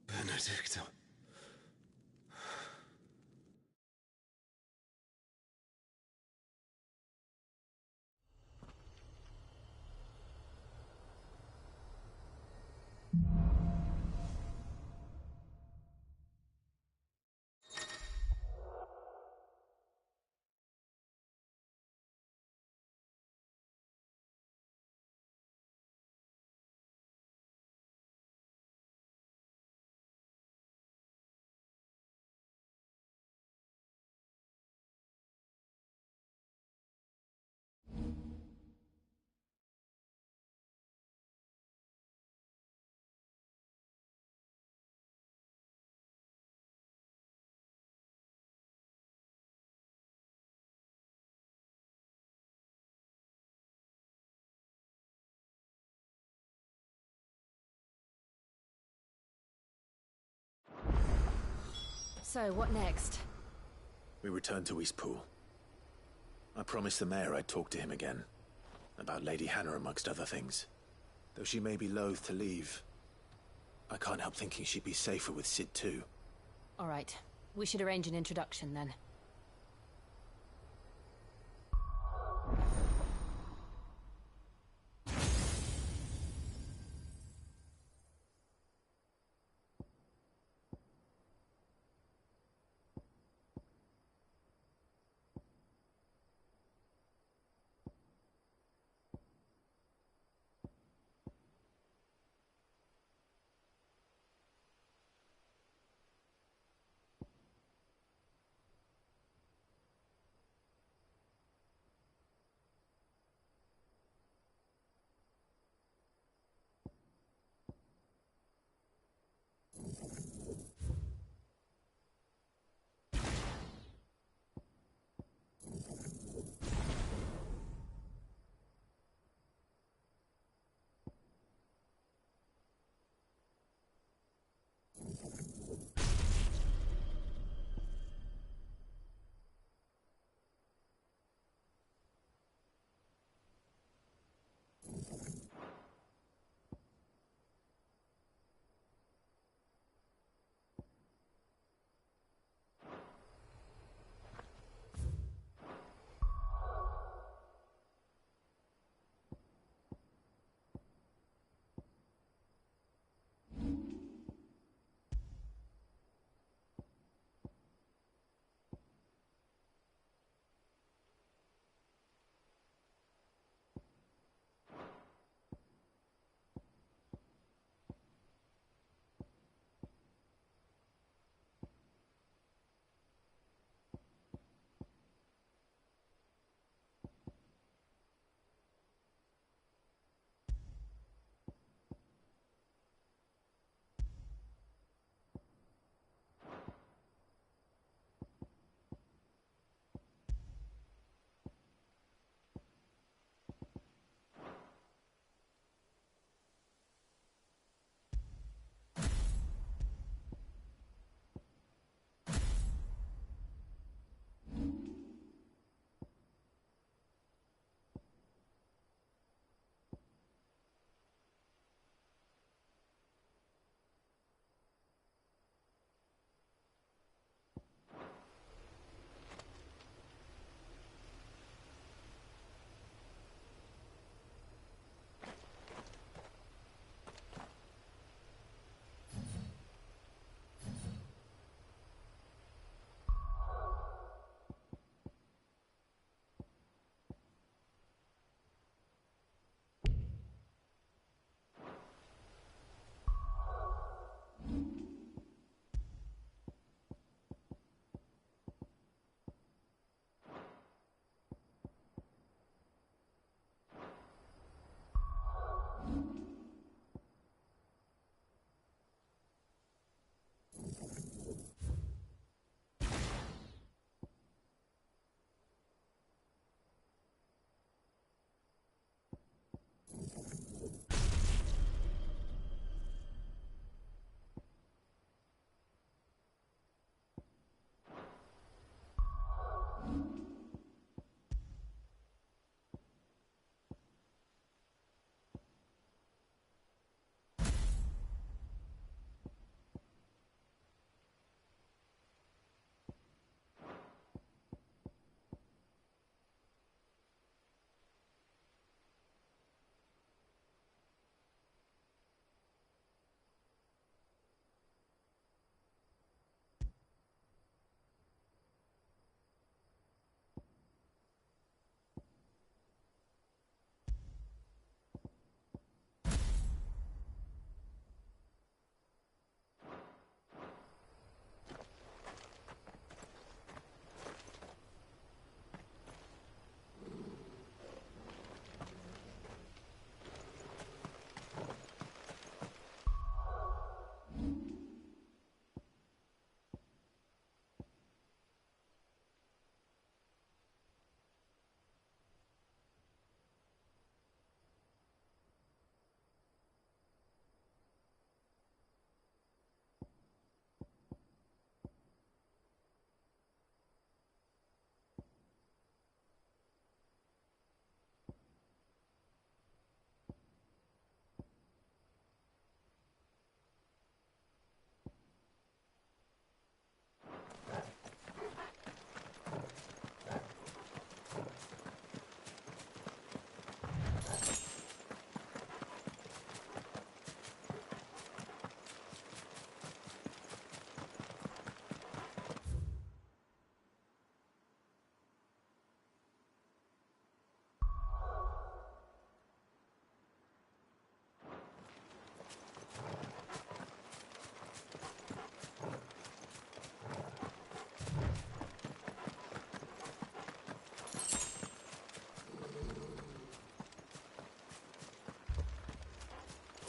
Benedicta. So, what next? We return to Eastpool. I promised the mayor I'd talk to him again. About Lady Hannah, amongst other things. Though she may be loath to leave, I can't help thinking she'd be safer with Cid too. All right. We should arrange an introduction then.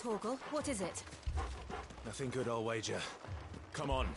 Torgal, what is it? Nothing good, I'll wager. Come on.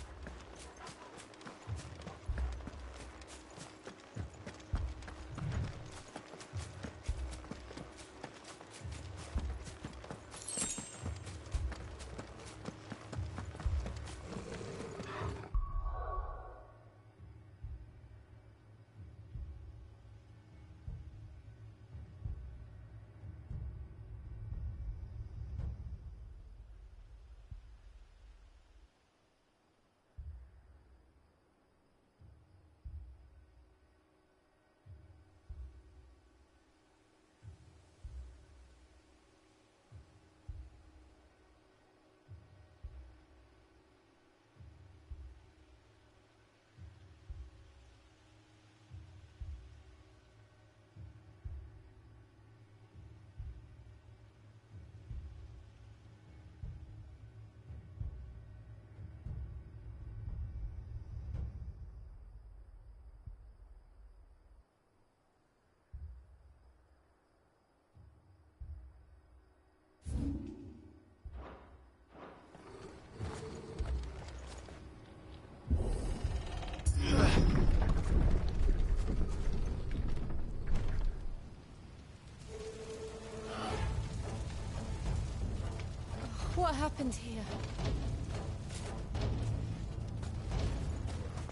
What happened here?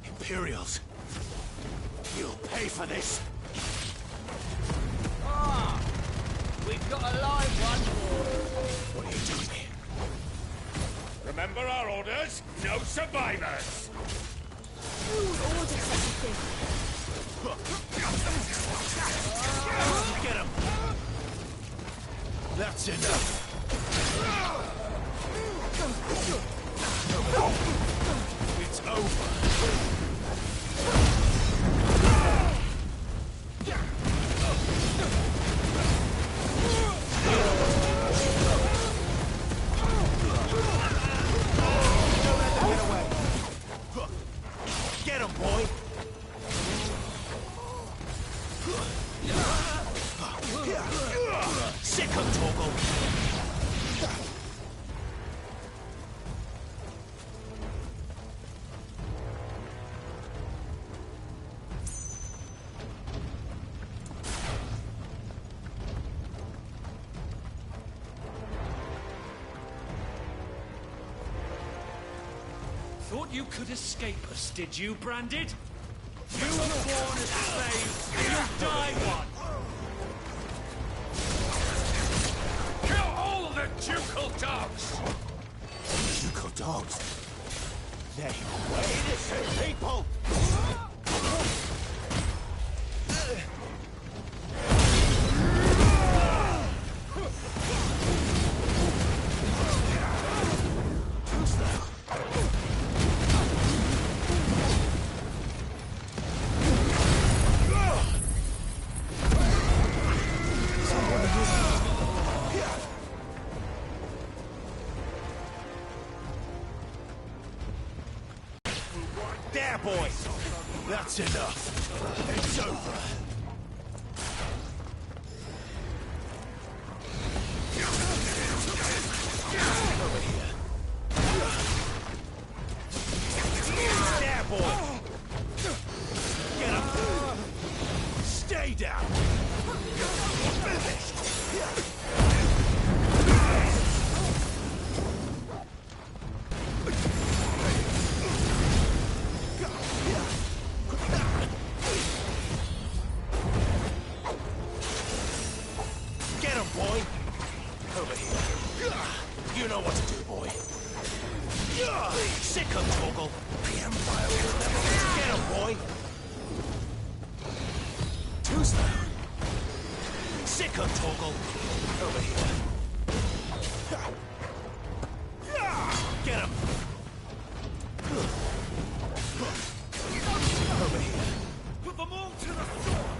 Imperials! You'll pay for this! Ah! We've got a live one! What are you doing here? Remember our orders? No survivors! Who would order such a thing? Get him! That's enough! It's over! Get him, boy! Sick of Torgal! Thought you could escape us, did you, Branded? You were born a slave, and you'll die one! Kill all the ducal dogs! Ducal dogs? They were innocent people! There, boys! That's enough! It's over! Over here. There, boy! Get up! Stay down! Finished! Get him, boy! Over here. You know what to do, boy. Sick of Torgal. The Empire will never... Get him, boy! Too slow. Sick of Torgal. Over here. Get him! Over here. Put them all to the sword!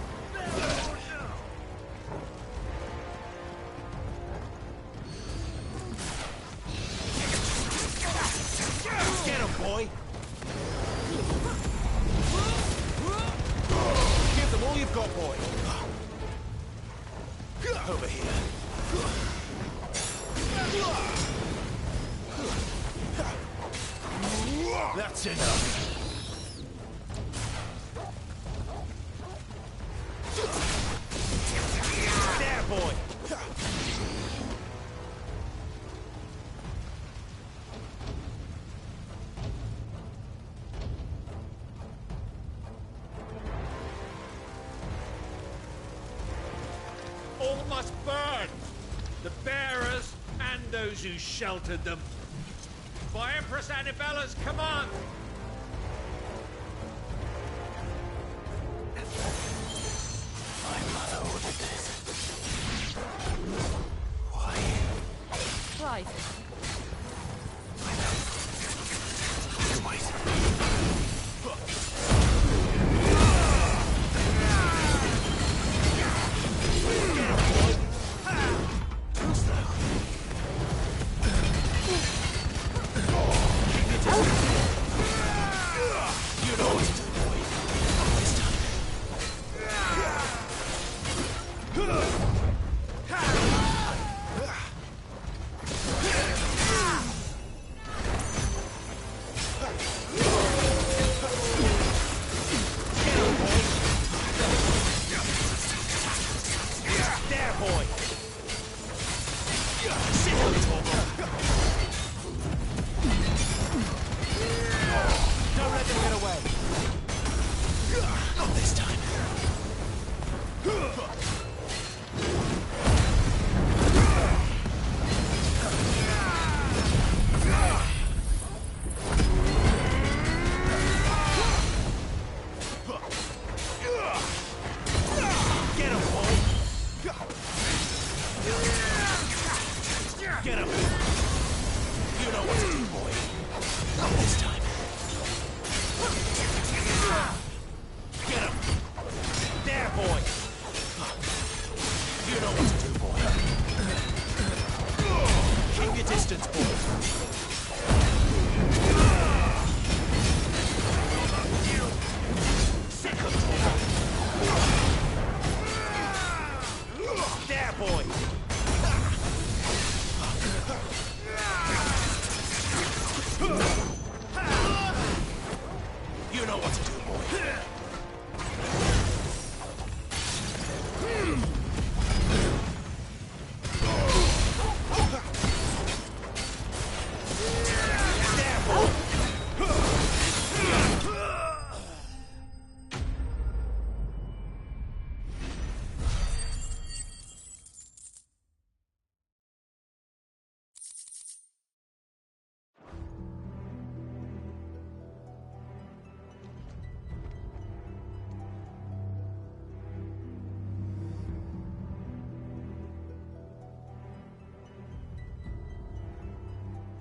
Get him, boy! Give them all you've got, boy! Over here. That's enough. There, boy! All must burn! The bearers and those who sheltered them. By Empress Annibella's command! My mother ordered this. Why? Clive. Wait.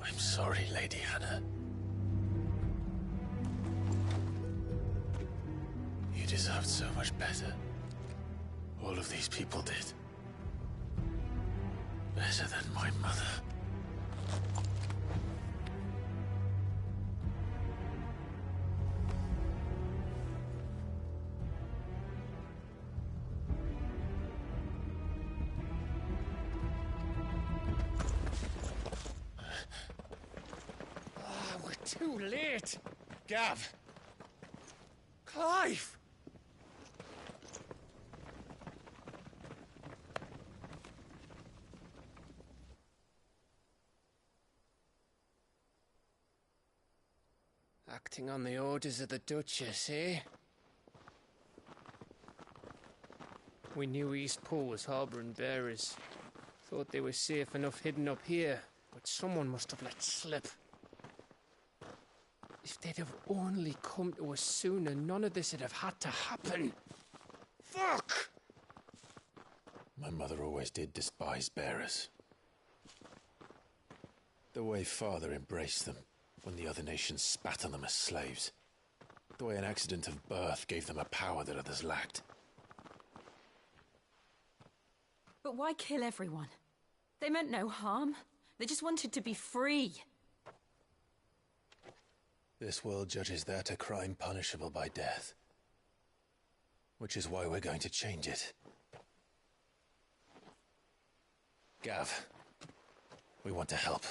I'm sorry, Lady Hannah. You deserved so much better. All of these people did. Better than my mother. Too late! Gav! Clive! Acting on the orders of the Duchess, eh? We knew Eastpool was harbouring bearers. Thought they were safe enough hidden up here, but someone must have let slip. If they'd have only come to us sooner, none of this would have had to happen. Fuck! My mother always did despise bearers. The way Father embraced them when the other nations spat on them as slaves. The way an accident of birth gave them a power that others lacked. But why kill everyone? They meant no harm. They just wanted to be free. This world judges that a crime punishable by death. Which is why we're going to change it. Gav, we want to help.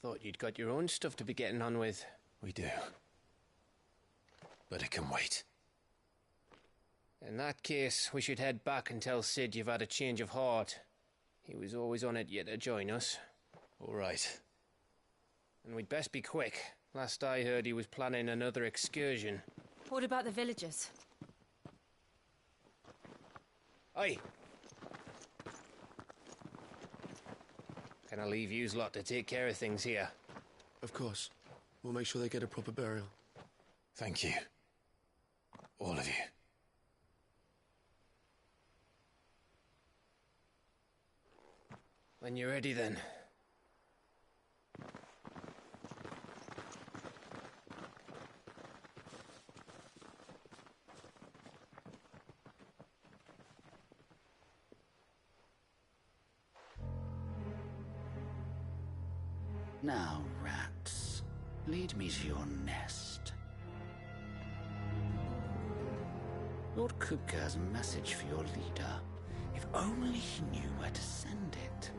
Thought you'd got your own stuff to be getting on with. We do. But it can wait. In that case, we should head back and tell Sid you've had a change of heart. He was always on it yet to join us. All right. And we'd best be quick. Last I heard, he was planning another excursion. What about the villagers? Aye. Can I leave yous lot to take care of things here? Of course. We'll make sure they get a proper burial. Thank you. All of you. When you're ready, then. Now, rats, lead me to your nest. Lord Kupka has a message for your leader. If only he knew where to send it.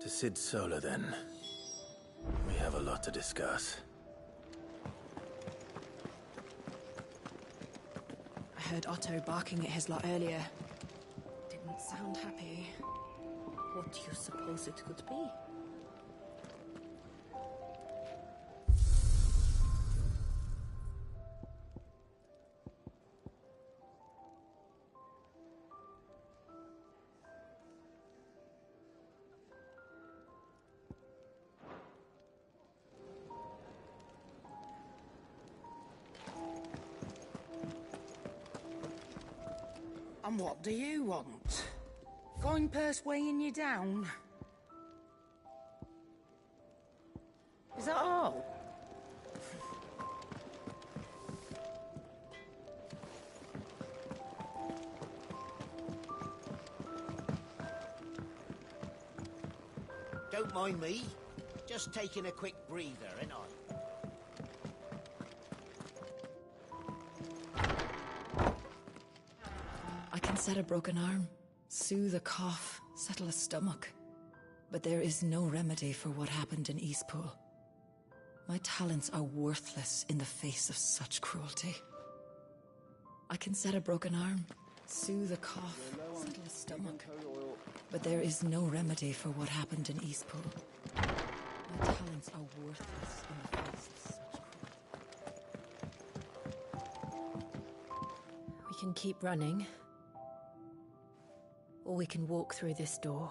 To Cid Solar, then. We have a lot to discuss. I heard Otto barking at his lot earlier. Didn't sound happy. What do you suppose it could be? And what do you want? Going purse weighing you down? Is that all? Don't mind me. Just taking a quick breather, ain't I? I can set a broken arm, soothe a cough, settle a stomach. But there is no remedy for what happened in Eastpool. My talents are worthless in the face of such cruelty. I can set a broken arm, soothe a cough, settle a stomach. But there is no remedy for what happened in Eastpool. My talents are worthless in the face of such cruelty. We can keep running, or we can walk through this door.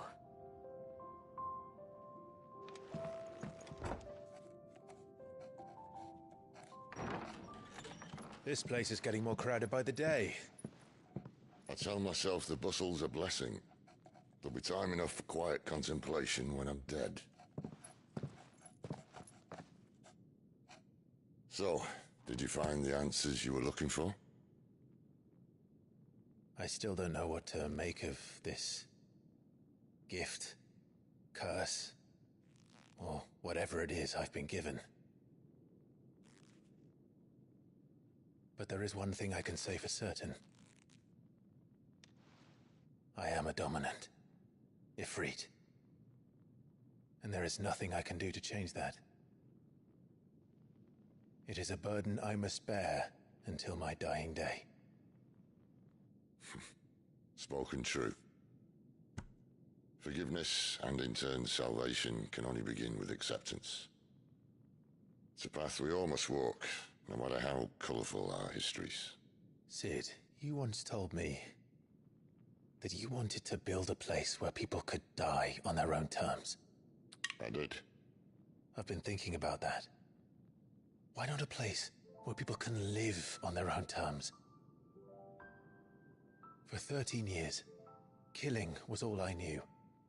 This place is getting more crowded by the day. I tell myself the bustle's a blessing. There'll be time enough for quiet contemplation when I'm dead. So, did you find the answers you were looking for? I still don't know what to make of this gift, curse, or whatever it is I've been given. But there is one thing I can say for certain. I am a dominant, Ifrit. And there is nothing I can do to change that. It is a burden I must bear until my dying day. Spoken true. Forgiveness, and in turn salvation, can only begin with acceptance. It's a path we all must walk, no matter how colourful our histories. Cid, you once told me that you wanted to build a place where people could die on their own terms. I did. I've been thinking about that. Why not a place where people can live on their own terms? For 13 years, killing was all I knew.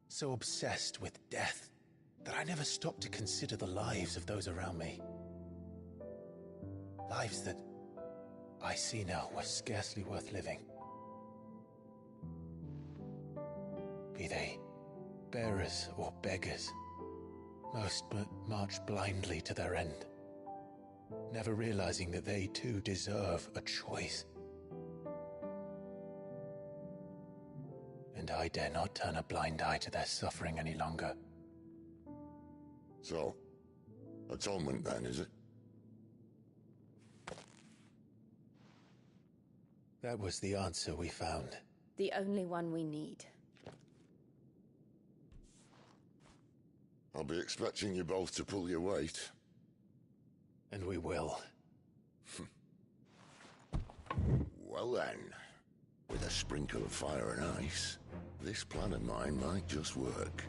So obsessed with death that I never stopped to consider the lives of those around me. Lives that I see now were scarcely worth living. Be they bearers or beggars, most march blindly to their end, never realizing that they too deserve a choice. And I dare not turn a blind eye to their suffering any longer. So, atonement then, is it? That was the answer we found. The only one we need. I'll be expecting you both to pull your weight. And we will. Well then, with a sprinkle of fire and ice, this plan of mine might just work.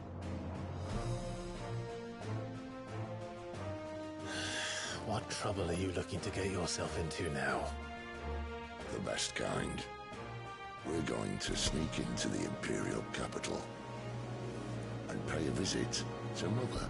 What trouble are you looking to get yourself into now? The best kind. We're going to sneak into the Imperial capital and pay a visit to Mother.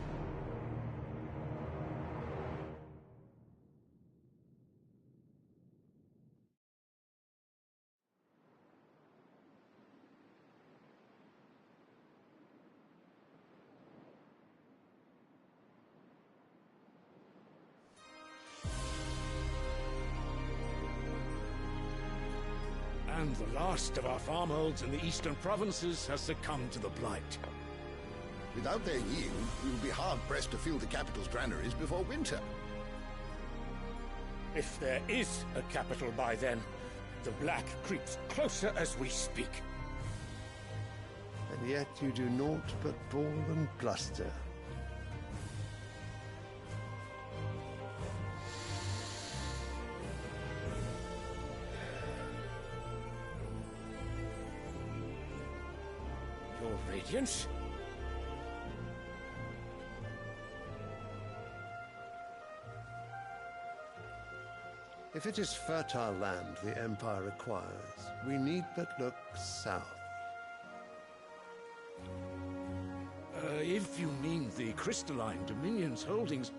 And the last of our farmholds in the eastern provinces has succumbed to the blight. Without their yield, we will be hard-pressed to fill the capital's granaries before winter. If there is a capital by then, the Black creeps closer as we speak. And yet you do naught but bawl and bluster. Your Radiance? If it is fertile land the Empire requires, we need but look south. If you mean the Crystalline Dominion's holdings,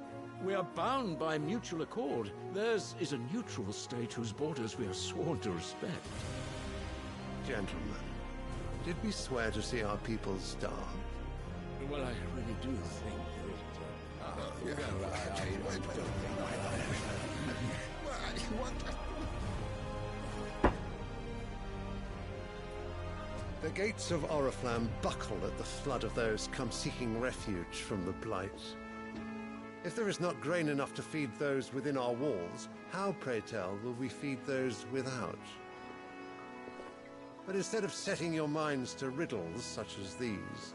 we are bound by mutual accord. Theirs is a neutral state whose borders we are sworn to respect. Gentlemen, did we swear to see our people starve? Well, I really do think The gates of Oriflamme buckle at the flood of those come seeking refuge from the Blight. If there is not grain enough to feed those within our walls, how, pray tell, will we feed those without? But instead of setting your minds to riddles such as these,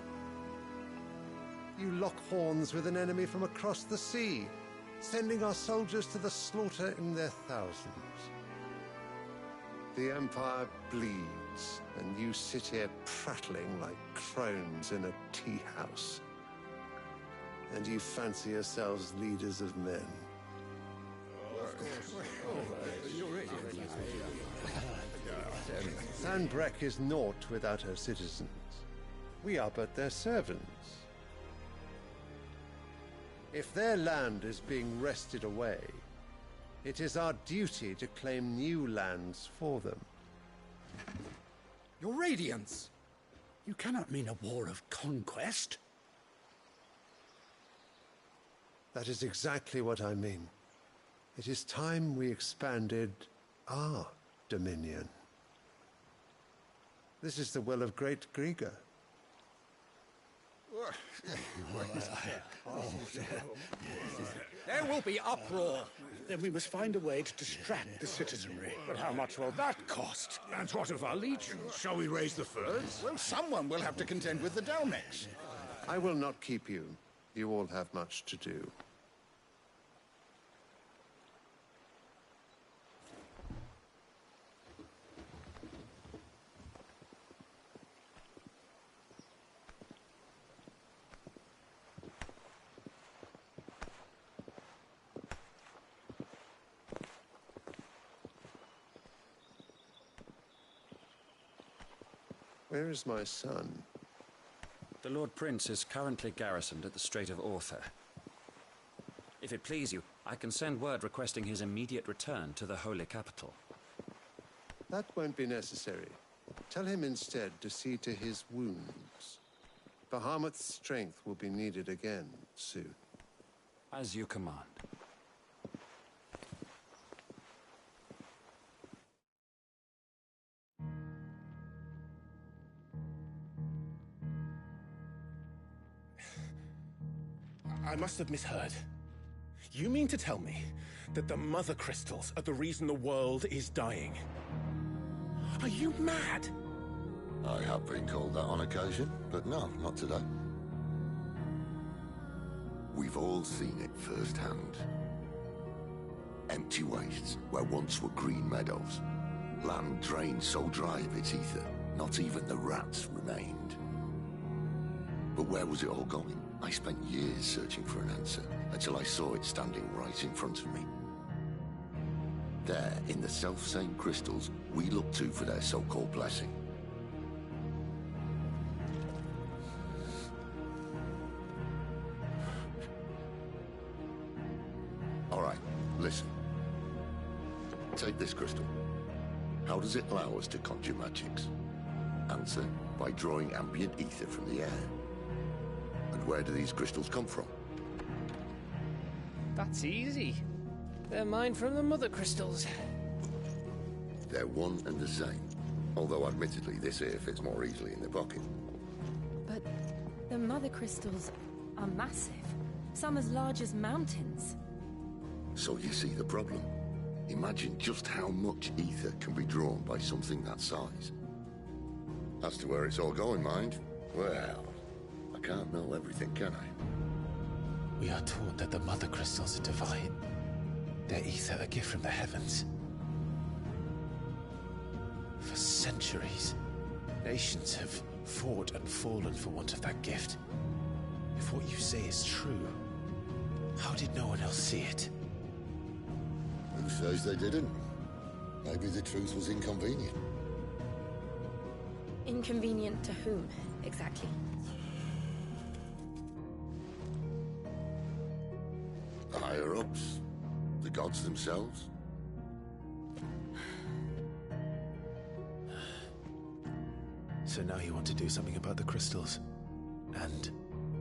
you lock horns with an enemy from across the sea, sending our soldiers to the slaughter in their thousands. The Empire bleeds, and you sit here prattling like crones in a tea house. And you fancy yourselves leaders of men. Sanbreque is naught without her citizens. We are but their servants. If their land is being wrested away, it is our duty to claim new lands for them. Your Radiance! You cannot mean a war of conquest. That is exactly what I mean. It is time we expanded our dominion. This is the will of great Grieger. There will be uproar. Then we must find a way to distract the citizenry. But how much will that cost? And what of our legions? Shall we raise the furs? Well, someone will have to contend with the Dalmex. I will not keep you. You all have much to do. Where is my son? The Lord Prince is currently garrisoned at the Strait of Orther. If it please you, I can send word requesting his immediate return to the Holy Capital. That won't be necessary. Tell him instead to see to his wounds. Bahamut's strength will be needed again soon. As you command. I must have misheard. You mean to tell me that the Mother Crystals are the reason the world is dying? Are you mad? I have been called that on occasion, but no, not today. We've all seen it firsthand. Empty wastes where once were green meadows. Land drained so dry of its ether, not even the rats remained. But where was it all going? I spent years searching for an answer, until I saw it standing right in front of me. There, in the self-same crystals we look to for their so-called blessing. All right, listen. Take this crystal. How does it allow us to conjure magics? Answer, by drawing ambient ether from the air. And where do these crystals come from? That's easy. They're mine from the Mother Crystals. They're one and the same. Although admittedly this here fits more easily in the pocket. But The mother crystals are massive. Some as large as mountains. So you see the problem. Imagine just how much ether can be drawn by something that size. As to where it's all going, mind, well, I can't know everything, can I? We are taught that the mother crystals are divine. Their ether a gift from the heavens. For centuries, nations have fought and fallen for want of that gift. If what you say is true, how did no one else see it? Who says they didn't? Maybe the truth was inconvenient. Inconvenient to whom, exactly? The higher-ups? The gods themselves? So now you want to do something about the crystals? And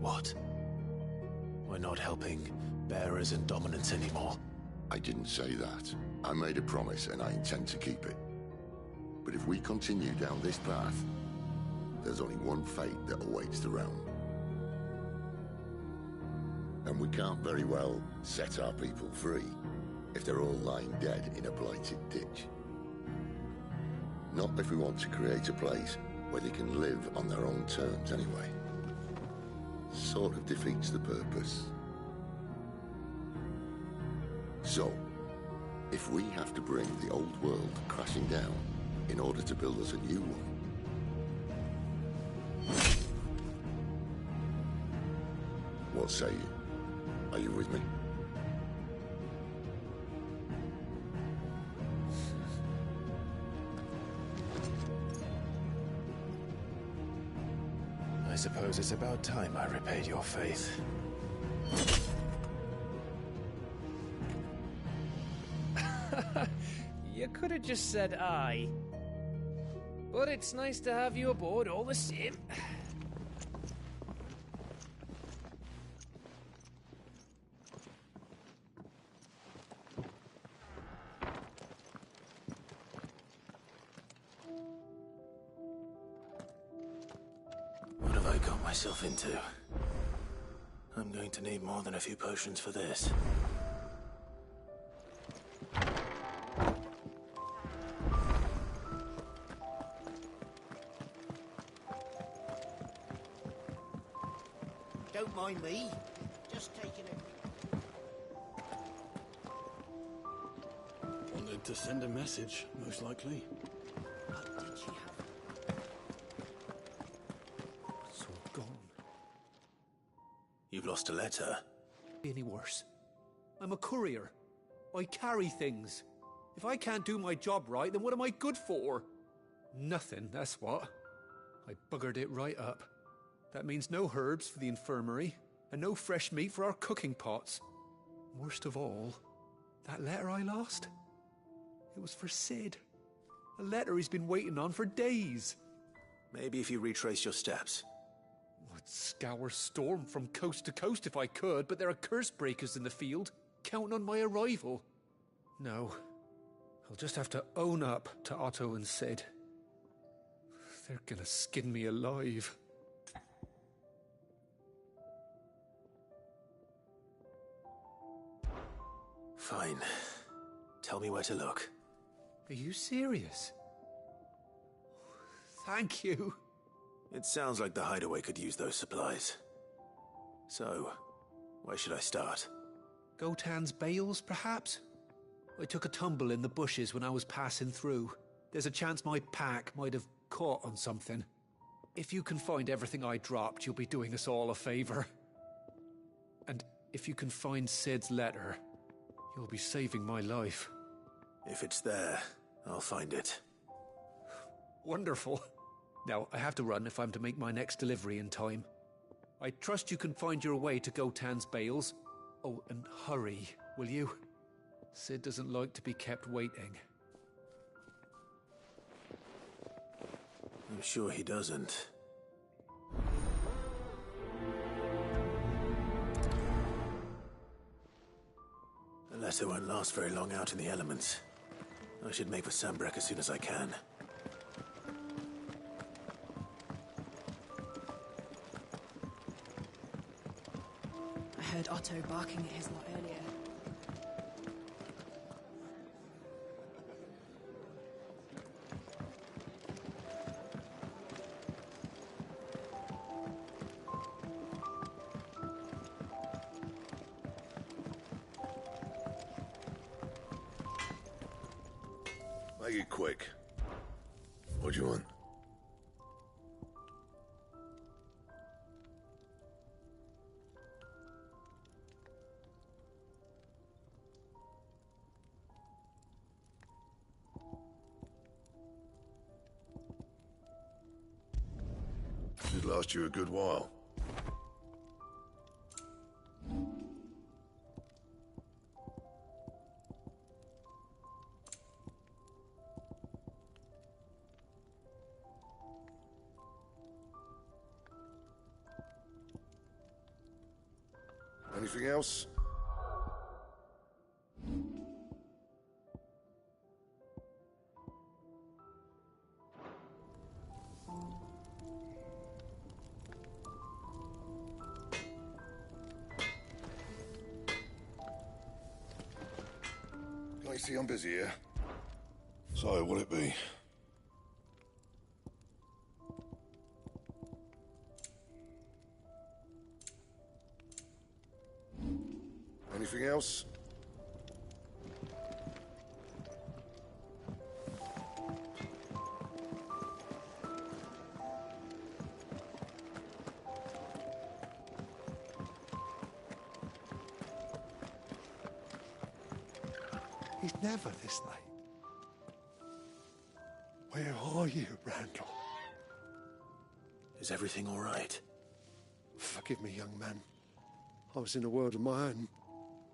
what? We're not helping bearers and dominants anymore. I didn't say that. I made a promise and I intend to keep it. But if we continue down this path, there's only one fate that awaits the realm. And we can't very well set our people free if they're all lying dead in a blighted ditch. Not if we want to create a place where they can live on their own terms anyway. Sort of defeats the purpose. So, if we have to bring the old world crashing down in order to build us a new one, what say you? Are you with me? I suppose it's about time I repaid your faith. You could have just said aye. But it's nice to have you aboard all the same. What have I got myself into? I'm going to need more than a few potions for this. Don't mind me. Just taking a... Wanted to send a message, most likely. Did she have... It's all gone. You've lost a letter. Any worse. I'm a courier. I carry things. If I can't do my job right, then what am I good for? Nothing, that's what. I buggered it right up. That means no herbs for the infirmary, and no fresh meat for our cooking pots. Worst of all, that letter I lost? It was for Cid. A letter he's been waiting on for days. Maybe if you retrace your steps. I'd scour Storm from coast to coast if I could, but there are curse breakers in the field, counting on my arrival. No, I'll just have to own up to Otto and Cid. They're gonna skin me alive. Fine. Tell me where to look. Are you serious? Thank you. It sounds like the hideaway could use those supplies. So, where should I start? Gotan's bales, perhaps? I took a tumble in the bushes when I was passing through. There's a chance my pack might have caught on something. If you can find everything I dropped, you'll be doing us all a favor. And if you can find Cid's letter, you'll be saving my life. If it's there, I'll find it. Wonderful. Now, I have to run if I'm to make my next delivery in time. I trust you can find your way to Gotan's bales. Oh, and hurry, will you? Cid doesn't like to be kept waiting. I'm sure he doesn't. The letter won't last very long out in the elements. I should make for Sanbreque as soon as I can. Otto barking at his lot earlier. Make it quick. What do you want? Should last you a good while. Anything else? Can I see I'm busy here? So, what'll it be? Anything else? He's never this late. Where are you, Randall? Is everything all right? Forgive me, young man. I was in a world of my own.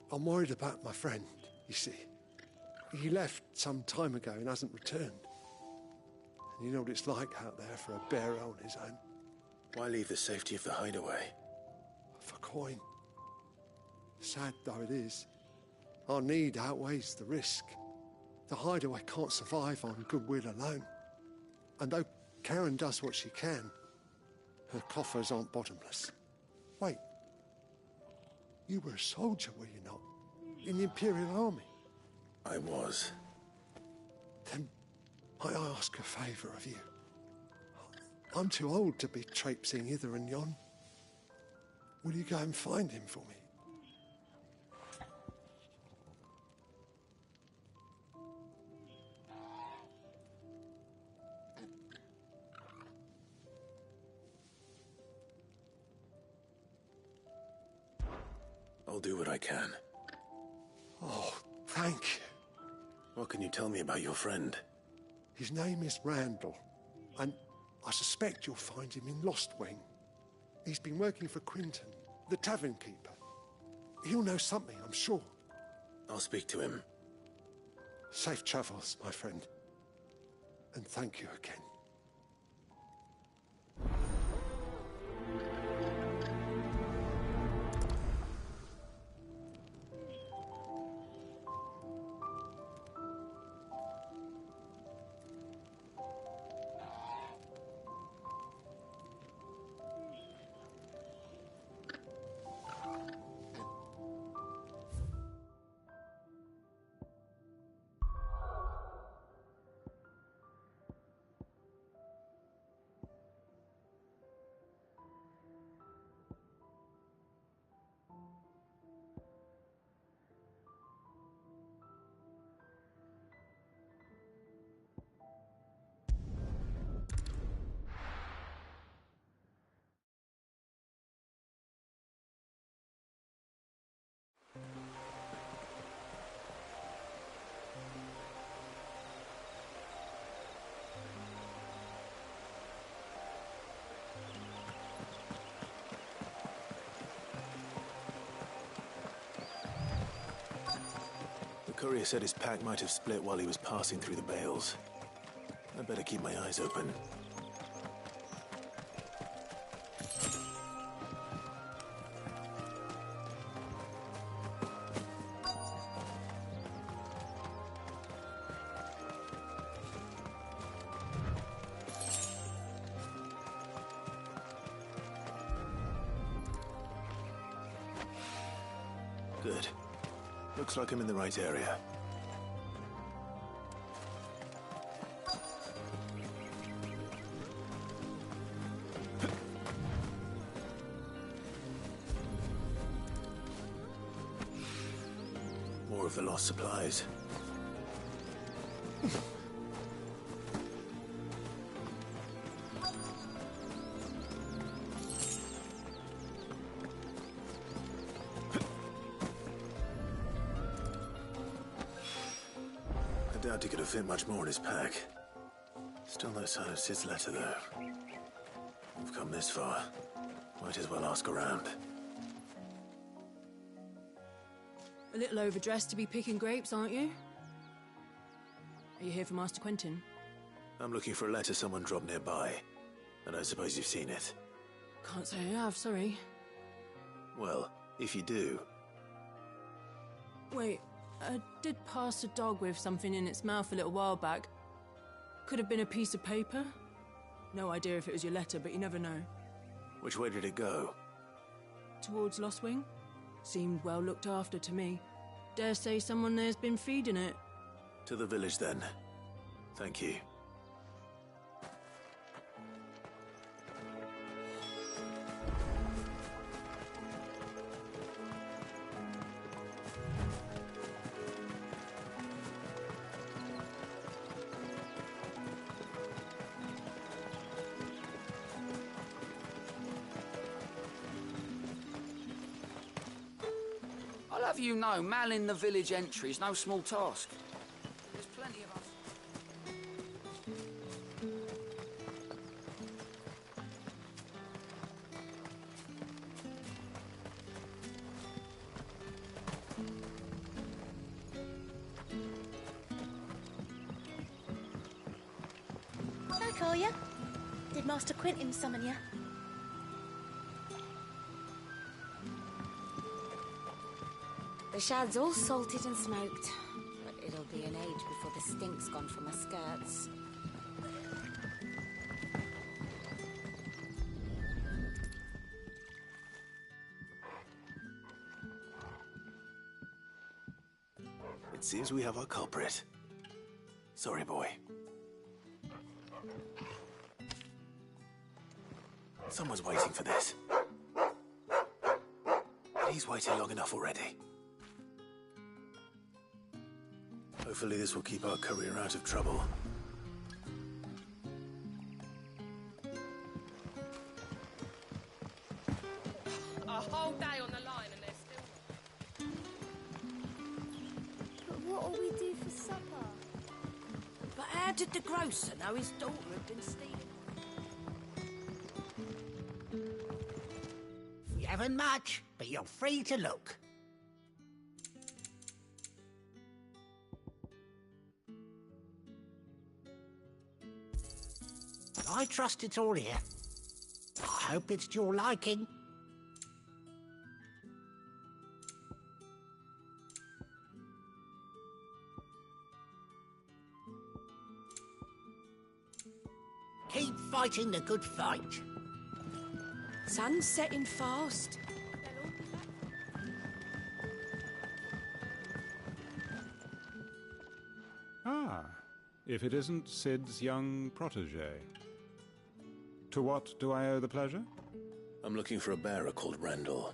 I'm worried about my friend, you see. He left some time ago and hasn't returned. And you know what it's like out there for a bearer on his own. Why leave the safety of the hideaway? For coin. Sad though it is, our need outweighs the risk. The hideaway can't survive on goodwill alone. And though Karen does what she can, her coffers aren't bottomless. Wait. You were a soldier, were you not? In the Imperial Army? I was. Then I ask a favour of you. I'm too old to be traipsing hither and yon. Will you go and find him for me? I'll do what I can. Oh, thank you. What can you tell me about your friend? His name is Randall, and I suspect you'll find him in Lostwing. He's been working for Quinton, the tavern keeper. He'll know something, I'm sure. I'll speak to him. Safe travels, my friend. And thank you again. The courier said his pack might have split while he was passing through the bales. I'd better keep my eyes open. Good. Looks like I'm in the right area. More of the lost supplies. I doubt he could have fit much more in his pack. Still no sign of Sid's letter, though. We've come this far. Might as well ask around. A little overdressed to be picking grapes, aren't you? Are you here for Master Quentin? I'm looking for a letter someone dropped nearby, and I suppose you've seen it. Can't say I have, sorry. Well, if you do... Wait, I did pass a dog with something in its mouth a little while back. Could have been a piece of paper. No idea if it was your letter, but you never know. Which way did it go? Towards Lostwing? Seemed well looked after to me. Dare say someone there's been feeding it. To the village, then. Thank you. I'll have you know, manning the village entry is no small task. There's plenty of us. Back, are ya? Did Master Quentin summon ya? The shad's all salted and smoked, but it'll be an age before the stink's gone from my skirts. It seems we have our culprit. Sorry, boy. Someone's waiting for this. He's waited long enough already. Hopefully this will keep our courier out of trouble. A whole day on the line and they're still... But what'll we do for supper? But how did the grocer know his daughter had been stealing? We haven't much, but you're free to look. I trust it's all here. I hope it's to your liking. Keep fighting the good fight. Sun's setting fast. Ah, if it isn't Sid's young protege. To what do I owe the pleasure? I'm looking for a bearer called Randall.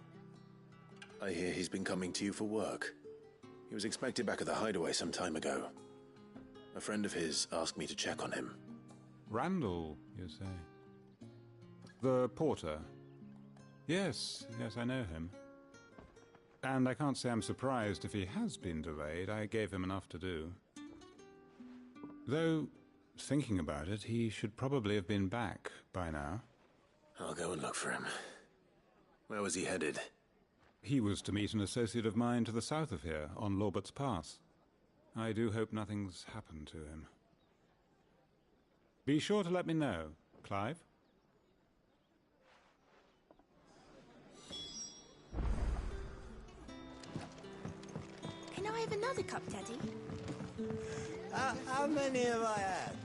I hear he's been coming to you for work. He was expected back at the hideaway some time ago. A friend of his asked me to check on him. Randall, you say? The porter? Yes, I know him. And I can't say I'm surprised if he has been delayed. I gave him enough to do. Though, thinking about it, he should probably have been back by now. I'll go and look for him. Where was he headed? He was to meet an associate of mine to the south of here, on Lorbert's Pass. I do hope nothing's happened to him. Be sure to let me know, Clive. Can I have another cup, Daddy? How many have I had?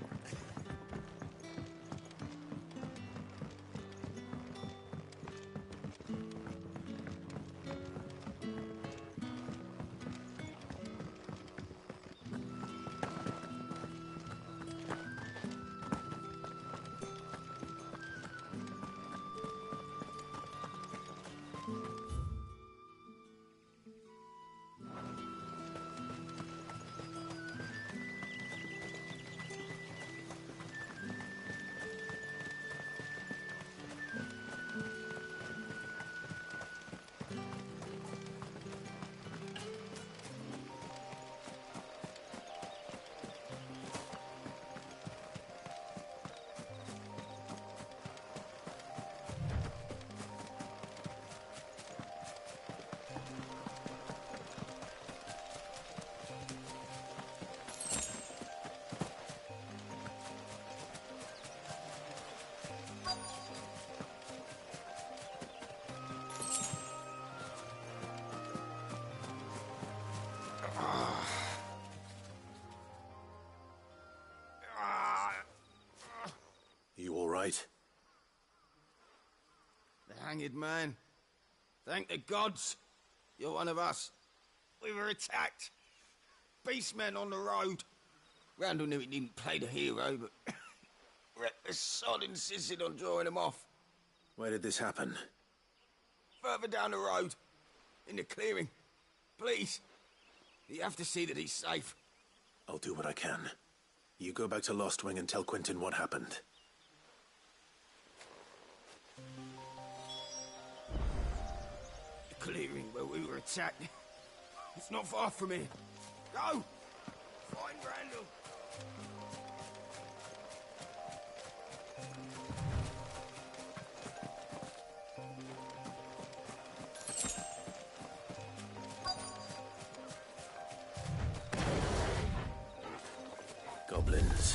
right? The hanged man. Thank the gods. You're one of us. We were attacked. Beastmen on the road. Randall knew he didn't play the hero, but the sod insisted on drawing him off. Where did this happen? Further down the road. In the clearing. Please. You have to see that he's safe. I'll do what I can. You go back to Lost Wing and tell Quentin what happened. The clearing where we were attacked. It's not far from here. Go! Find Randall! Goblins.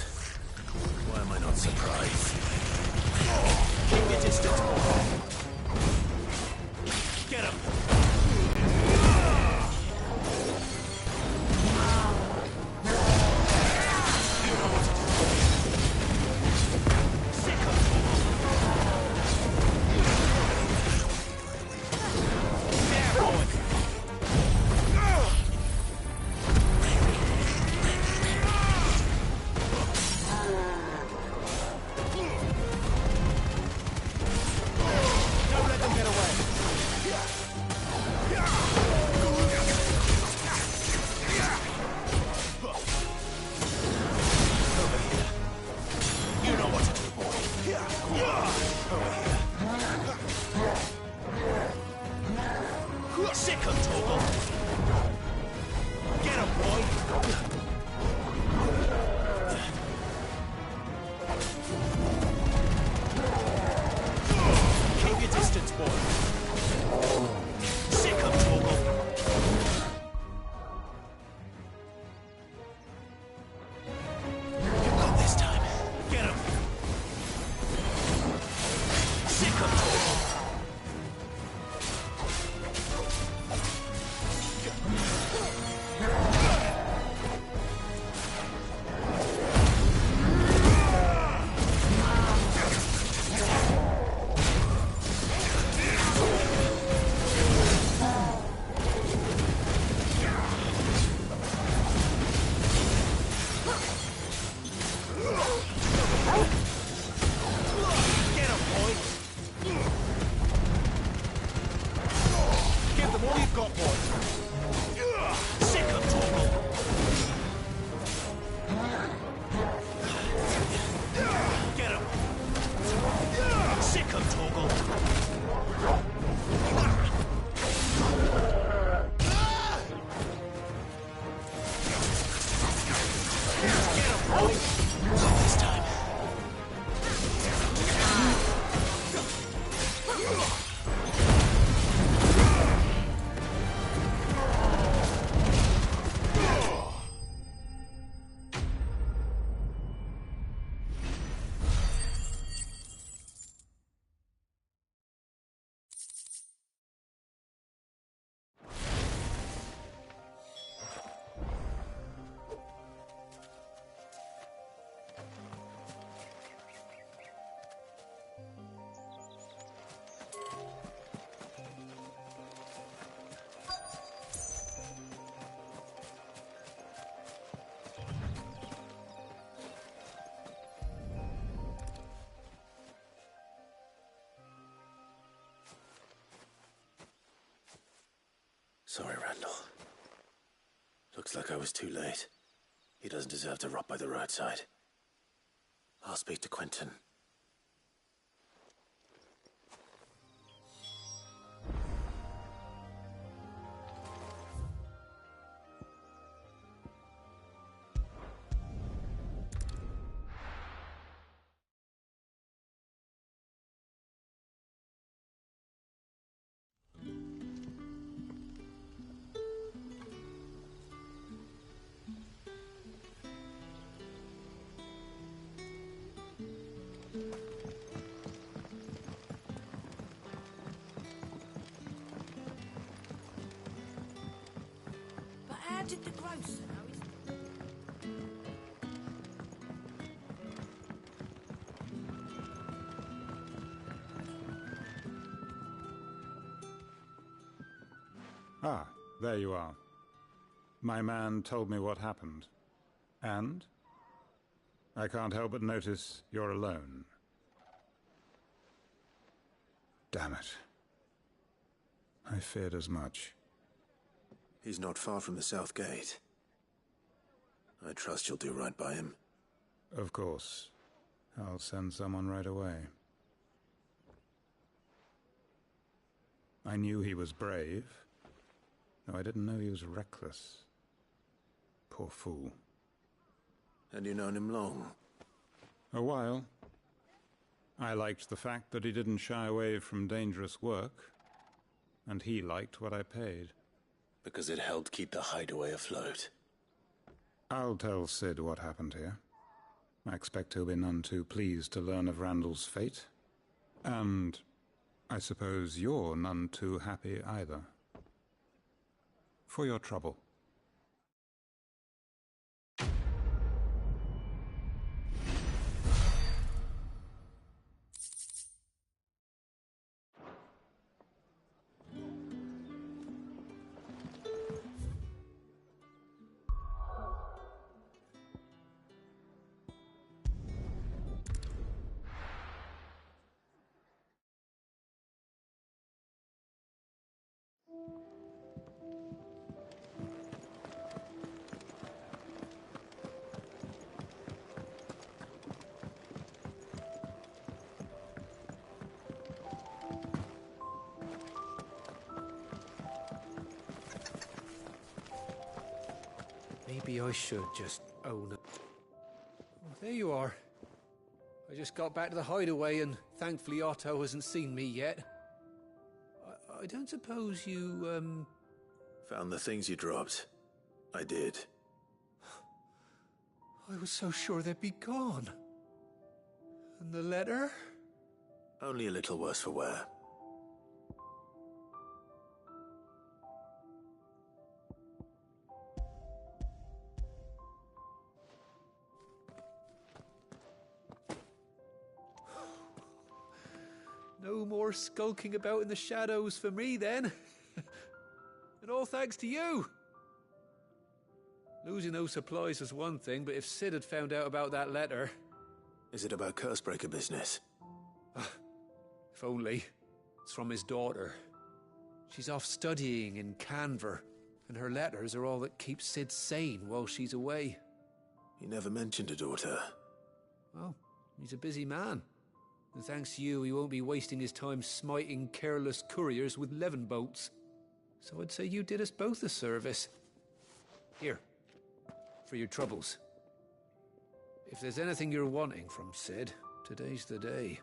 Why am I not surprised? Keep your distance, boy. Get him! Sorry, Randall. Looks like I was too late. He doesn't deserve to rot by the roadside. I'll speak to Quentin. How did the grocer know Ah, there you are. My man told me what happened. And? I can't help but notice you're alone. Damn it. I feared as much. He's not far from the South Gate. I trust you'll do right by him. Of course. I'll send someone right away. I knew he was brave, though I didn't know he was reckless. Poor fool. And you known him long? A while. I liked the fact that he didn't shy away from dangerous work, and he liked what I paid. Because it helped keep the hideaway afloat. I'll tell Cid what happened here. I expect he'll be none too pleased to learn of Randall's fate. And I suppose you're none too happy either. For your trouble. Maybe I should just own it. Oh, there you are. I just got back to the hideaway and thankfully Otto hasn't seen me yet. I don't suppose you, Found the things you dropped. I did. I was so sure they'd be gone. And the letter? Only a little worse for wear. No more skulking about in the shadows for me, then. And all thanks to you. Losing those supplies was one thing, but if Cid had found out about that letter... Is it about Cursebreaker business? If only. It's from his daughter. She's off studying in Canver, and her letters are all that keeps Cid sane while she's away. He never mentioned a daughter. Well, he's a busy man. And thanks to you, he won't be wasting his time smiting careless couriers with levin bolts. So I'd say you did us both a service. Here, for your troubles. If there's anything you're wanting from Cid, today's the day.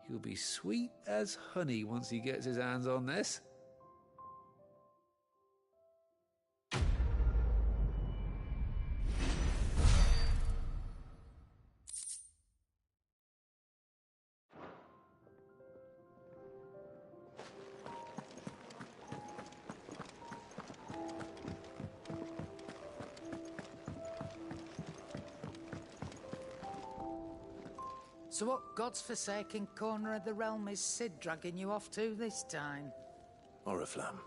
He'll be sweet as honey once he gets his hands on this. So what god's-forsaken corner of the realm is Cid dragging you off to this time? Oriflamme.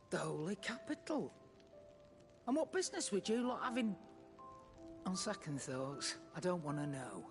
The Holy Capital. And what business would you lot have in... On second thoughts, I don't want to know.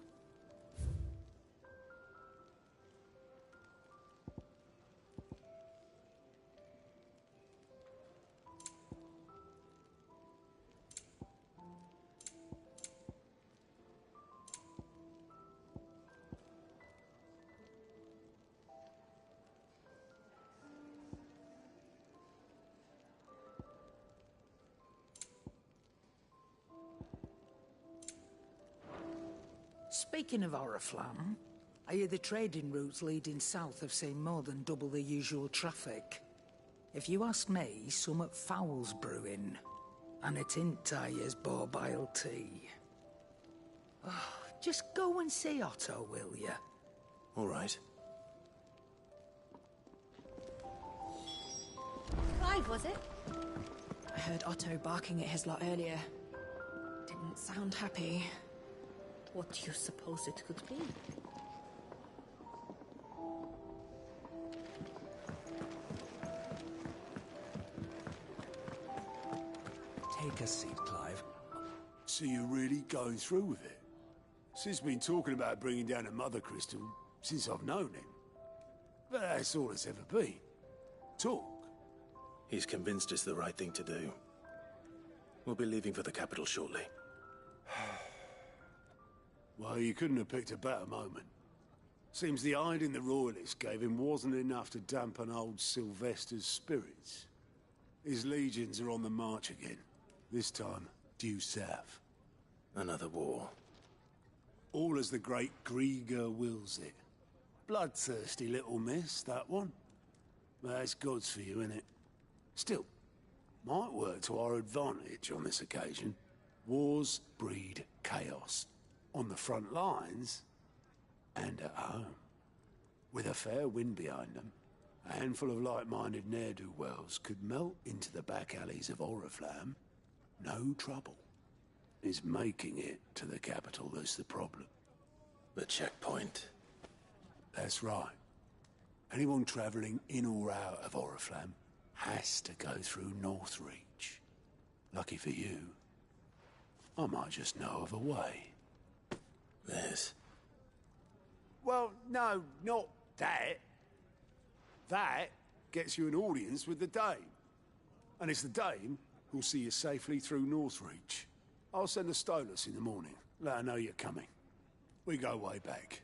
Speaking of Oriflamme, I hear the trading routes leading south have seen more than double the usual traffic. If you ask me, summat foul's brewing. And it ain't Tyre's borbile tea. Oh, just go and see Otto, will you? All right. Clive, was it? I heard Otto barking at his lot earlier. Didn't sound happy. What do you suppose it could be? So you're really going through with it? Sid's been talking about bringing down a Mother Crystal since I've known him. But that's all it's ever been. Talk. He's convinced it's the right thing to do. We'll be leaving for the capital shortly. Well, you couldn't have picked a better moment. Seems the hiding the Royalists gave him wasn't enough to dampen old Sylvester's spirits. His legions are on the march again. This time, due south. Another war. All as the great Grieger wills it. Bloodthirsty little miss, that one. But that's God's for you, innit? Still, might work to our advantage on this occasion. Wars breed chaos. On the front lines, and at home. With a fair wind behind them, a handful of like-minded ne'er-do-wells could melt into the back alleys of Oriflamme. No trouble. It's making it to the capital that's the problem. The checkpoint. That's right. Anyone travelling in or out of Oriflamme has to go through Northreach. Lucky for you, I might just know of a way. This? Well, no, not that. That gets you an audience with the Dame. And it's the Dame who'll see you safely through Northreach. I'll send a Stolas in the morning. Let her know you're coming. We go way back.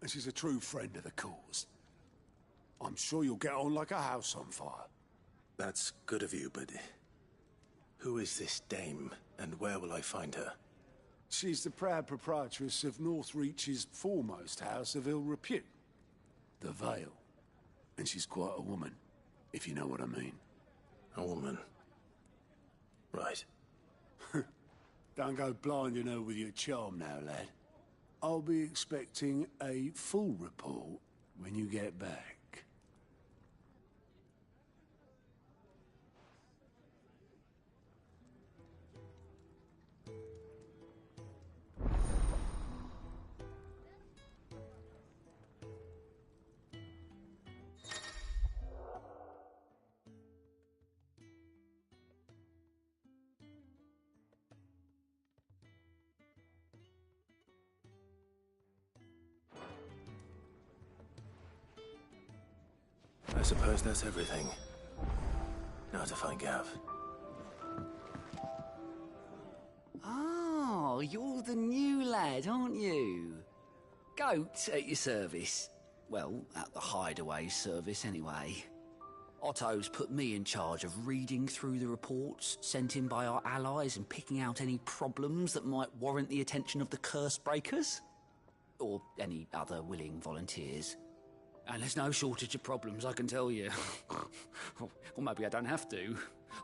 And she's a true friend of the cause. I'm sure you'll get on like a house on fire. That's good of you, but... who is this Dame, and where will I find her? She's the proud proprietress of Northreach's foremost house of ill repute, the Vale. And she's quite a woman, if you know what I mean. A woman? Right. Don't go blinding her with your charm now, lad. I'll be expecting a full report when you get back. I suppose that's everything. Now to find Gav. Oh, you're the new lad, aren't you? Goat at your service. Well, at the Hideaway service, anyway. Otto's put me in charge of reading through the reports sent in by our allies and picking out any problems that might warrant the attention of the Curse Breakers. Or any other willing volunteers. And there's no shortage of problems, I can tell you. Or maybe I don't have to.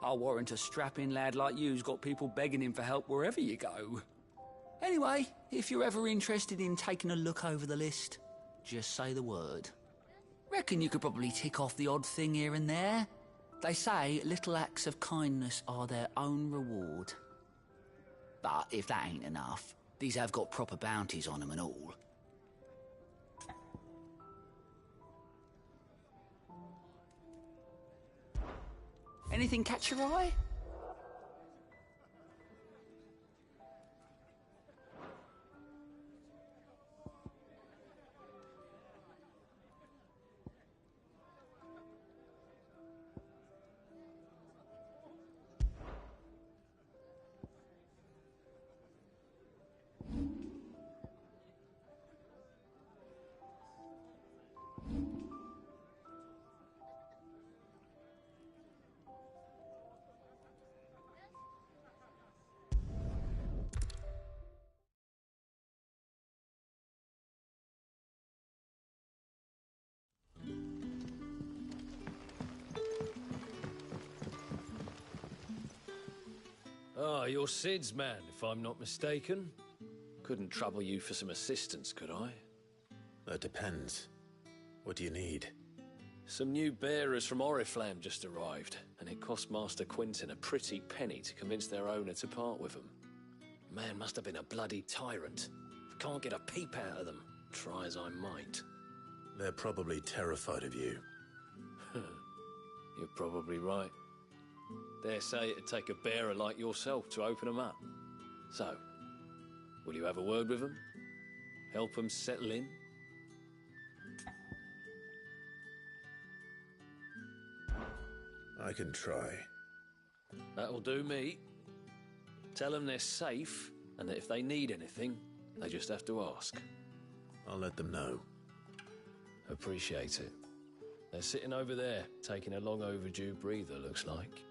I'll warrant a strapping lad like you's got people begging him for help wherever you go. Anyway, if you're ever interested in taking a look over the list, just say the word. Reckon you could probably tick off the odd thing here and there. They say little acts of kindness are their own reward. But if that ain't enough, these have got proper bounties on them and all. Anything catch your eye? Ah, you're Sid's man, if I'm not mistaken. Couldn't trouble you for some assistance, could I? That depends. What do you need? Some new bearers from Oriflamme just arrived, and it cost Master Quinton a pretty penny to convince their owner to part with them. Man must have been a bloody tyrant. Can't get a peep out of them, try as I might. They're probably terrified of you. You're probably right. Dare say it'd take a bearer like yourself to open them up. So, will you have a word with them? Help them settle in? I can try. That'll do me. Tell them they're safe, and that if they need anything, they just have to ask. I'll let them know. Appreciate it. They're sitting over there, taking a long overdue breather, looks like.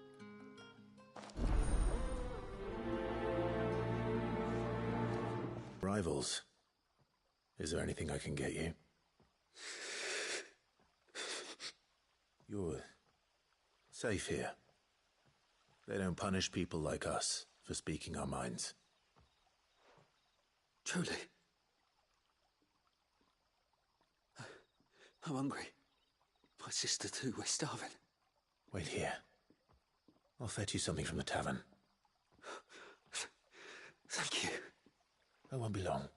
Rivals. Is there anything I can get you? You're safe here. They don't punish people like us for speaking our minds. Truly. I'm hungry. My sister too, we're starving. Wait here. I'll fetch you something from the tavern. Thank you. I won't be long.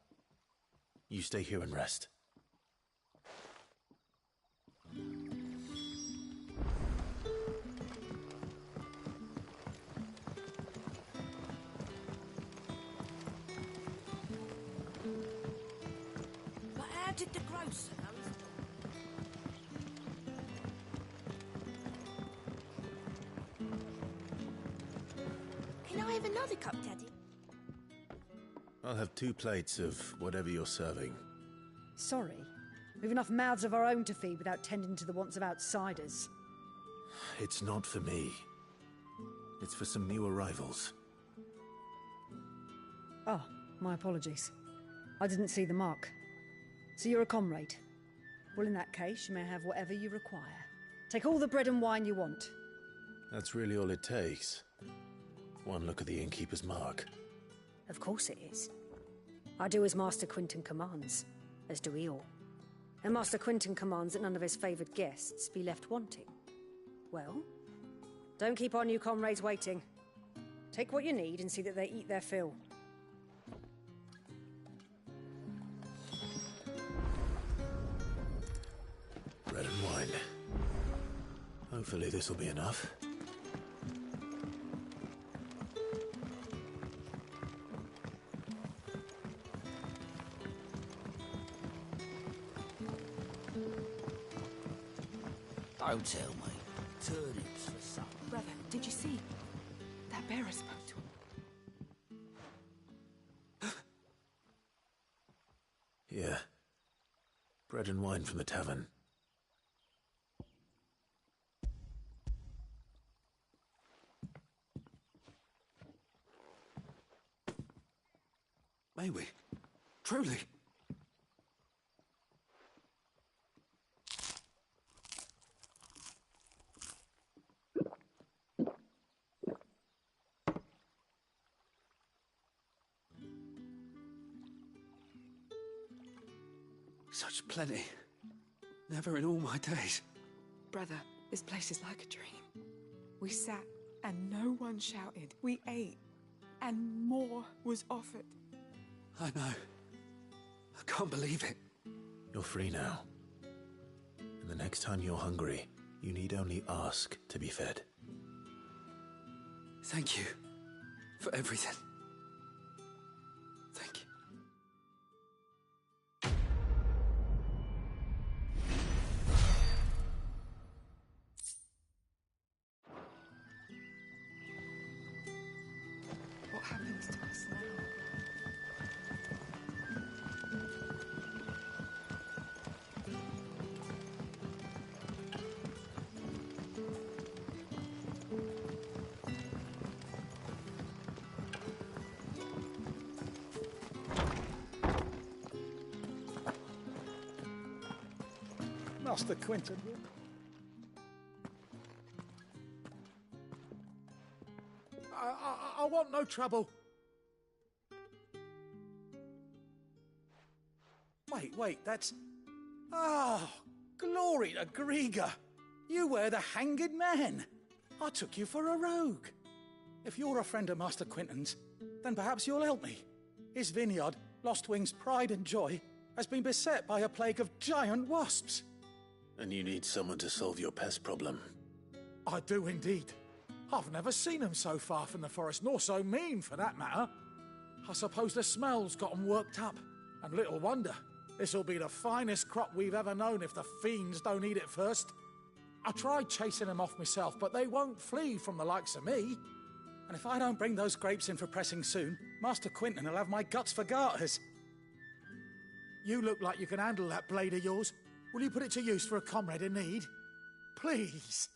You stay here and rest. But how did the grocer know? Can I have another cup, Daddy? I'll have 2 plates of whatever you're serving. Sorry. We've enough mouths of our own to feed without tending to the wants of outsiders. It's not for me. It's for some new arrivals. Oh, my apologies. I didn't see the mark. So you're a comrade? Well, in that case, you may have whatever you require. Take all the bread and wine you want. That's really all it takes. One look at the innkeeper's mark. Of course it is. I do as Master Quinton commands, as do we all. And Master Quinton commands that none of his favoured guests be left wanting. Well, don't keep our new comrades waiting. Take what you need and see that they eat their fill. Bread and wine. Hopefully this will be enough. Don't tell me. Turnips for supper. Brother, did you see? That bearer spoke to him. Here. Bread and wine from the tavern. May we? Truly? Such plenty. Never in all my days. Brother, this place is like a dream. We sat and no one shouted. We ate and more was offered. I know. I can't believe it. You're free now. And the next time you're hungry, you need only ask to be fed. Thank you for everything. Thank you. What happens to us now? Master Quinton. I want no trouble. Wait, that's... Oh, glory to Griga. You were the hanged man. I took you for a rogue. If you're a friend of Master Quinton's, then perhaps you'll help me. His vineyard, Lostwing's pride and joy, has been beset by a plague of giant wasps. And you need someone to solve your pest problem. I do indeed. I've never seen them so far from the forest, nor so mean, for that matter. I suppose the smell's got 'em worked up. And little wonder. This'll be the finest crop we've ever known if the fiends don't eat it first. I tried chasing them off myself, but they won't flee from the likes of me. And if I don't bring those grapes in for pressing soon, Master Quinton will have my guts for garters. You look like you can handle that blade of yours. Will you put it to use for a comrade in need? Please,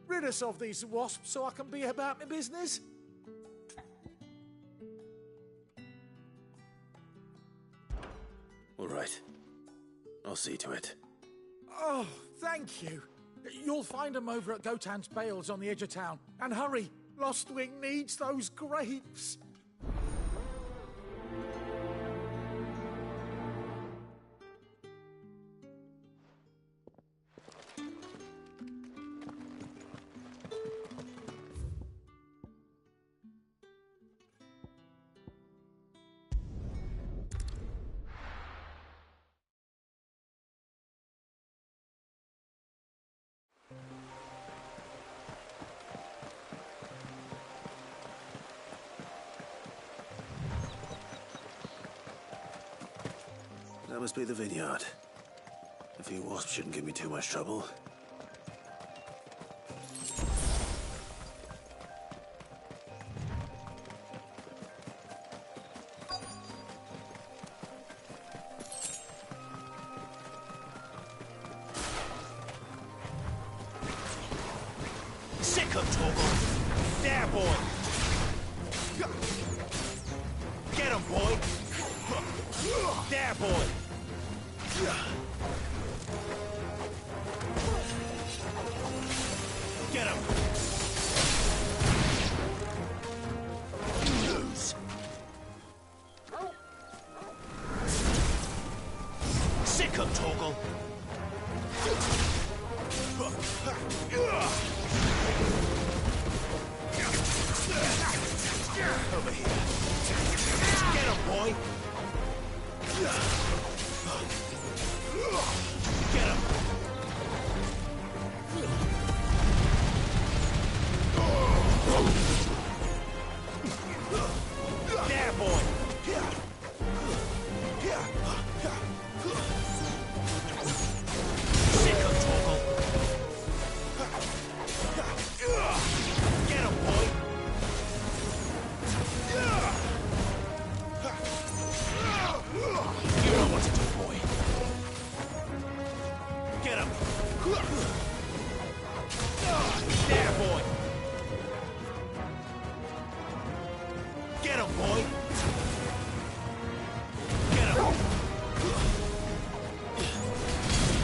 rid us of these wasps so I can be about my business. All right. I'll see to it. Oh, thank you. You'll find them over at Gotan's Bales on the edge of town. And hurry, Lostwing needs those grapes. That must be the vineyard. A few wasps shouldn't give me too much trouble. Sick of Torgal! There, boy! Get him, boy! There, boy! Get him! You lose! Sick of Torgal! Over here. Get him, boy! Get him! There, boy! Sick of Torgal! Get him, boy! You know what to do, boy. Get him! There, boy! Get him, boy! Get him!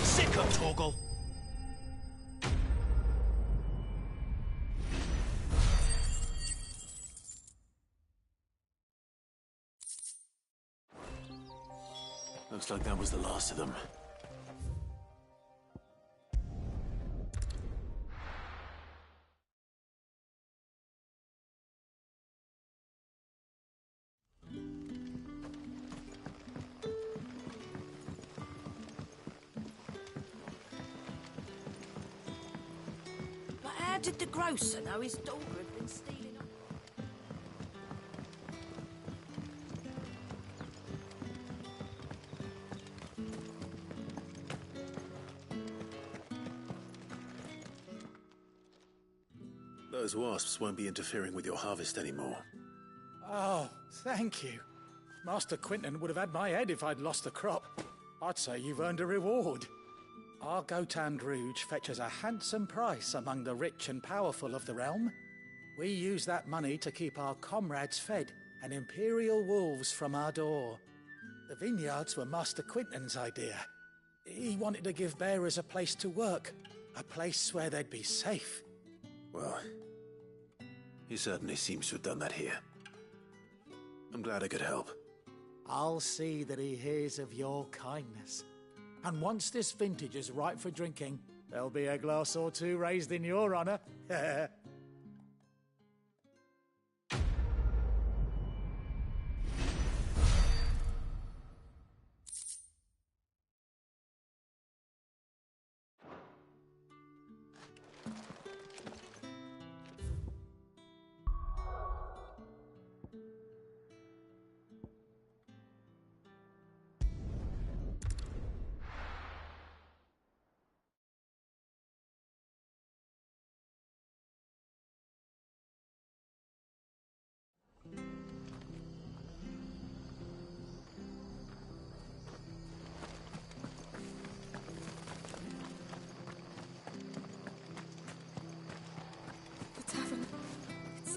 Sick of Torgal! Looks like that was the last of them. But how did the grocer know his daughter had been stealing up? Those wasps won't be interfering with your harvest anymore. Oh, thank you. Master Quinton would have had my head if I'd lost the crop. I'd say you've earned a reward. Our Gotan Rouge fetches a handsome price among the rich and powerful of the realm. We use that money to keep our comrades fed and imperial wolves from our door. The vineyards were Master Quinton's idea. He wanted to give bearers a place to work, a place where they'd be safe. Well, he certainly seems to have done that here. I'm glad I could help. I'll see that he hears of your kindness. And once this vintage is ripe for drinking, there'll be a glass or two raised in your honor.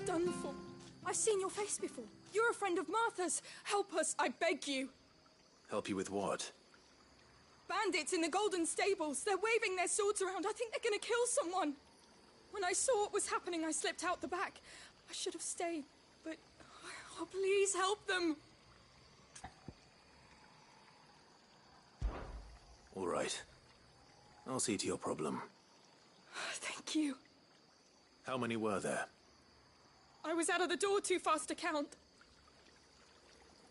done for. I've seen your face before. You're a friend of Martha's. Help us, I beg you. Help you with what? Bandits in the Golden Stables. They're waving their swords around. I think they're gonna kill someone. When I saw what was happening, I slipped out the back. I should have stayed, but... Oh, please help them. All right. I'll see to your problem. Thank you. How many were there? I was out of the door too fast to count.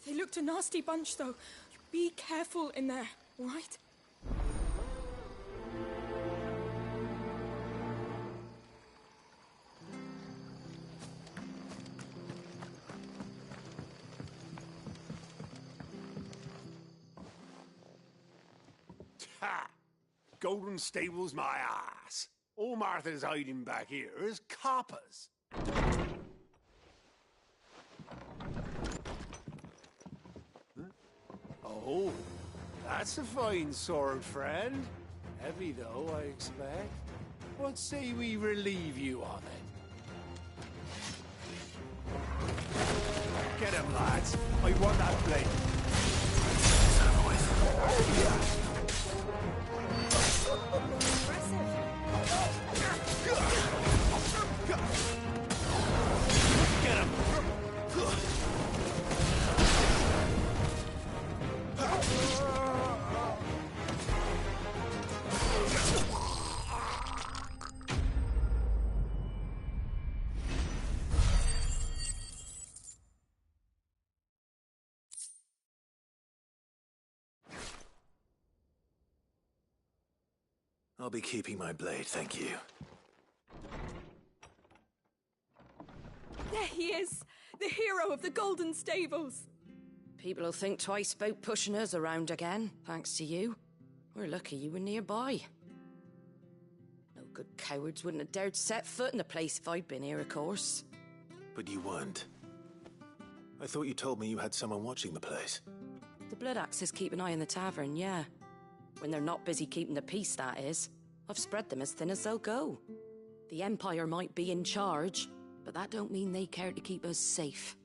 They looked a nasty bunch, though. Be careful in there, all right? Ha! Golden Stables, my ass. All Martha's hiding back here is coppers. Huh? Oh, that's a fine sword, friend. Heavy, though, I expect. What say we relieve you of it? Get him, lads. I want that blade. It's over with. Get him! I'll be keeping my blade, thank you. There he is! The hero of the Golden Stables! People will think twice about pushing us around again, thanks to you. We're lucky you were nearby. No good cowards wouldn't have dared set foot in the place if I'd been here, of course. But you weren't. I thought you told me you had someone watching the place. The Blood Axes keep an eye on the tavern, yeah. When they're not busy keeping the peace, that is. I've spread them as thin as they'll go. The Empire might be in charge, but that don't mean they care to keep us safe.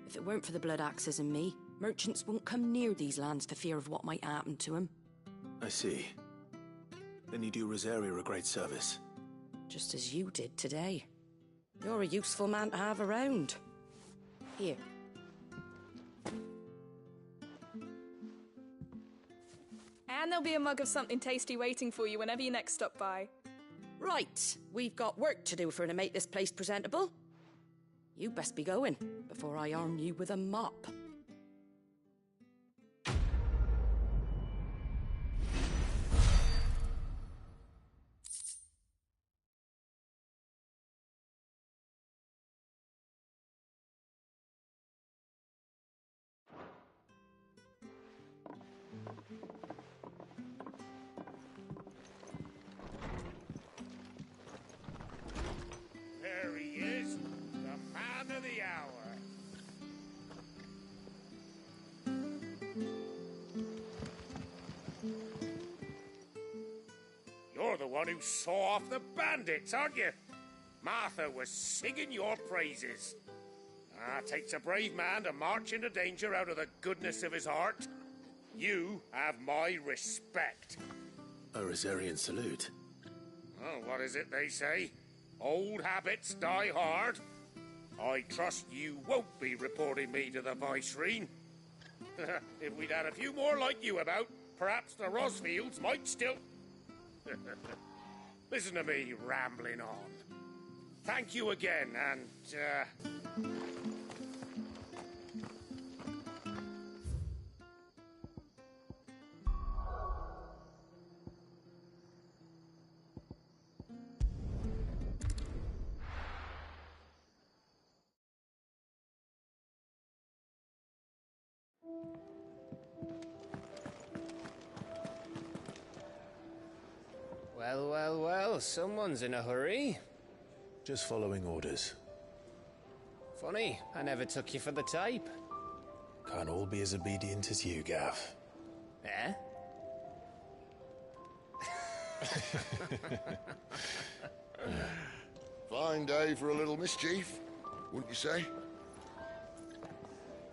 If it weren't for the Blood Axes and me, merchants won't come near these lands for fear of what might happen to them. I see. Then you do Rosaria a great service. Just as you did today. You're a useful man to have around. Here. And there'll be a mug of something tasty waiting for you whenever you next stop by. Right, we've got work to do for to make this place presentable. You best be going, before I arm you with a mop. There he is, the man of the hour. You're the one who saw off the bandits, aren't you? Martha was singing your praises. Takes a brave man to march into danger out of the goodness of his heart. You have my respect. A Rosarian salute. Oh, what is it they say? Old habits die hard. I trust you won't be reporting me to the Viceroy. If we'd had a few more like you about, perhaps the Rosfields might still... Listen to me rambling on. Thank you again, and, Well, well, well, someone's in a hurry. Just following orders. Funny, I never took you for the type. Can't all be as obedient as you, Gav. Eh? Fine day for a little mischief. wouldn't you say?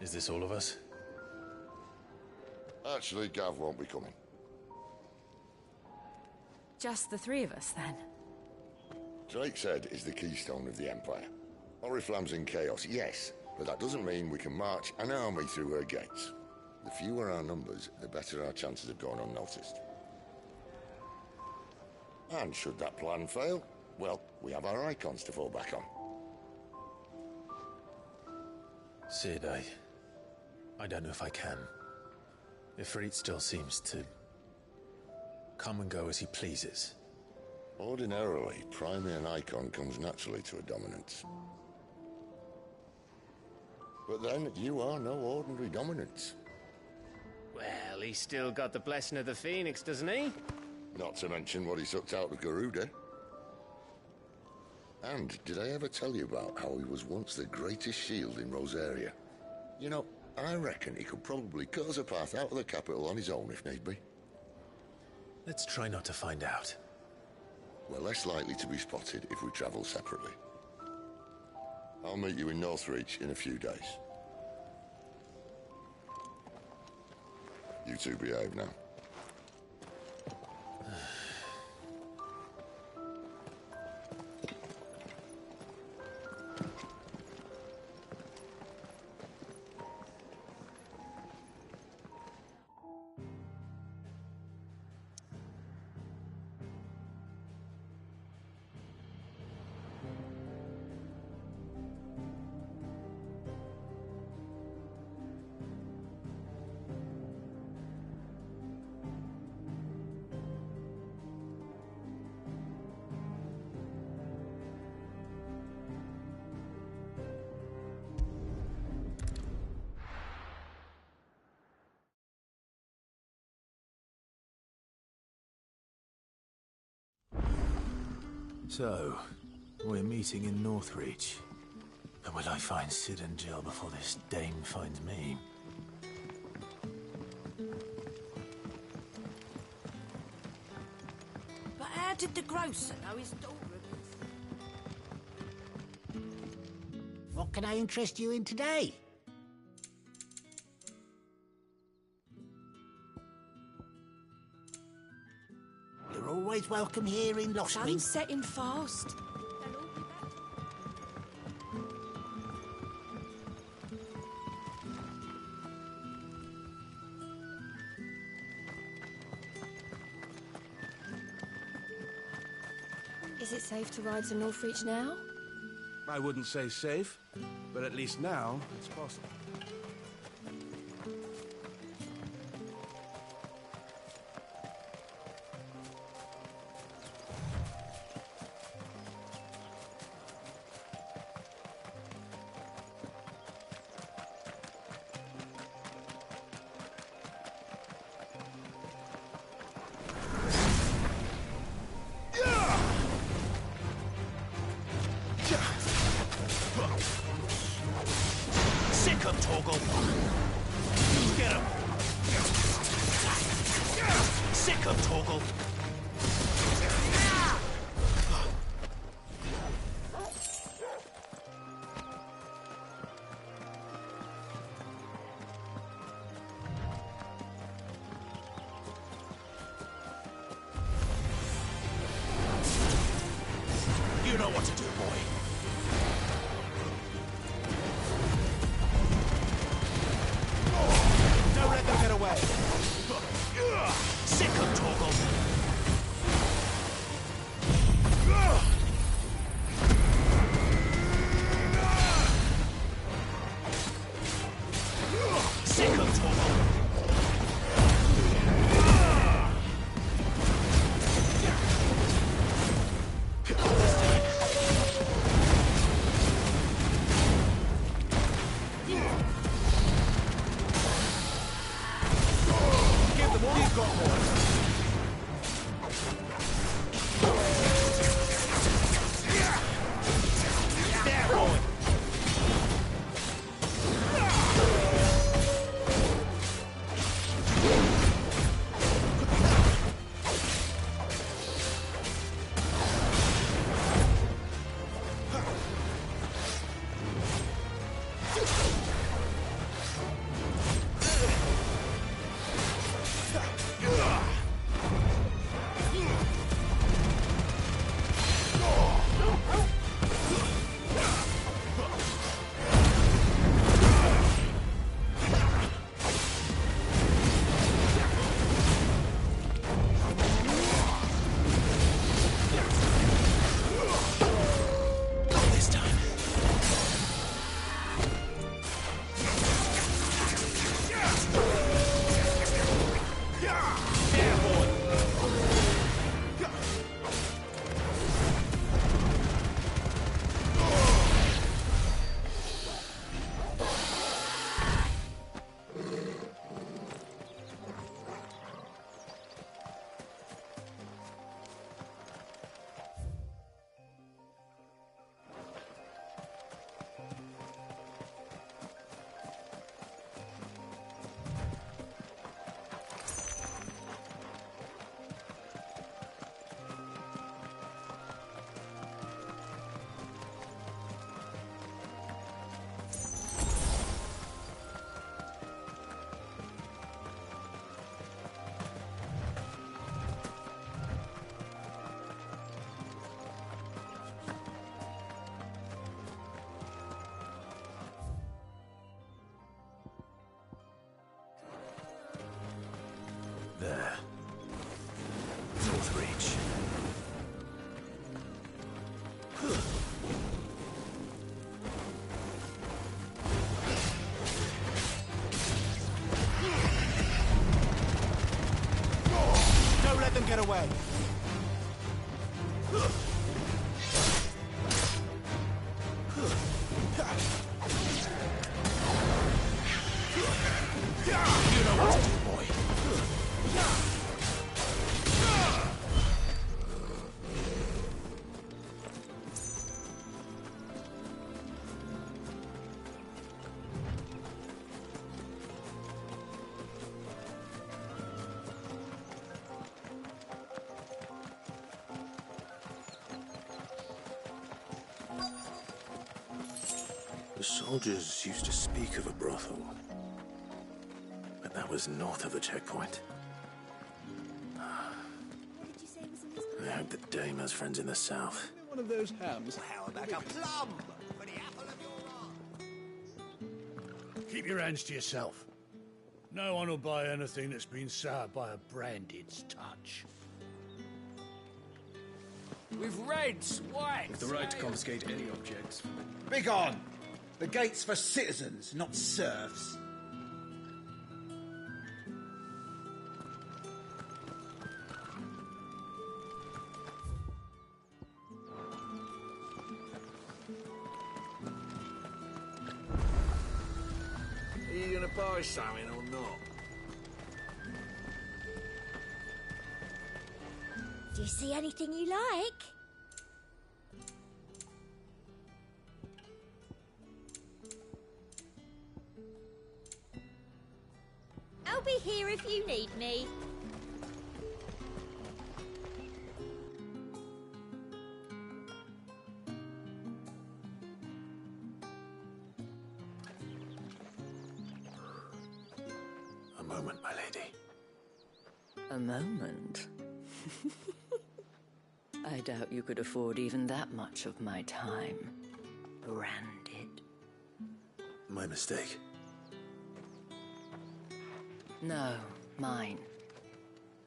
Is this all of us? Actually, Gav won't be coming. Just the three of us, then? Drake's Head is the keystone of the Empire. Oriflamme's in chaos, yes, but that doesn't mean we can march an army through her gates. The fewer our numbers, the better our chances of going unnoticed. And should that plan fail, well, we have our icons to fall back on. Cid, I don't know if I can. Ifrit still seems to come and go as he pleases. Ordinarily, priming an icon comes naturally to a dominance. But then, you are no ordinary dominance. Well, he's still got the blessing of the Phoenix, doesn't he? Not to mention what he sucked out of Garuda. And did I ever tell you about how he was once the greatest shield in Rosaria? You know, I reckon he could probably cut us a path out of the capital on his own if need be. Let's try not to find out. We're less likely to be spotted if we travel separately. I'll meet you in Northreach in a few days. You two behave now. So, we're meeting in Northreach. But will I find Cid and Jill before this dame finds me? But how did the grocer know his daughter was... What can I interest you in today? You're always welcome here in Lostwing. Sun's setting fast. Is it safe to ride to Northreach now? I wouldn't say safe, but at least now it's possible. Sick of Torgal. Get him. Sick of Torgal. You know what to do, boy. Don't let them get away. Sick of Torgal. Sick of Torgal. Give them all you've got, boys. There, boy. of reach. Don't let them get away. You know what to do, boy. The soldiers used to speak of a brothel, but that was north of the checkpoint. I hope that Dame has friends in the south. One of those hams. How about a plum for the apple of your eye? Keep your hands to yourself. No one will buy anything that's been soured by a branded's touch. With reds, whites. With the right to confiscate any objects. Begone! The gate's for citizens, not serfs. Are you gonna buy something or not? Do you see anything you like? I'll be here if you need me. A moment, my lady. A moment? I doubt you could afford even that much of my time. Branded. My mistake. No, mine.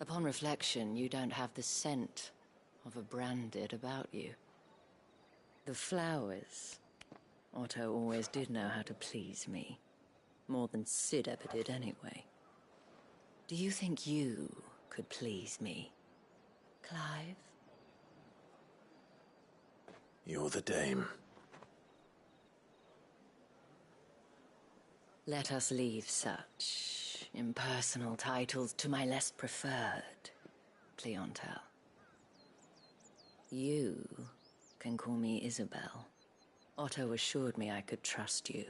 Upon reflection, you don't have the scent of a branded about you. The flowers. Otto always did know how to please me. More than Sid ever did anyway. Do you think you could please me, Clive? You're the Dame. Let us leave such impersonal titles to my less preferred clientele. You can call me Isabel. Otto assured me I could trust you.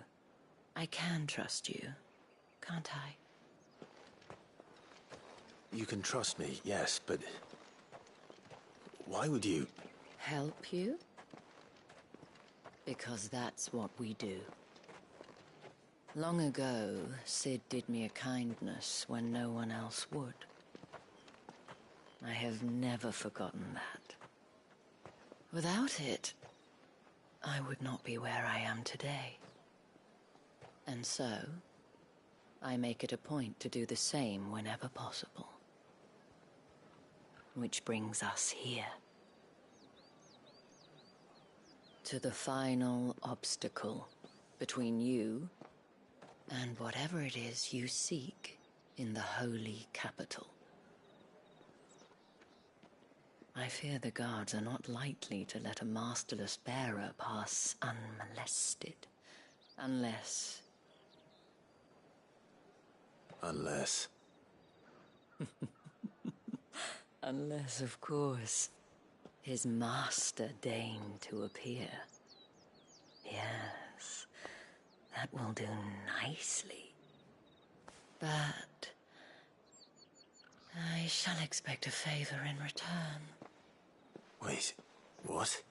I can trust you, can't I? You can trust me, yes, but why would you? Help you? Because that's what we do. Long ago, Sid did me a kindness when no one else would. I have never forgotten that. Without it, I would not be where I am today. And so, I make it a point to do the same whenever possible. Which brings us here. To the final obstacle between you and whatever it is you seek in the holy capital. I fear the guards are not likely to let a masterless bearer pass unmolested, unless... Unless... Unless, of course, his master deigned to appear. Yes, that will do nicely. But I shall expect a favor in return. Wait, what?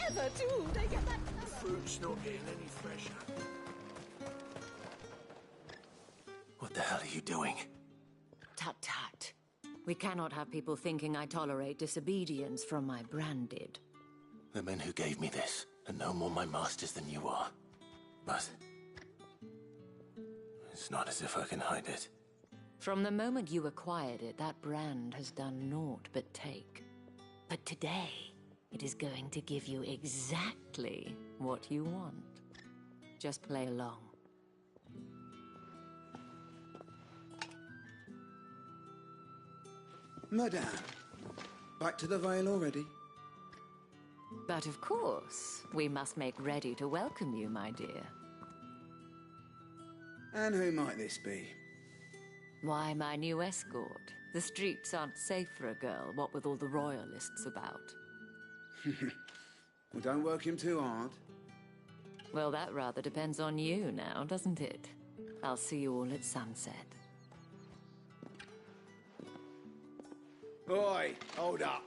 However do they get that colour? Fruit's not getting any fresher. What the hell are you doing? Tut-tut. We cannot have people thinking I tolerate disobedience from my branded. The men who gave me this, and no more my masters than you are. But it's not as if I can hide it. From the moment you acquired it, that brand has done naught but take. But today, it is going to give you exactly what you want. Just play along. Madame, back to the Vale already? But of course, we must make ready to welcome you, my dear. And who might this be? Why, my new escort. The streets aren't safe for a girl, what with all the royalists about. Well, don't work him too hard. Well, that rather depends on you now, doesn't it? I'll see you all at sunset. Oi, hold up.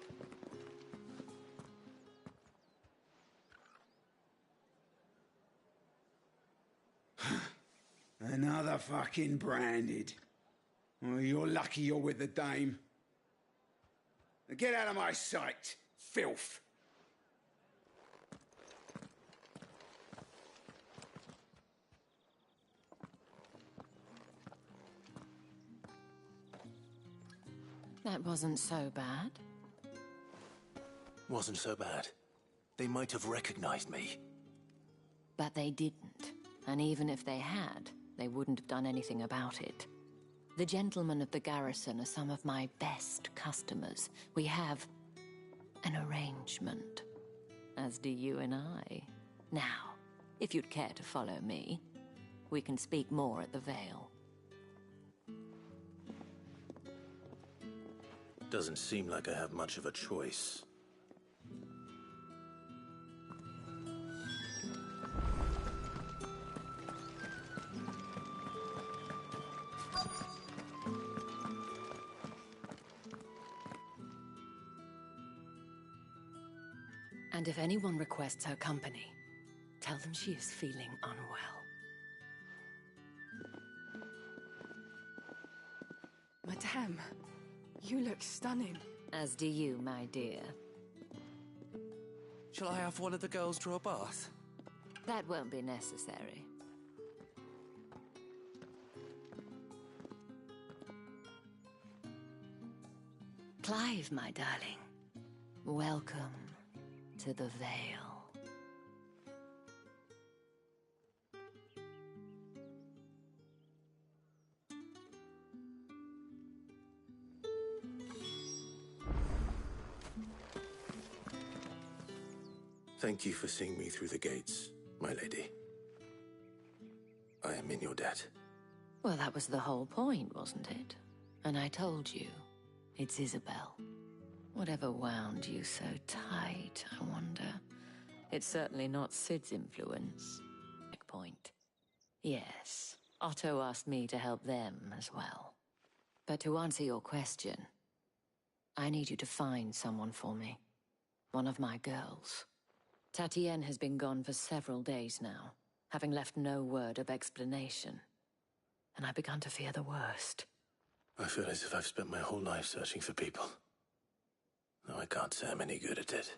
Another fucking branded. Oh, you're lucky you're with the dame. Now get out of my sight, filth. That wasn't so bad. Wasn't so bad. They might have recognized me. But they didn't. And even if they had, they wouldn't have done anything about it. The gentlemen of the garrison are some of my best customers. We have an arrangement, as do you and I. Now, if you'd care to follow me, we can speak more at the Vale. Doesn't seem like I have much of a choice. And if anyone requests her company, tell them she is feeling unwell. Madame, you look stunning. As do you, my dear. Shall I have one of the girls draw a bath? That won't be necessary. Clive, my darling. Welcome to the Vale. Thank you for seeing me through the gates, my lady. I am in your debt. Well, that was the whole point, wasn't it? And I told you, it's Isabel. Whatever wound you so tight, I wonder. It's certainly not Sid's influence. Point. Yes, Otto asked me to help them as well. But to answer your question, I need you to find someone for me. One of my girls. Tatienne has been gone for several days now, having left no word of explanation. And I've begun to fear the worst. I feel as if I've spent my whole life searching for people. Though I can't say I'm any good at it.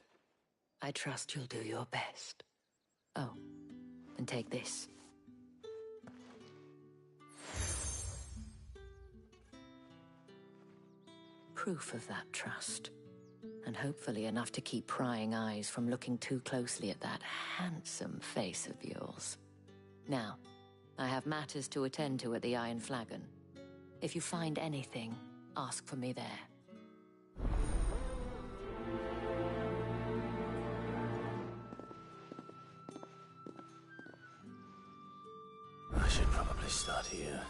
I trust you'll do your best. Oh, and take this. Proof of that trust. And hopefully enough to keep prying eyes from looking too closely at that handsome face of yours. Now, I have matters to attend to at the Iron Flagon. If you find anything, ask for me there. I should probably start here.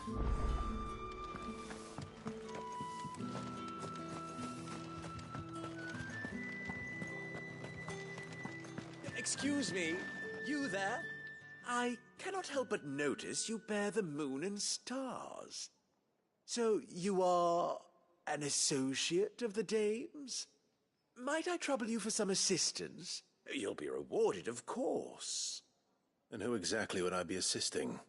Excuse me, you there? I cannot help but notice you bear the moon and stars. So you are an associate of the dames? Might I trouble you for some assistance? You'll be rewarded, of course. And who exactly would I be assisting?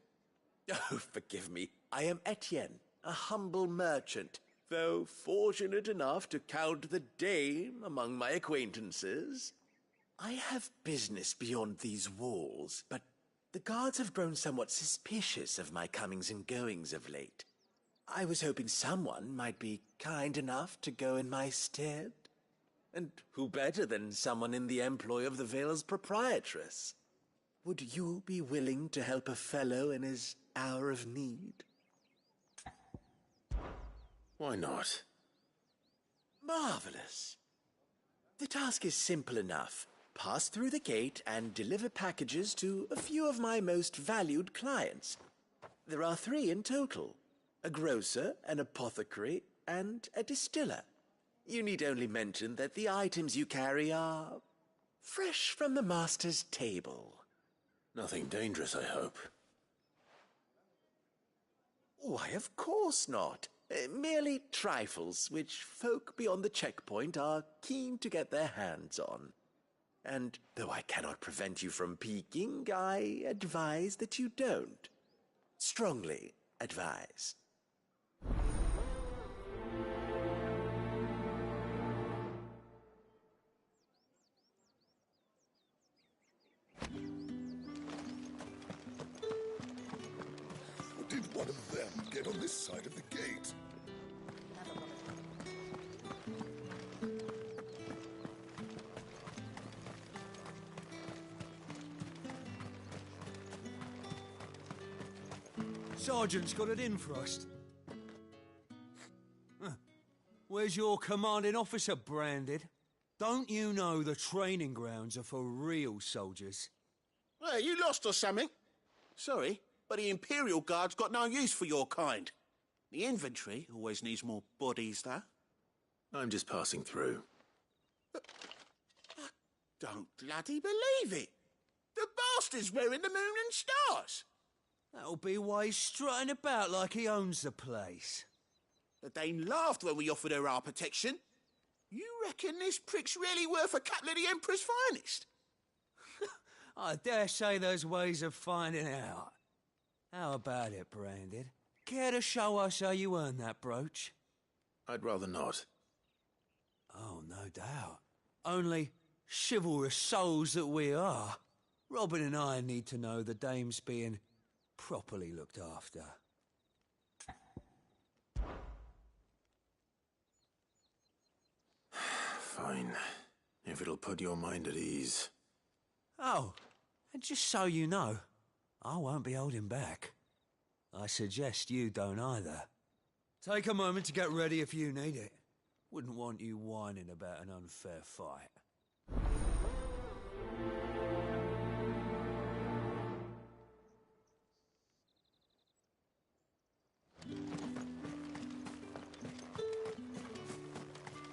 Oh, forgive me. I am Etienne, a humble merchant, though fortunate enough to count the dame among my acquaintances. I have business beyond these walls, but the guards have grown somewhat suspicious of my comings and goings of late. I was hoping someone might be kind enough to go in my stead. And who better than someone in the employ of the Vale's proprietress? Would you be willing to help a fellow in his hour of need? Why not? Marvelous. The task is simple enough. Pass through the gate and deliver packages to a few of my most valued clients. There are 3 in total: a grocer, an apothecary, and a distiller. You need only mention that the items you carry are fresh from the master's table. Nothing dangerous, I hope. Why, of course not. Merely trifles which folk beyond the checkpoint are keen to get their hands on. And though I cannot prevent you from peeking, I advise that you don't. Strongly advise. Did one of them get on this side of the gate? Sergeant's got it in for us. Where's your commanding officer, Branded? Don't you know the training grounds are for real soldiers? Well, you lost or something? Sorry, but the Imperial Guard's got no use for your kind. The infantry always needs more bodies, though. I'm just passing through. I don't bloody believe it. The bastard's wearing the moon and stars. That'll be why he's strutting about like he owns the place. The Dane laughed when we offered her our protection. You reckon this prick's really worth a couple of the Emperor's finest? I dare say there's ways of finding out. How about it, Branded? Care to show us how you earned that brooch? I'd rather not. Oh, no doubt. Only chivalrous souls that we are. Robin and I need to know the dame's being properly looked after. Fine. If it'll put your mind at ease. Oh, and just so you know, I won't be holding back. I suggest you don't either. Take a moment to get ready if you need it. Wouldn't want you whining about an unfair fight.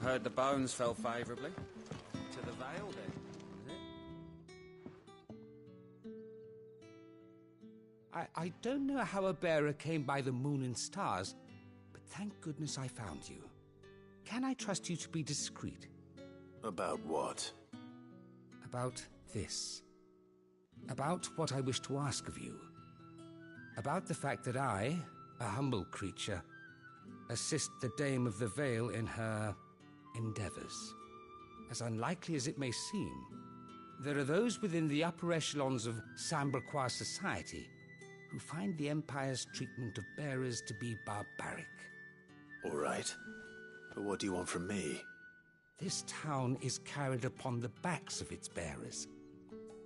Heard the bones fell favourably. To the Vale, then, is it? I don't know how a bearer came by the moon and stars, but thank goodness I found you. Can I trust you to be discreet? About what? About this. About what I wish to ask of you. About the fact that I, a humble creature, assist the Dame of the Vale in her endeavors. As unlikely as it may seem, there are those within the upper echelons of Samberquois society who find the Empire's treatment of bearers to be barbaric. All right. But what do you want from me? This town is carried upon the backs of its bearers,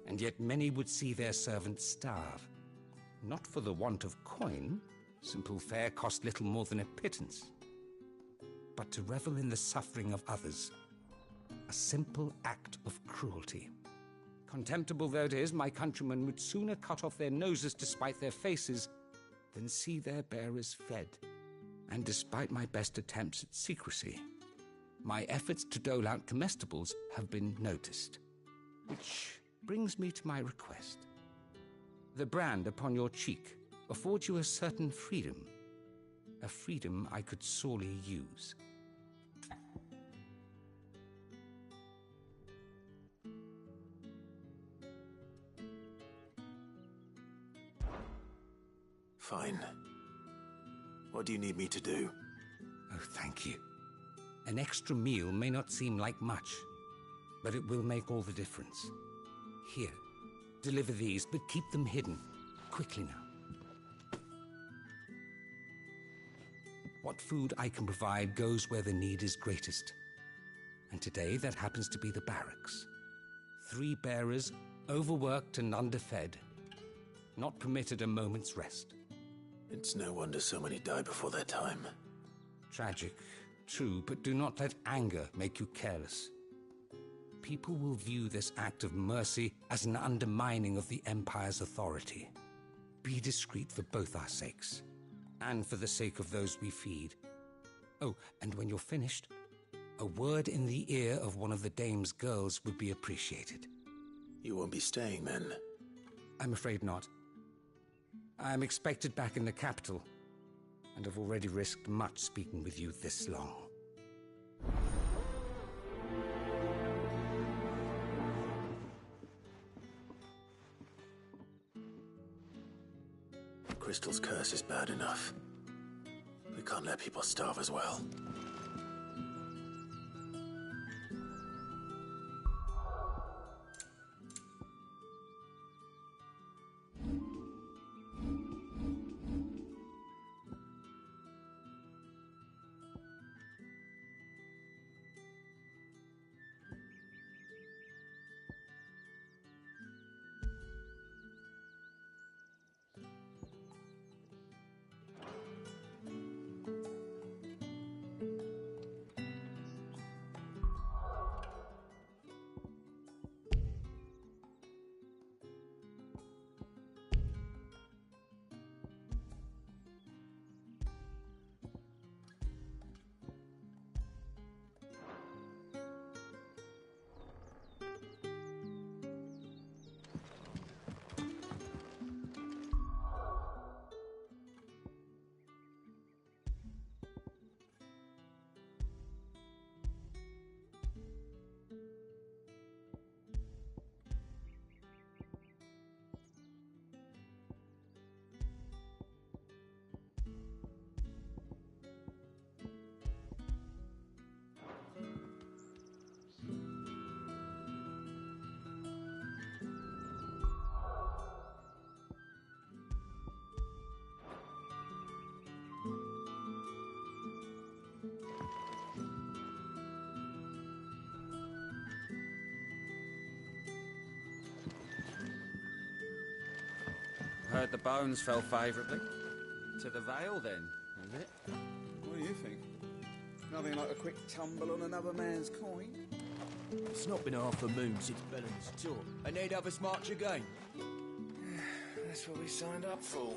and yet many would see their servants starve. Not for the want of coin, simple fare cost little more than a pittance, but to revel in the suffering of others, a simple act of cruelty. Contemptible though it is, my countrymen would sooner cut off their noses to spite their faces than see their bearers fed. And despite my best attempts at secrecy, my efforts to dole out comestibles have been noticed. Which brings me to my request. The brand upon your cheek affords you a certain freedom. A freedom I could sorely use. Fine. What do you need me to do? Oh, thank you. An extra meal may not seem like much, but it will make all the difference. Here, deliver these, but keep them hidden. Quickly now. What food I can provide goes where the need is greatest. And today, that happens to be the barracks. 3 bearers, overworked and underfed, not permitted a moment's rest. It's no wonder so many die before their time. Tragic, true, but do not let anger make you careless. People will view this act of mercy as an undermining of the Empire's authority. Be discreet for both our sakes, and for the sake of those we feed. Oh, and when you're finished, a word in the ear of one of the dame's girls would be appreciated. You won't be staying, then? I'm afraid not. I'm expected back in the capital, and have already risked much speaking with you this long. Crystal's curse is bad enough. We can't let people starve as well. Heard the bones fell favourably. To the Vale, then, is it? What do you think? Nothing like a quick tumble on another man's coin. It's not been half a moon since Bellen's tour, and they'd have us march again. That's what we signed up for.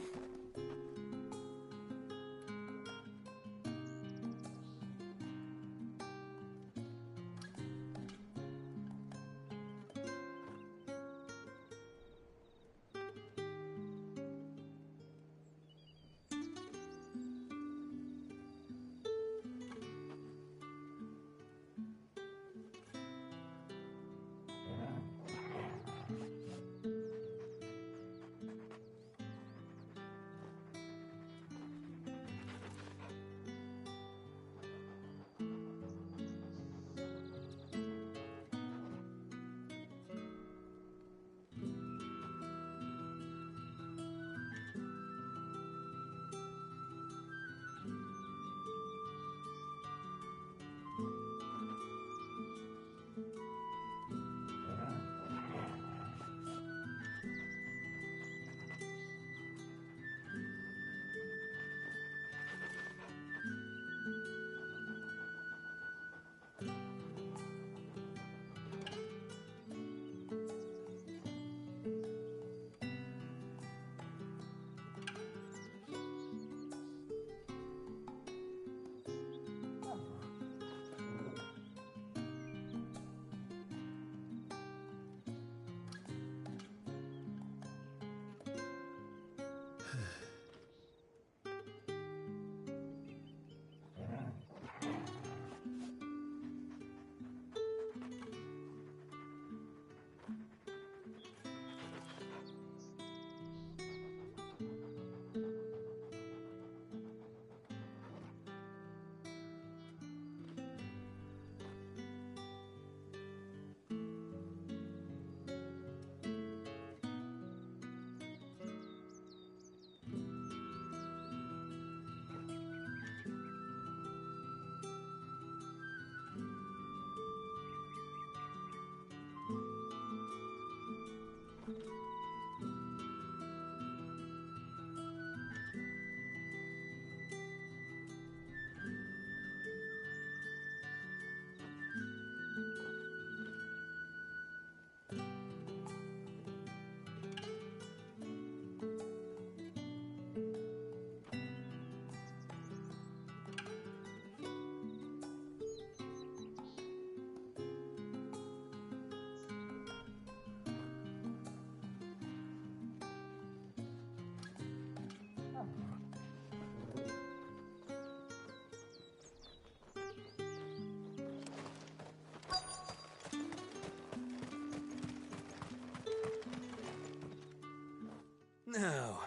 Now,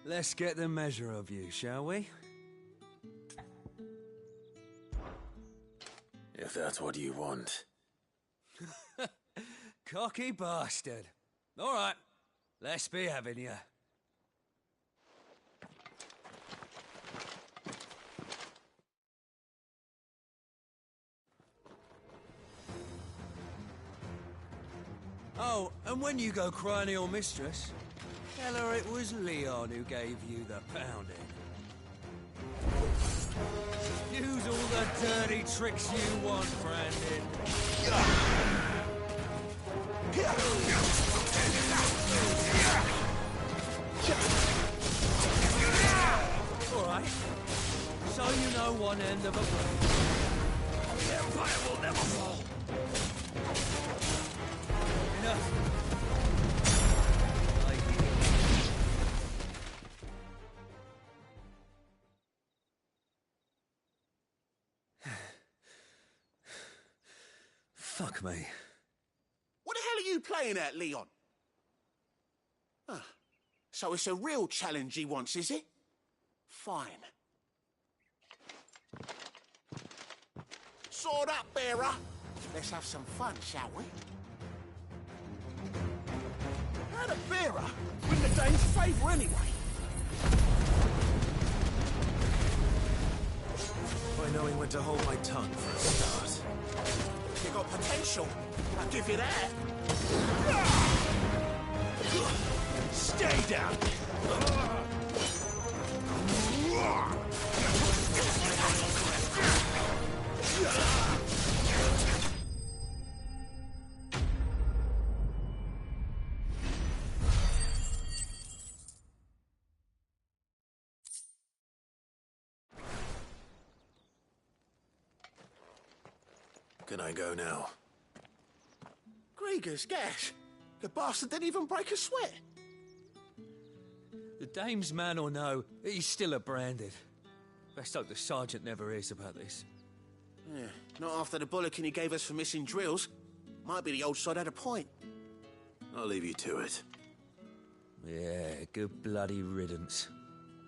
let's get the measure of you, shall we? If that's what you want. Cocky bastard. All right, let's be having you. Oh, and when you go crying to your mistress, tell her it was Leon who gave you the pounding. Use all the dirty tricks you want, Brandon. All right. So you know one end of a blade. The Empire will never fall. Enough. Fuck me. What the hell are you playing at, Leon? Ah, so it's a real challenge he wants, is it? Fine. Sword up, bearer. Let's have some fun, shall we? How'd a bearer win the Dane's favour anyway? By knowing when to hold my tongue for a start. You got potential. I'll give you that. Stay down! Can I go now? Grieger's gas. The bastard didn't even break a sweat. The dame's man or no, he's still a branded. Best hope the sergeant never hears about this. Yeah, not after the bullocking he gave us for missing drills. Might be the old sod had a point. I'll leave you to it. Yeah, good bloody riddance.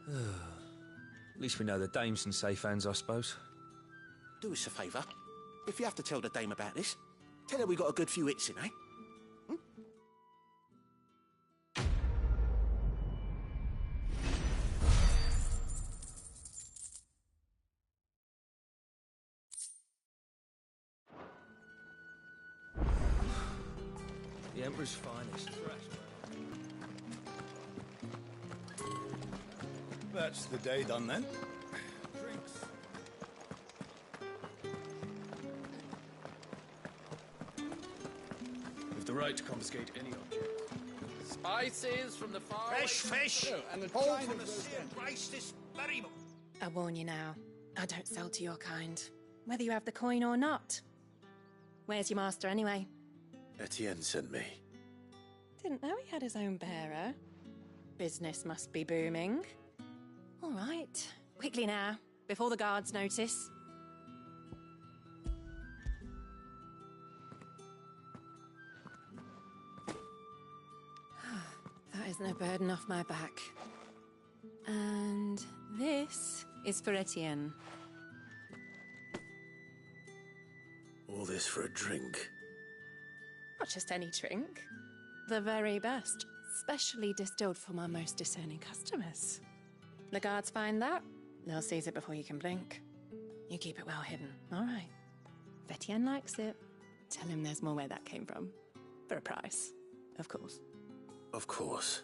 At least we know the dame's in safe hands, I suppose. Do us a favour. If you have to tell the dame about this, tell her we got a good few hits in, eh? The Emperor's finest. That's the day done then. Drinks. With the right to confiscate any object. Spices from the far Fresh fish! And all from the seared rice this very moment. I warn you now, I don't sell to your kind, whether you have the coin or not. Where's your master anyway? Etienne sent me. Didn't know he had his own bearer. Business must be booming. All right, quickly now, before the guards notice. That isn't a burden off my back. And this is for Etienne. All this for a drink. Not just any drink. The very best, specially distilled for my most discerning customers. The guards find that, they'll seize it before you can blink. You keep it well hidden, all right? If Etienne likes it, tell him there's more where that came from. For a price, of course. Of course.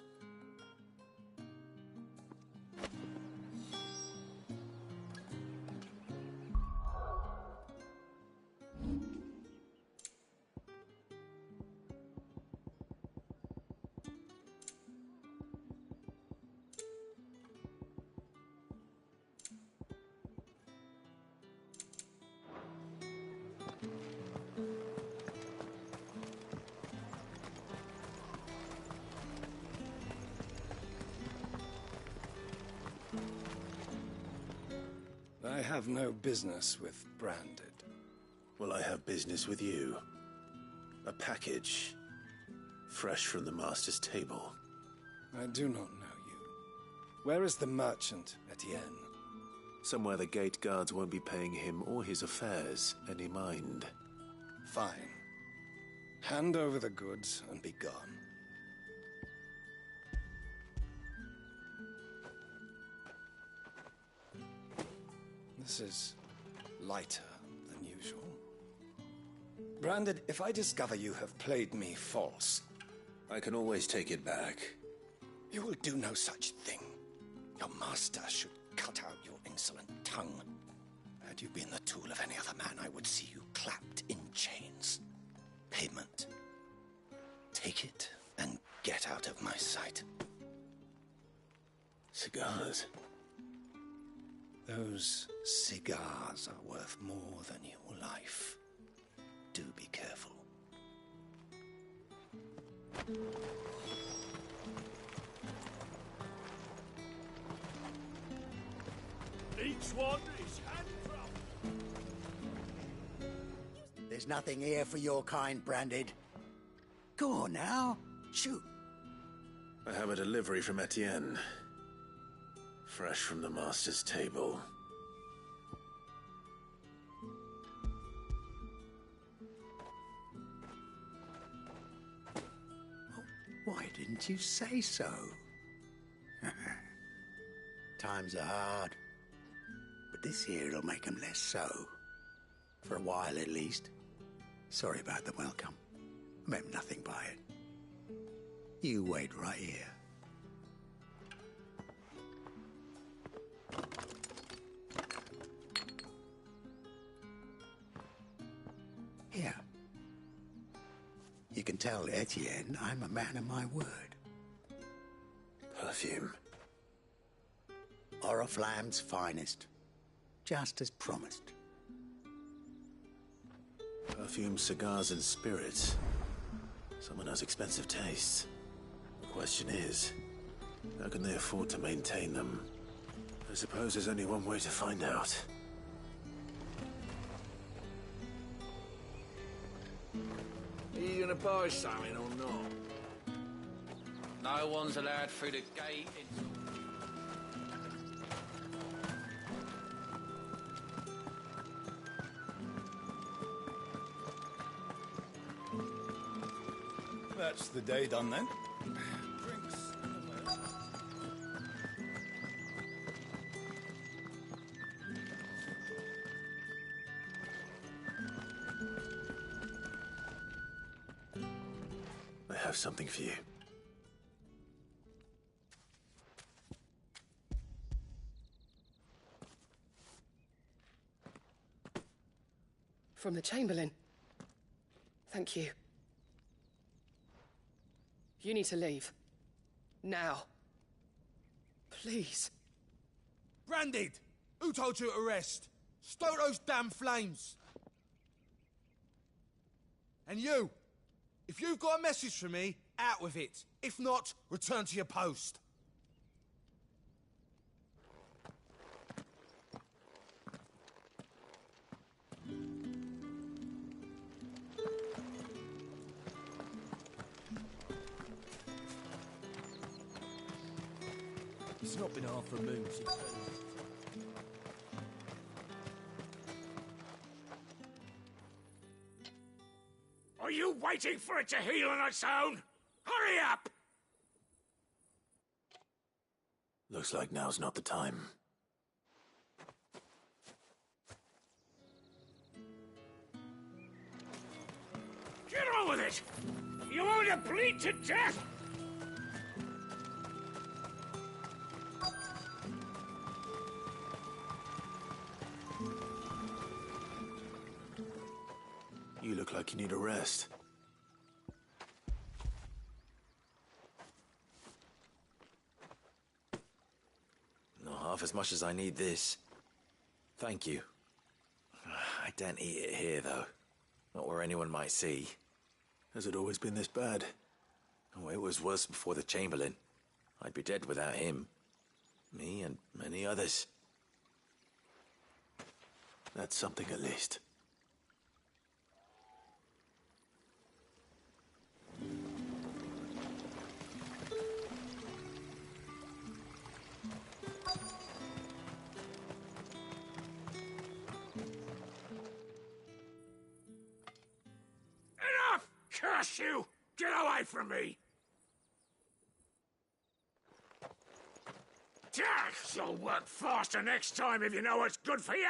I have no business with Branded. Well, I have business with you. A package. Fresh from the master's table. I do not know you. Where is the merchant, Etienne? Somewhere the gate guards won't be paying him or his affairs any mind. Fine. Hand over the goods and be gone. This is lighter than usual. Branded, if I discover you have played me false... I can always take it back. You will do no such thing. Your master should cut out your insolent tongue. Had you been the tool of any other man, I would see you clapped in chains. Payment. Take it and get out of my sight. Cigars. Those cigars are worth more than your life. Do be careful. Each one is handcrafted. There's nothing here for your kind, Branded. Go on now, shoot. I have a delivery from Etienne. Fresh from the master's table. Why didn't you say so? Times are hard. But this here'll make 'em less so. For a while, at least. Sorry about the welcome. I meant nothing by it. You wait right here. Here. You can tell Etienne I'm a man of my word. Perfume. Oriflamme's finest. Just as promised. Perfume, cigars, and spirits. Someone has expensive tastes. The question is, how can they afford to maintain them? I suppose there's only one way to find out. Are you gonna buy something or not? No one's allowed through the gate until... That's the day done then. I have something for you. From the Chamberlain. Thank you. You need to leave. Now. Please. Branded! Who told you to rest? Stoke those damn flames! And you! If you've got a message for me, out with it. If not, return to your post. It's not been half a moon since then. Are you waiting for it to heal on its own? Hurry up! Looks like now's not the time. Get on with it! You want to bleed to death? You look like you need a rest. Not half as much as I need this. Thank you. I daren't eat it here, though. Not where anyone might see. Has it always been this bad? Oh, it was worse before the Chamberlain. I'd be dead without him. Me and many others. That's something at least. Curse you! Get away from me! You'll work faster next time if you know what's good for you!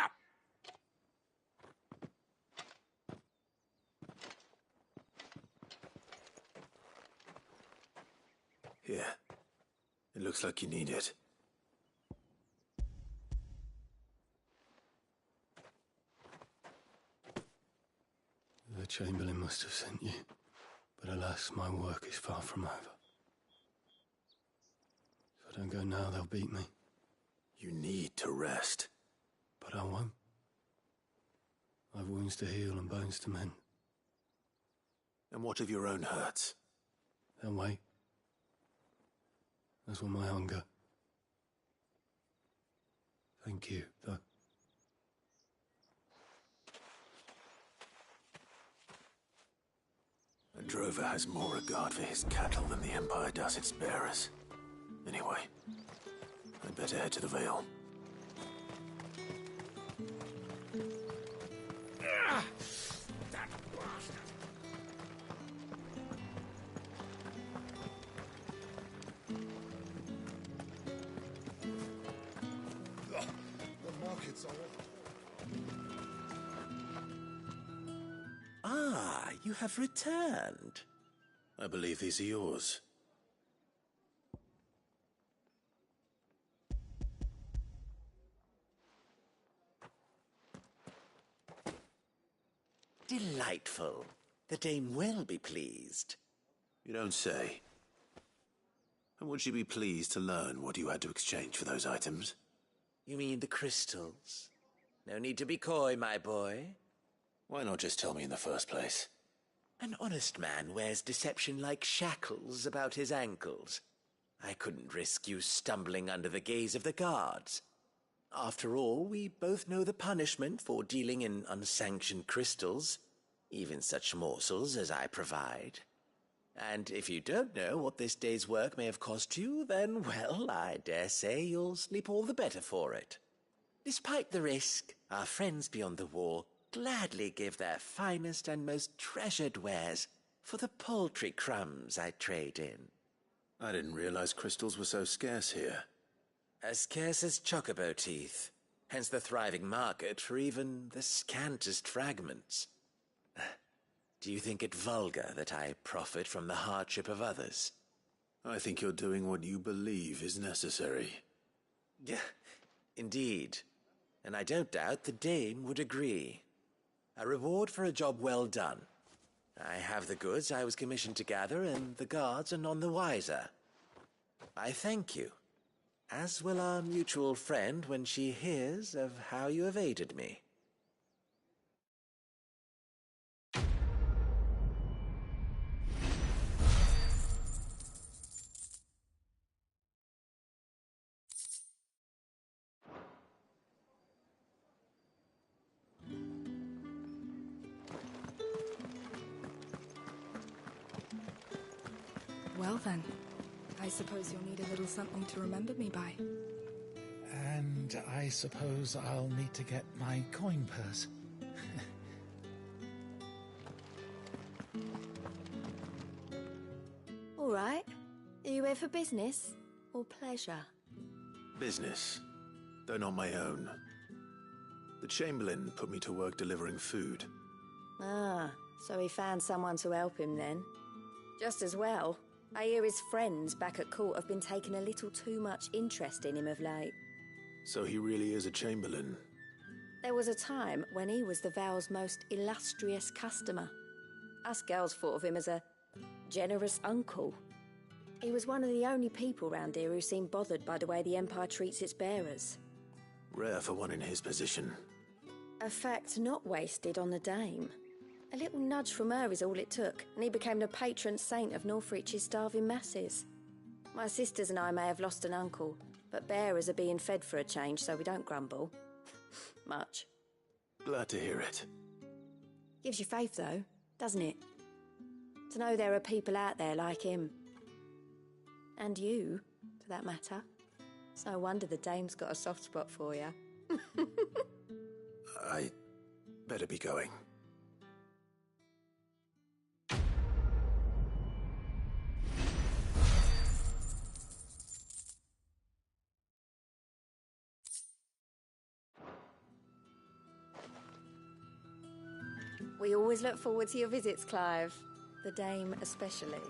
Here. It looks like you need it. The Chamberlain must have sent you, but alas, my work is far from over. If I don't go now, they'll beat me. You need to rest. But I won't. I've wounds to heal and bones to mend. And what of your own hurts? They'll wait. As will my hunger. Thank you, though. A drover has more regard for his cattle than the Empire does its bearers. Anyway, I'd better head to the Vale. That bastard! The markets are... Ah, you have returned. I believe these are yours. Delightful. The dame will be pleased. You don't say. And would she be pleased to learn what you had to exchange for those items? You mean the crystals? No need to be coy, my boy. Why not just tell me in the first place? An honest man wears deception like shackles about his ankles. I couldn't risk you stumbling under the gaze of the guards. After all, we both know the punishment for dealing in unsanctioned crystals, even such morsels as I provide. And if you don't know what this day's work may have cost you, then, well, I dare say you'll sleep all the better for it. Despite the risk, our friends beyond the wall gladly give their finest and most treasured wares for the paltry crumbs I trade in. I didn't realize crystals were so scarce here. As scarce as chocobo teeth, hence the thriving market for even the scantest fragments. Do you think it vulgar that I profit from the hardship of others? I think you're doing what you believe is necessary. Indeed, and I don't doubt the dame would agree. A reward for a job well done. I have the goods I was commissioned to gather, and the guards are none the wiser. I thank you, as will our mutual friend when she hears of how you have aided me. Well then, I suppose you'll need a little something to remember me by. And I suppose I'll need to get my coin purse. All right. Are you here for business or pleasure? Business, though not my own. The Chamberlain put me to work delivering food. Ah, so he found someone to help him then. Just as well. I hear his friends back at court have been taking a little too much interest in him of late. So he really is a Chamberlain. There was a time when he was the Vale's most illustrious customer. Us girls thought of him as a generous uncle. He was one of the only people round here who seemed bothered by the way the Empire treats its bearers. Rare for one in his position. A fact not wasted on the dame. A little nudge from her is all it took, and he became the patron saint of Northreach's starving masses. My sisters and I may have lost an uncle, but bearers are being fed for a change, so we don't grumble. Much. Glad to hear it. Gives you faith, though, doesn't it? To know there are people out there like him. And you, for that matter. It's no wonder the dame's got a soft spot for you. I better be going. We always look forward to your visits, Clive. The Dame especially.